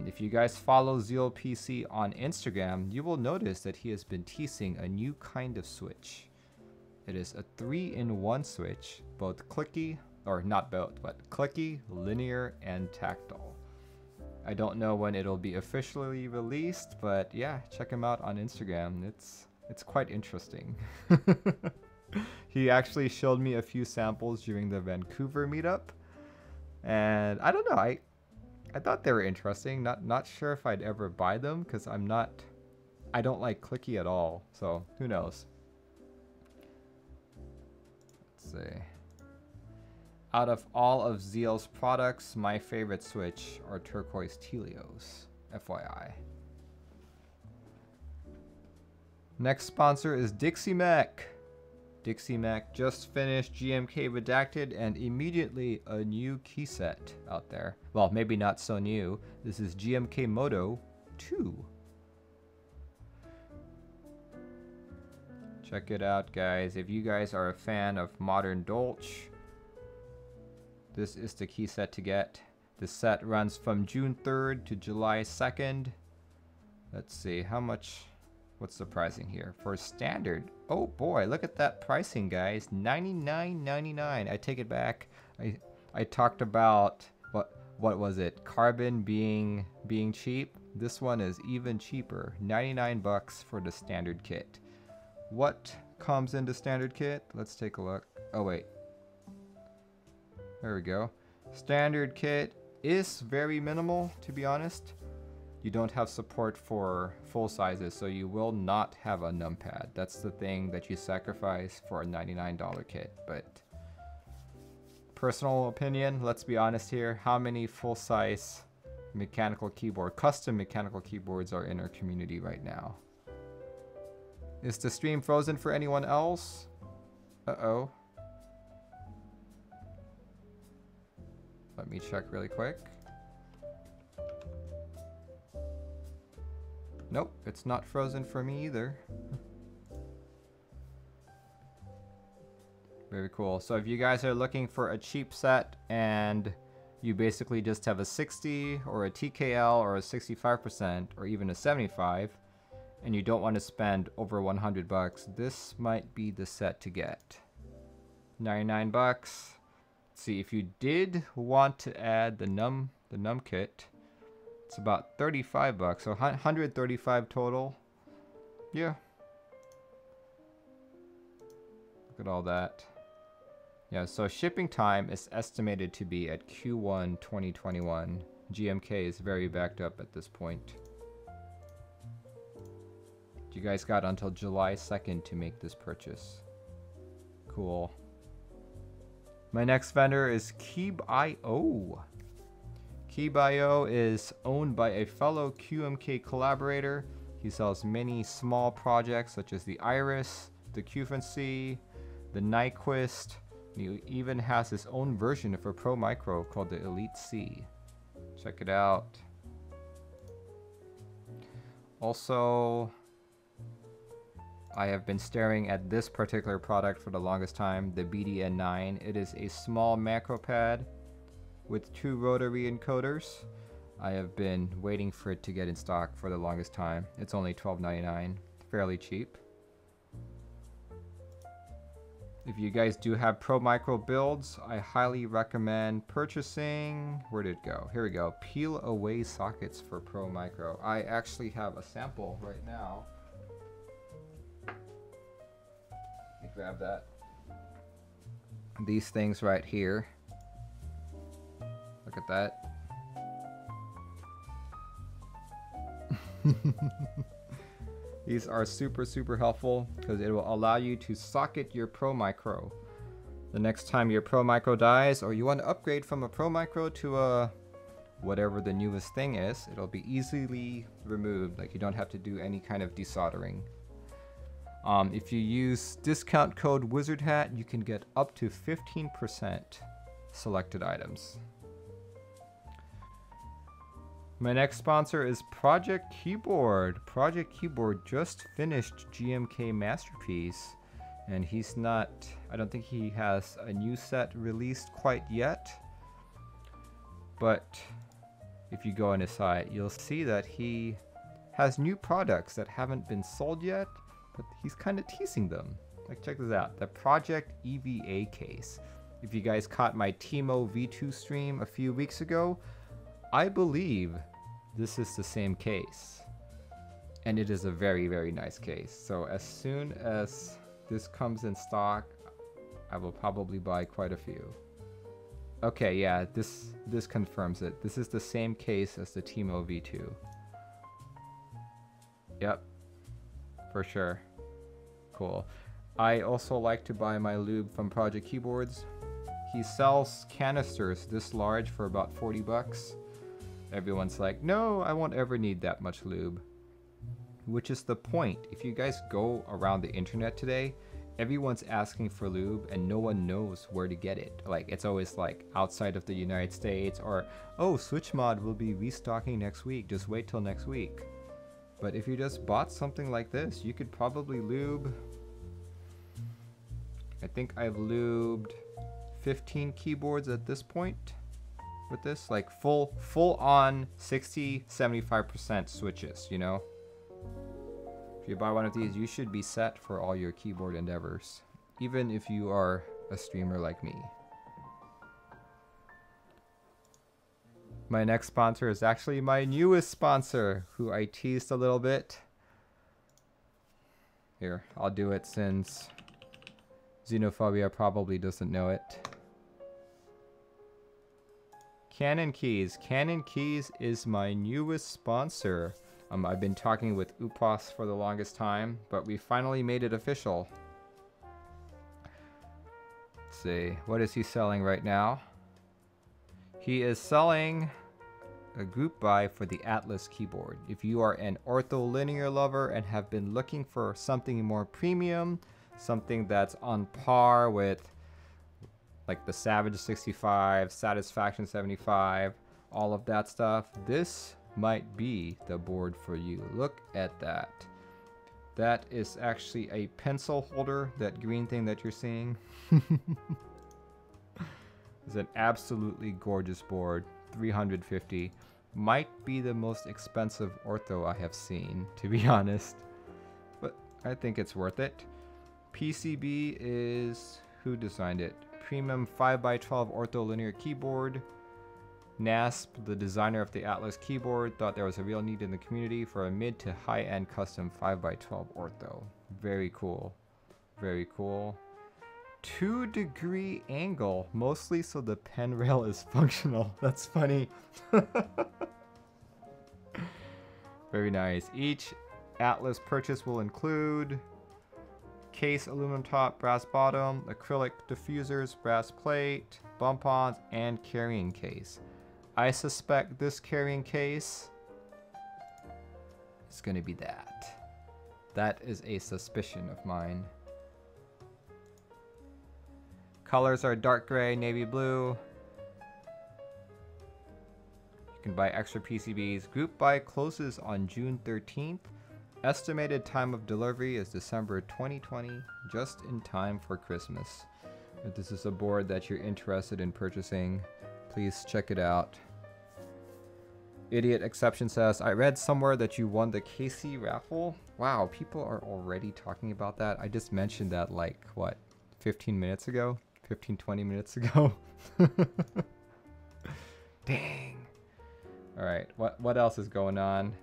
If you guys follow Zeal PC on Instagram, you will notice that he has been teasing a new kind of switch. It is a 3-in-1 switch, both clicky, or not both, but clicky, linear, and tactile. I don't know when it'll be officially released, but yeah, check him out on Instagram. It's quite interesting. He actually showed me a few samples during the Vancouver meetup, and I don't know, I thought they were interesting. Not sure if I'd ever buy them because I don't like clicky at all, so who knows. Let's see. Out of all of Zeal's products, my favorite switch are turquoise Telios, FYI. Next sponsor is Dixie Mech. Dixie Mac just finished GMK Redacted, and immediately a new key set out there. Well, maybe not so new. This is GMK Moto 2. Check it out, guys. If you guys are a fan of modern Dolch, this is the key set to get. The set runs from June 3rd to July 2nd. Let's see, how much, what's the pricing here? For standard, oh boy, look at that pricing, guys. $99.99. I take it back. I talked about, what was it? Carbon being cheap. This one is even cheaper. 99 bucks for the standard kit. What comes in the standard kit? Let's take a look. Oh wait. There we go. Standard kit is very minimal, to be honest. You don't have support for full sizes, so you will not have a numpad. That's the thing that you sacrifice for a $99 kit. But personal opinion, let's be honest here, how many full-size custom mechanical keyboards are in our community right now? Is the stream frozen for anyone else? Uh-oh. Let me check really quick. Nope, it's not frozen for me either. Very cool. So if you guys are looking for a cheap set and you basically just have a 60 or a TKL or a 65% or even a 75, and you don't want to spend over 100 bucks, this might be the set to get. 99 bucks. Let's see, if you did want to add the num kit, it's about 35 bucks, so 135 total. Yeah. Look at all that. Yeah, so shipping time is estimated to be at Q1 2021. GMK is very backed up at this point. You guys got until July 2nd to make this purchase. Cool. My next vendor is Keebio. Keebio is owned by a fellow QMK collaborator. He sells many small projects such as the Iris, the Qfancy, the Nyquist. He even has his own version of a Pro Micro called the Elite C. Check it out. Also, I have been staring at this particular product for the longest time, the BDN9. It is a small macro pad with 2 rotary encoders. I have been waiting for it to get in stock for the longest time. It's only $12.99, fairly cheap. If you guys do have Pro Micro builds, I highly recommend purchasing, where did it go? Here we go, peel away sockets for Pro Micro. I actually have a sample right now. Grab that. These things right here. Look at that. These are super helpful because it will allow you to socket your Pro Micro. The next time your Pro Micro dies or you want to upgrade from a Pro Micro to a whatever the newest thing is, it'll be easily removed. Like you don't have to do any kind of desoldering. If you use discount code wizardhat, you can get up to 15% selected items. My next sponsor is Project Keyboard. Project Keyboard just finished GMK Masterpiece, and I don't think he has a new set released quite yet. But if you go on his site, you'll see that he has new products that haven't been sold yet, but he's kind of teasing them. Like, check this out, the Project EVA case. If you guys caught my Timo V2 stream a few weeks ago, I believe this is the same case. And it is a very nice case. So as soon as this comes in stock, I will probably buy quite a few. Okay, yeah, this confirms it. This is the same case as the Timo V2. Yep, for sure. Cool. I also like to buy my lube from Project Keyboards. He sells canisters this large for about 40 bucks. Everyone's like, no, I won't ever need that much lube. Which is the point. If you guys go around the internet today, everyone's asking for lube and no one knows where to get it. Like, it's always like outside of the United States, or, oh, SwitchMod will be restocking next week, just wait till next week. But if you just bought something like this, you could probably lube. I think I've lubed 15 keyboards at this point with this, like full on 60-75% switches, you know. If you buy one of these, you should be set for all your keyboard endeavors, even if you are a streamer like me. My next sponsor is actually my newest sponsor, who I teased a little bit. Here, I'll do it since Xenophobia probably doesn't know it. Canon Keys. Canon Keys is my newest sponsor. I've been talking with Upos for the longest time, but we finally made it official. Let's see, what is he selling right now? He is selling a group buy for the Atlas keyboard. If you are an ortholinear lover and have been looking for something more premium, something that's on par with like the Savage 65, Satisfaction 75, all of that stuff, this might be the board for you. Look at that. That is actually a pencil holder, that green thing that you're seeing. It's an absolutely gorgeous board. 350. Might be the most expensive ortho I have seen, to be honest. But I think it's worth it. PCB is, who designed it? Premium 5x12 ortholinear keyboard. NASP, the designer of the Atlas keyboard, thought there was a real need in the community for a mid to high-end custom 5x12 ortho. Very cool. Very cool. 2-degree angle, mostly so the pen rail is functional. That's funny. Very nice. Each Atlas purchase will include case, aluminum top, brass bottom, acrylic diffusers, brass plate, bump-ons, and carrying case. I suspect this carrying case is going to be that. That is a suspicion of mine. Colors are dark gray, navy blue. You can buy extra PCBs. Group buy closes on June 13th. Estimated time of delivery is December 2020, just in time for Christmas. If this is a board that you're interested in purchasing, please check it out. Idiot Exception says, I read somewhere that you won the KC raffle. Wow, people are already talking about that. I just mentioned that like, what, 15 minutes ago? 15-20 minutes ago. Dang. Alright, what else is going on?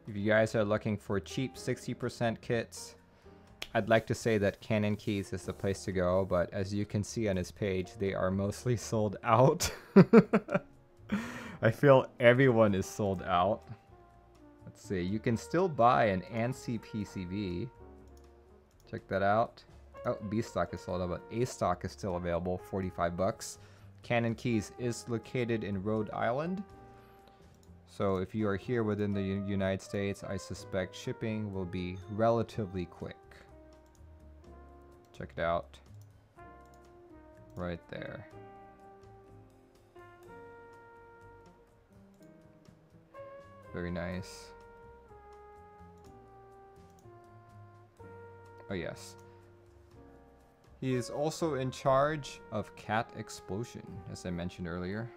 If you guys are looking for cheap 60% kits, I'd like to say that Canon Keys is the place to go, but as you can see on his page, they are mostly sold out. I feel everyone is sold out. Let's see, you can still buy an ANSI PCB. Check that out. Oh, B stock is sold out, but A stock is still available, 45 bucks. Canon Keys is located in Rhode Island. So if you are here within the United States, I suspect shipping will be relatively quick. Check it out. Right there. Very nice. Oh yes. He is also in charge of Cat Explosion, as I mentioned earlier.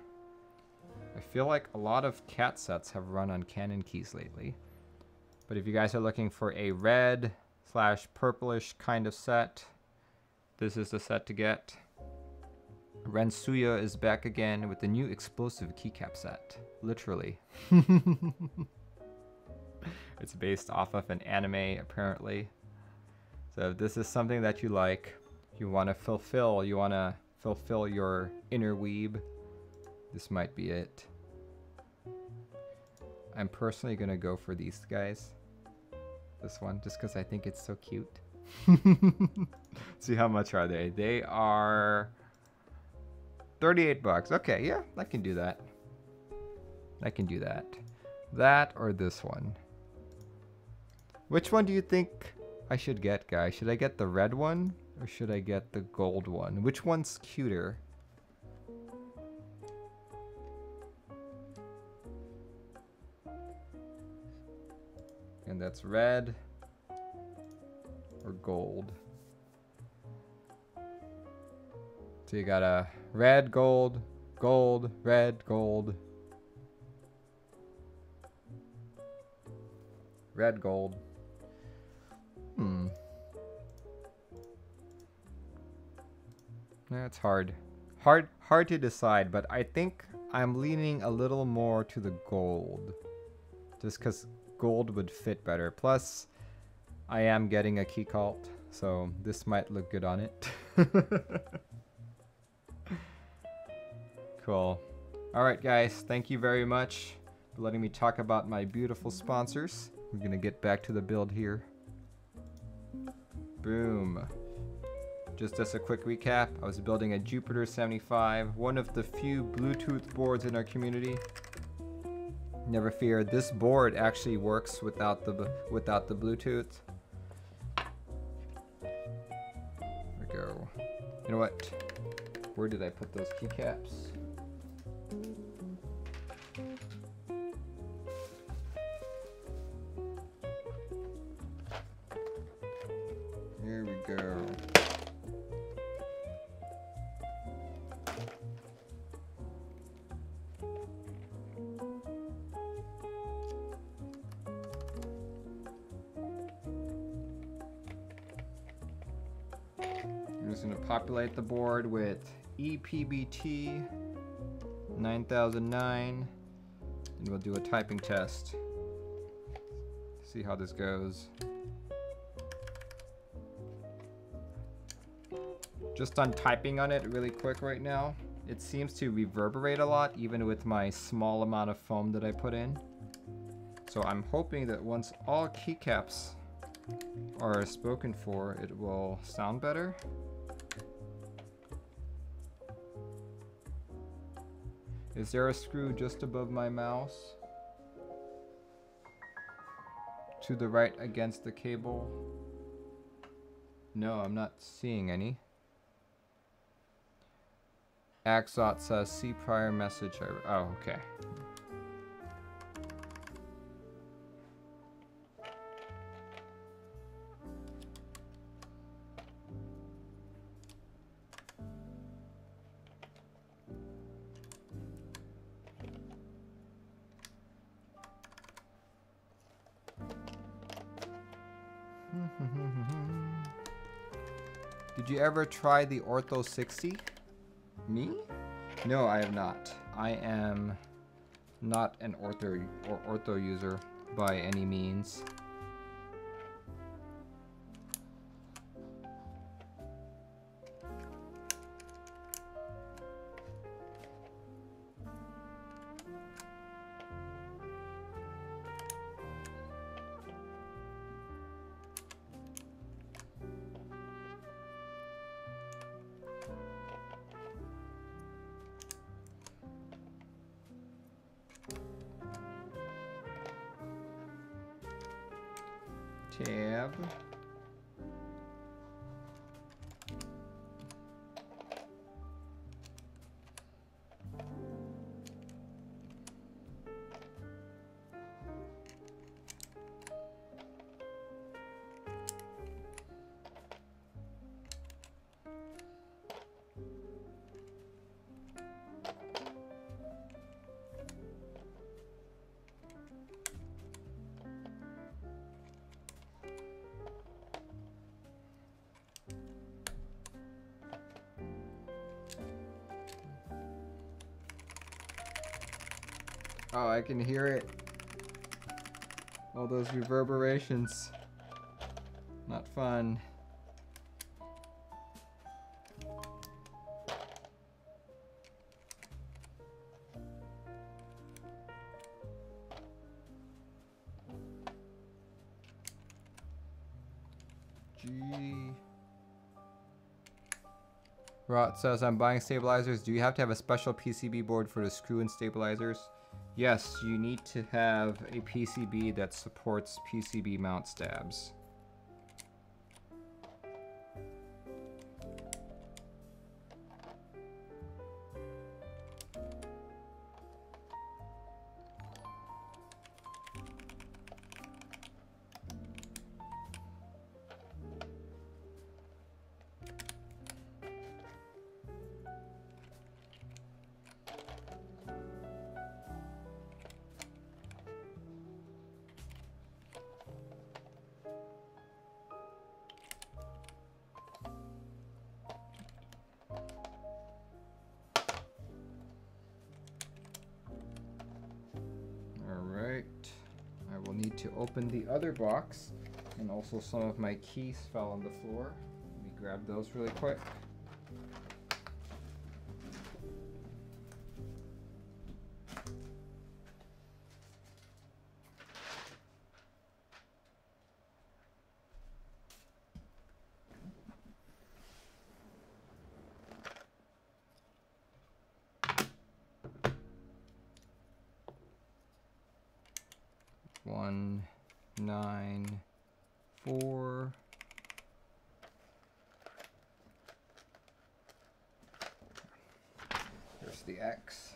I feel like a lot of cat sets have run on Canon Keys lately. But if you guys are looking for a red / purplish kind of set, this is the set to get. Rensuya is back again with the new explosive keycap set. Literally. It's based off of an anime, apparently. So if this is something that you like, you want to fulfill your inner weeb, this might be it. I'm personally going to go for these guys. This one, just because I think it's so cute. See, how much are they? They are 38 bucks. Okay, yeah, I can do that. I can do that. That or this one. Which one do you think I should get, guys? Should I get the red one or should I get the gold one? Which one's cuter? And that's red or gold. So you got a red, gold, gold, red, gold. Red, gold. That's hard. Hard to decide, but I think I'm leaning a little more to the gold. Just because gold would fit better. Plus, I am getting a key cult, so this might look good on it. Cool. Alright guys, thank you very much for letting me talk about my beautiful sponsors. We're gonna get back to the build here. Boom. Just as a quick recap, I was building a Jupiter 75, one of the few Bluetooth boards in our community. Never fear, this board actually works without the Bluetooth. There we go. You know what? Where did I put those keycaps? Here we go. I'm just going to populate the board with EPBT 9009 and we'll do a typing test. See how this goes. Just on typing on it really quick right now, it seems to reverberate a lot even with my small amount of foam that I put in. So I'm hoping that once all keycaps are spoken for, it will sound better. Is there a screw just above my mouse? To the right against the cable? No, I'm not seeing any. Axot says, see prior message. Oh, okay. Did you ever try the Ortho 60? Me? No, I have not. I am not an ortho user by any means. Tab. Oh, I can hear it. All those reverberations. Not fun. Rot says, I'm buying stabilizers. Do you have to have a special PCB board for the screw and stabilizers? Yes, you need to have a PCB that supports PCB mount stabs. I will need to open the other box, and also some of my keys fell on the floor. Let me grab those really quick. One, 9, 4. There's the X.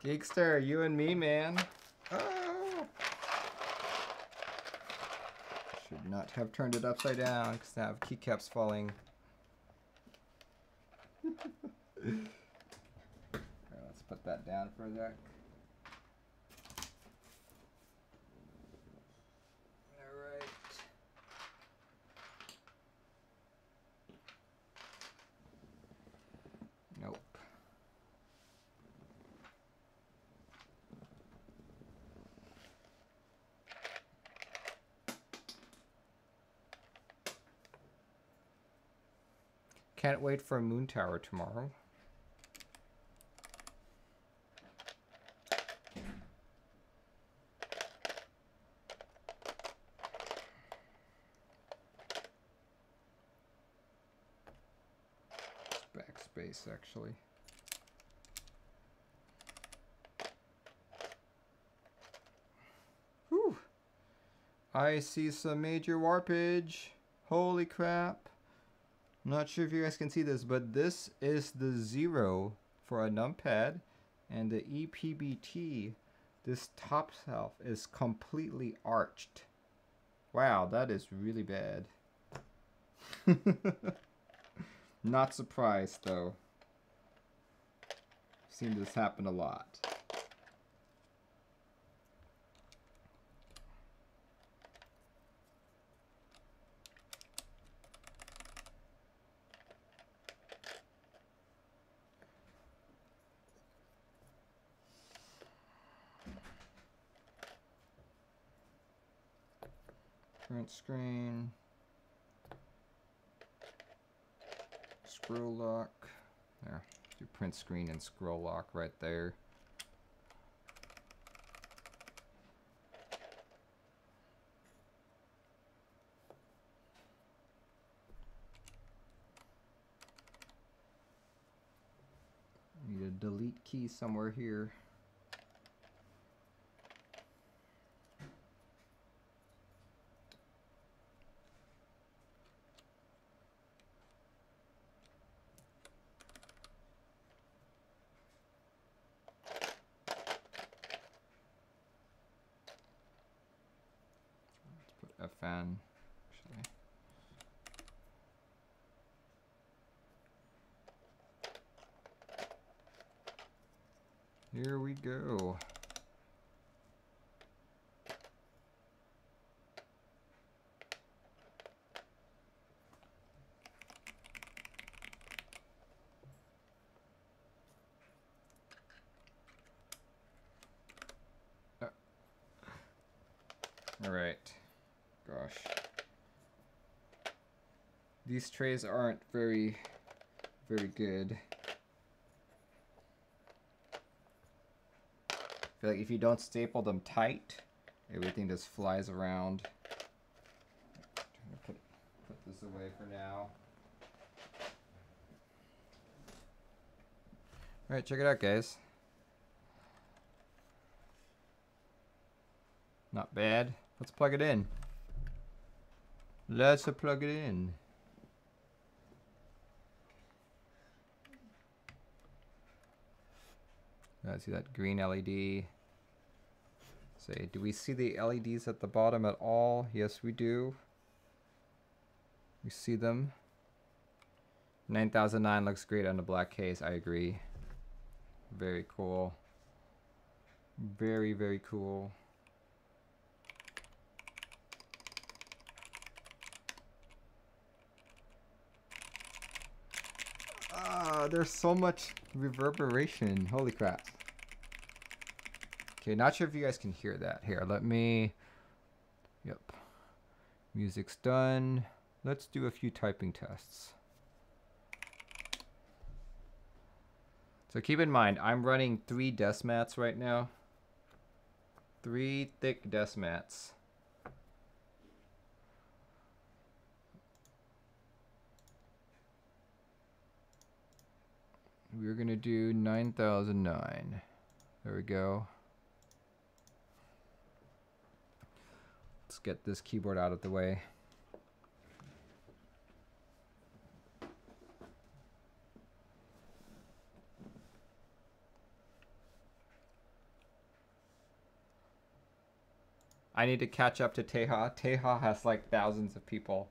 Geekster, you and me, man. Oh. Should not have turned it upside down because now keycaps falling. Alright, let's put that down for a sec. Alright. Nope. Can't wait for a moon tower tomorrow. Backspace, actually. Whew. I see some major warpage. Holy crap. Not sure if you guys can see this, but this is the 0 for a numpad, and the EPBT, this top shelf is completely arched. Wow, that is really bad. Not surprised though. I've seen this happen a lot. Print screen, scroll lock, there, do print screen and scroll lock right there. Need a delete key somewhere here. fan. Actually. Here we go. All right. Gosh. These trays aren't very good. I feel like if you don't staple them tight, everything just flies around. I'm trying to put this away for now. All right, check it out, guys. Not bad. Let's plug it in. Let's plug it in. See that green LED. Say, do we see the LEDs at the bottom at all? Yes, we do. We see them. 9009 looks great on the black case. I agree. Very cool. Very, very cool. There's so much reverberation. Holy crap. Okay, not sure if you guys can hear that. Here, let me... Yep. Music's done. Let's do a few typing tests. So keep in mind, I'm running 3 desk mats right now. 3 thick desk mats. We're gonna do 9009. There we go. Let's get this keyboard out of the way. I need to catch up to Teja. Teja has like thousands of people.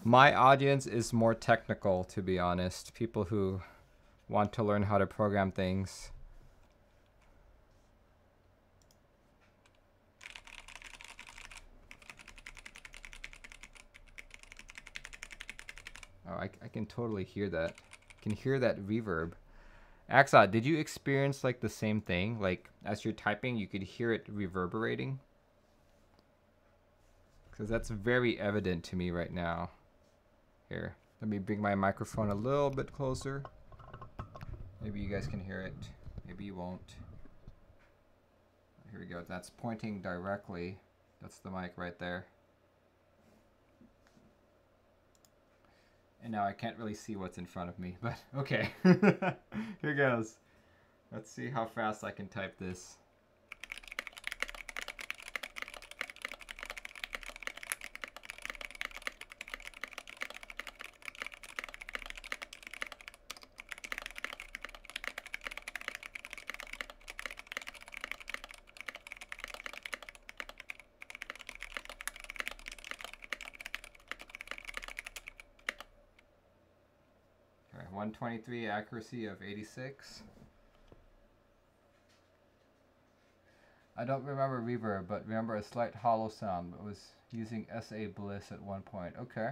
My audience is more technical, to be honest. People who want to learn how to program things. Oh, I can totally hear that. I can hear that reverb. Axot, did you experience like the same thing? Like as you're typing, you could hear it reverberating? Because that's very evident to me right now. Here, let me bring my microphone a little bit closer. Maybe you guys can hear it. Maybe you won't. Here we go. That's pointing directly. That's the mic right there. And now I can't really see what's in front of me, but okay. Here goes. Let's see how fast I can type this. All right, 123, accuracy of 86. I don't remember reverb, but remember a slight hollow sound. But was using SA Bliss at one point. Okay.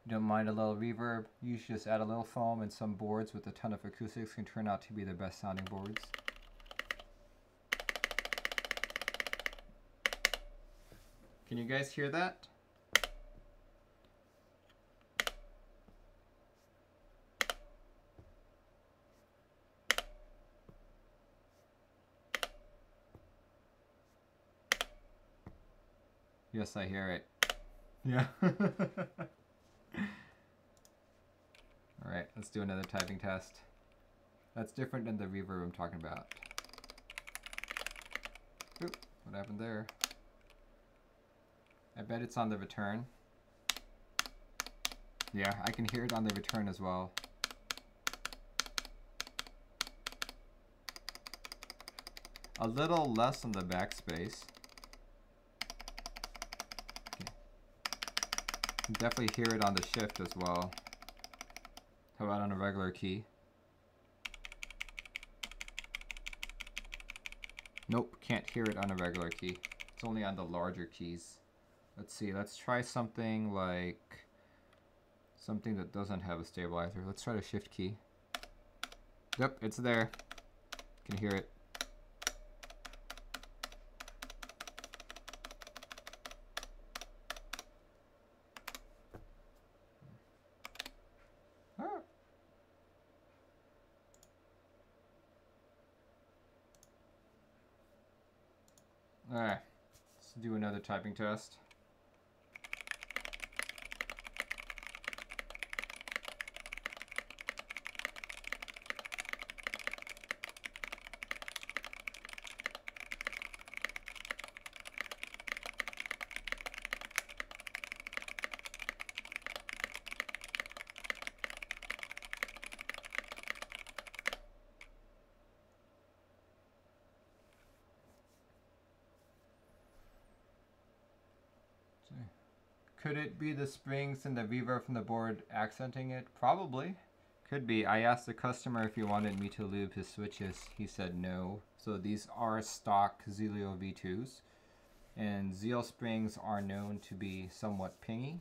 You don't mind a little reverb. You should just add a little foam, and some boards with a ton of acoustics can turn out to be the best sounding boards. Can you guys hear that? Yes, I hear it. Yeah. Alright, let's do another typing test. That's different than the reverb I'm talking about. Oop, what happened there? I bet it's on the return. Yeah, I can hear it on the return as well. A little less on the backspace. Definitely hear it on the shift as well. How about on a regular key? Nope, can't hear it on a regular key. It's only on the larger keys. Let's see, let's try something like something that doesn't have a stabilizer. Let's try the shift key. Yep, it's there. Can hear it. Alright, let's do another typing test. Could it be the springs and the reverb from the board accenting it? Probably. Could be. I asked the customer if he wanted me to lube his switches. He said no. So these are stock Zelio V2s. And Zeal springs are known to be somewhat pingy.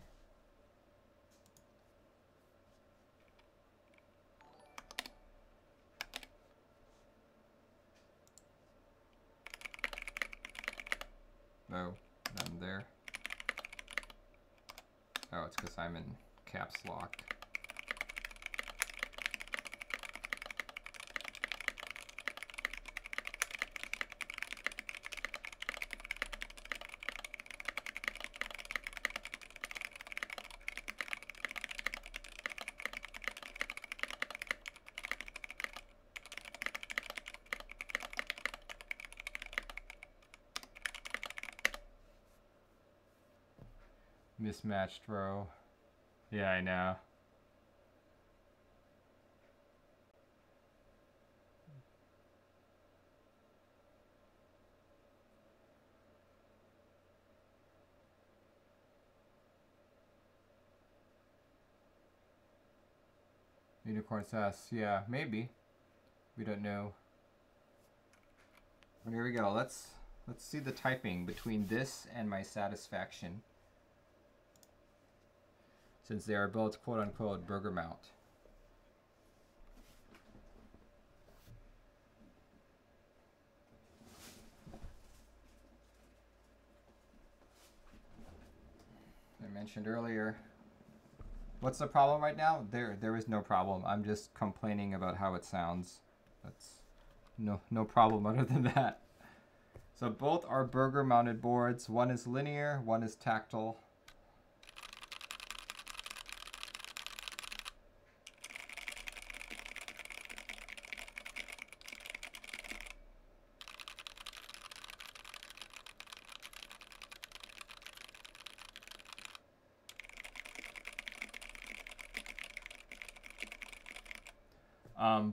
Oh, none there. Oh, it's because I'm in caps lock. Mismatched row. Yeah, I know. Unicorn sass. Yeah, maybe. We don't know. But here we go. Let's see the typing between this and my satisfaction. Since they are both quote-unquote burger mount. I mentioned earlier. What's the problem right now? There is no problem. I'm just complaining about how it sounds. That's no problem other than that. So both are burger mounted boards. One is linear, one is tactile.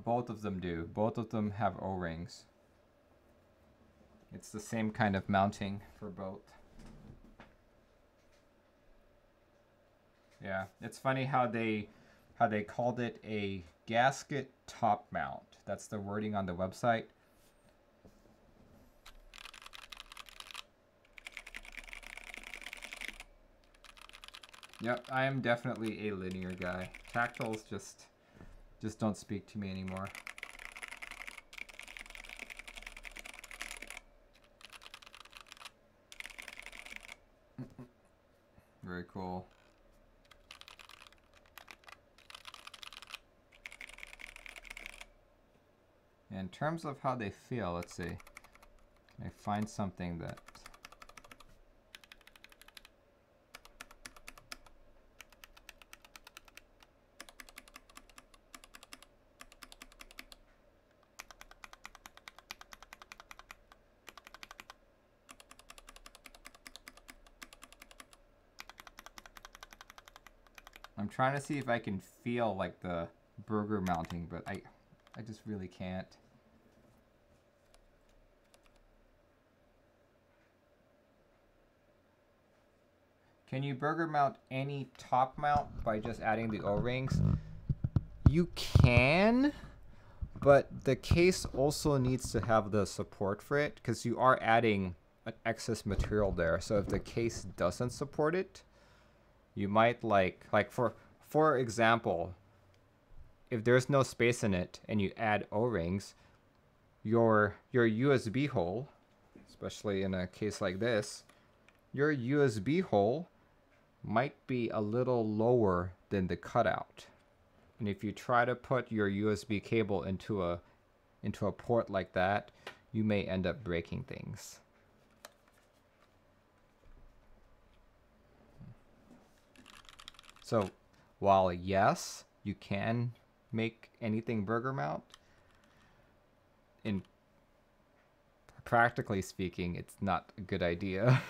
Both of them do. Both of them have O-rings. It's the same kind of mounting for both. Yeah, it's funny how they called it a gasket top mount. That's the wording on the website. Yep, I am definitely a linear guy. Tactiles just don't speak to me anymore. Very cool. In terms of how they feel, let's see. Can I find something that... I'm trying to see if I can feel like the burger mounting, but I just really can't. Can you burger mount any top mount by just adding the O-rings? You can, but the case also needs to have the support for it because you are adding an excess material there. So if the case doesn't support it, you might like for example, if there's no space in it and you add O-rings, your USB hole, especially in a case like this, your USB hole might be a little lower than the cutout. And if you try to put your USB cable into a port like that, you may end up breaking things. So while yes, you can make anything burger mount, in practically speaking, it's not a good idea.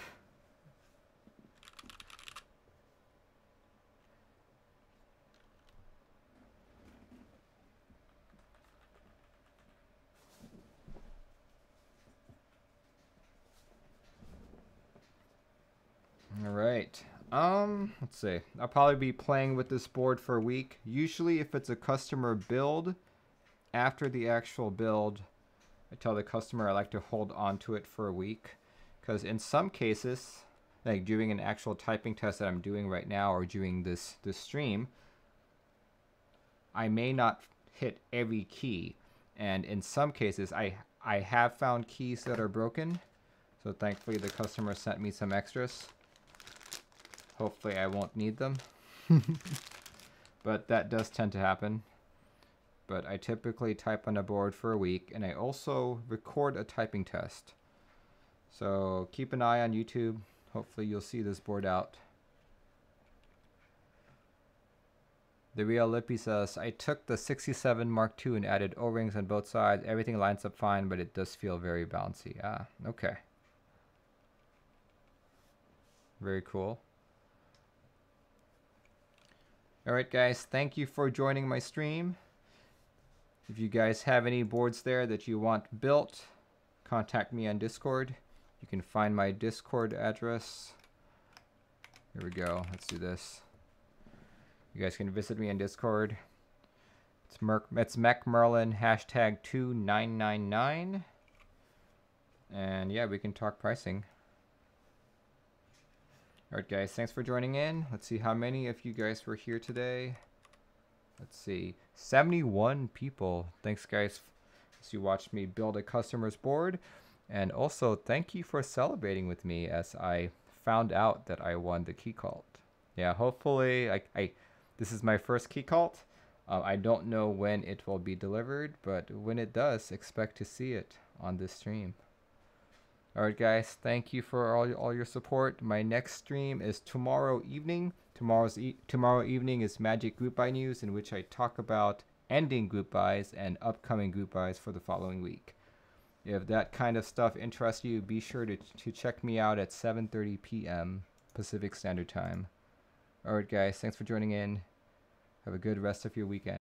All right. Let's see. I'll probably be playing with this board for a week. Usually if it's a customer build, after the actual build, I tell the customer I like to hold on to it for a week. Because in some cases, like doing an actual typing test that I'm doing right now or doing this stream, I may not hit every key. And in some cases, I have found keys that are broken. So thankfully the customer sent me some extras. Hopefully I won't need them. But that does tend to happen. But I typically type on a board for a week, and I also record a typing test. So keep an eye on YouTube. Hopefully you'll see this board out. The Real Lippy says, I took the 67 Mark II and added O-rings on both sides. Everything lines up fine, but it does feel very bouncy. Ah, okay. Very cool. Alright guys, thank you for joining my stream. If you guys have any boards there that you want built, contact me on Discord. You can find my Discord address. Here we go, let's do this. You guys can visit me on Discord. It's MechMerlin #2999. And yeah, we can talk pricing. Alright guys, thanks for joining in. Let's see how many of you guys were here today. Let's see, 71 people. Thanks guys as you watched me build a customer's board. And also thank you for celebrating with me as I found out that I won the key cult. Yeah, hopefully, this is my first key cult. I don't know when it will be delivered, but when it does, expect to see it on this stream. Alright guys, thank you for all your support. My next stream is tomorrow evening. Tomorrow evening is Magic Group Buy News, in which I talk about ending group buys and upcoming group buys for the following week. If that kind of stuff interests you, be sure to check me out at 7:30 p.m. Pacific Standard Time. Alright guys, thanks for joining in. Have a good rest of your weekend.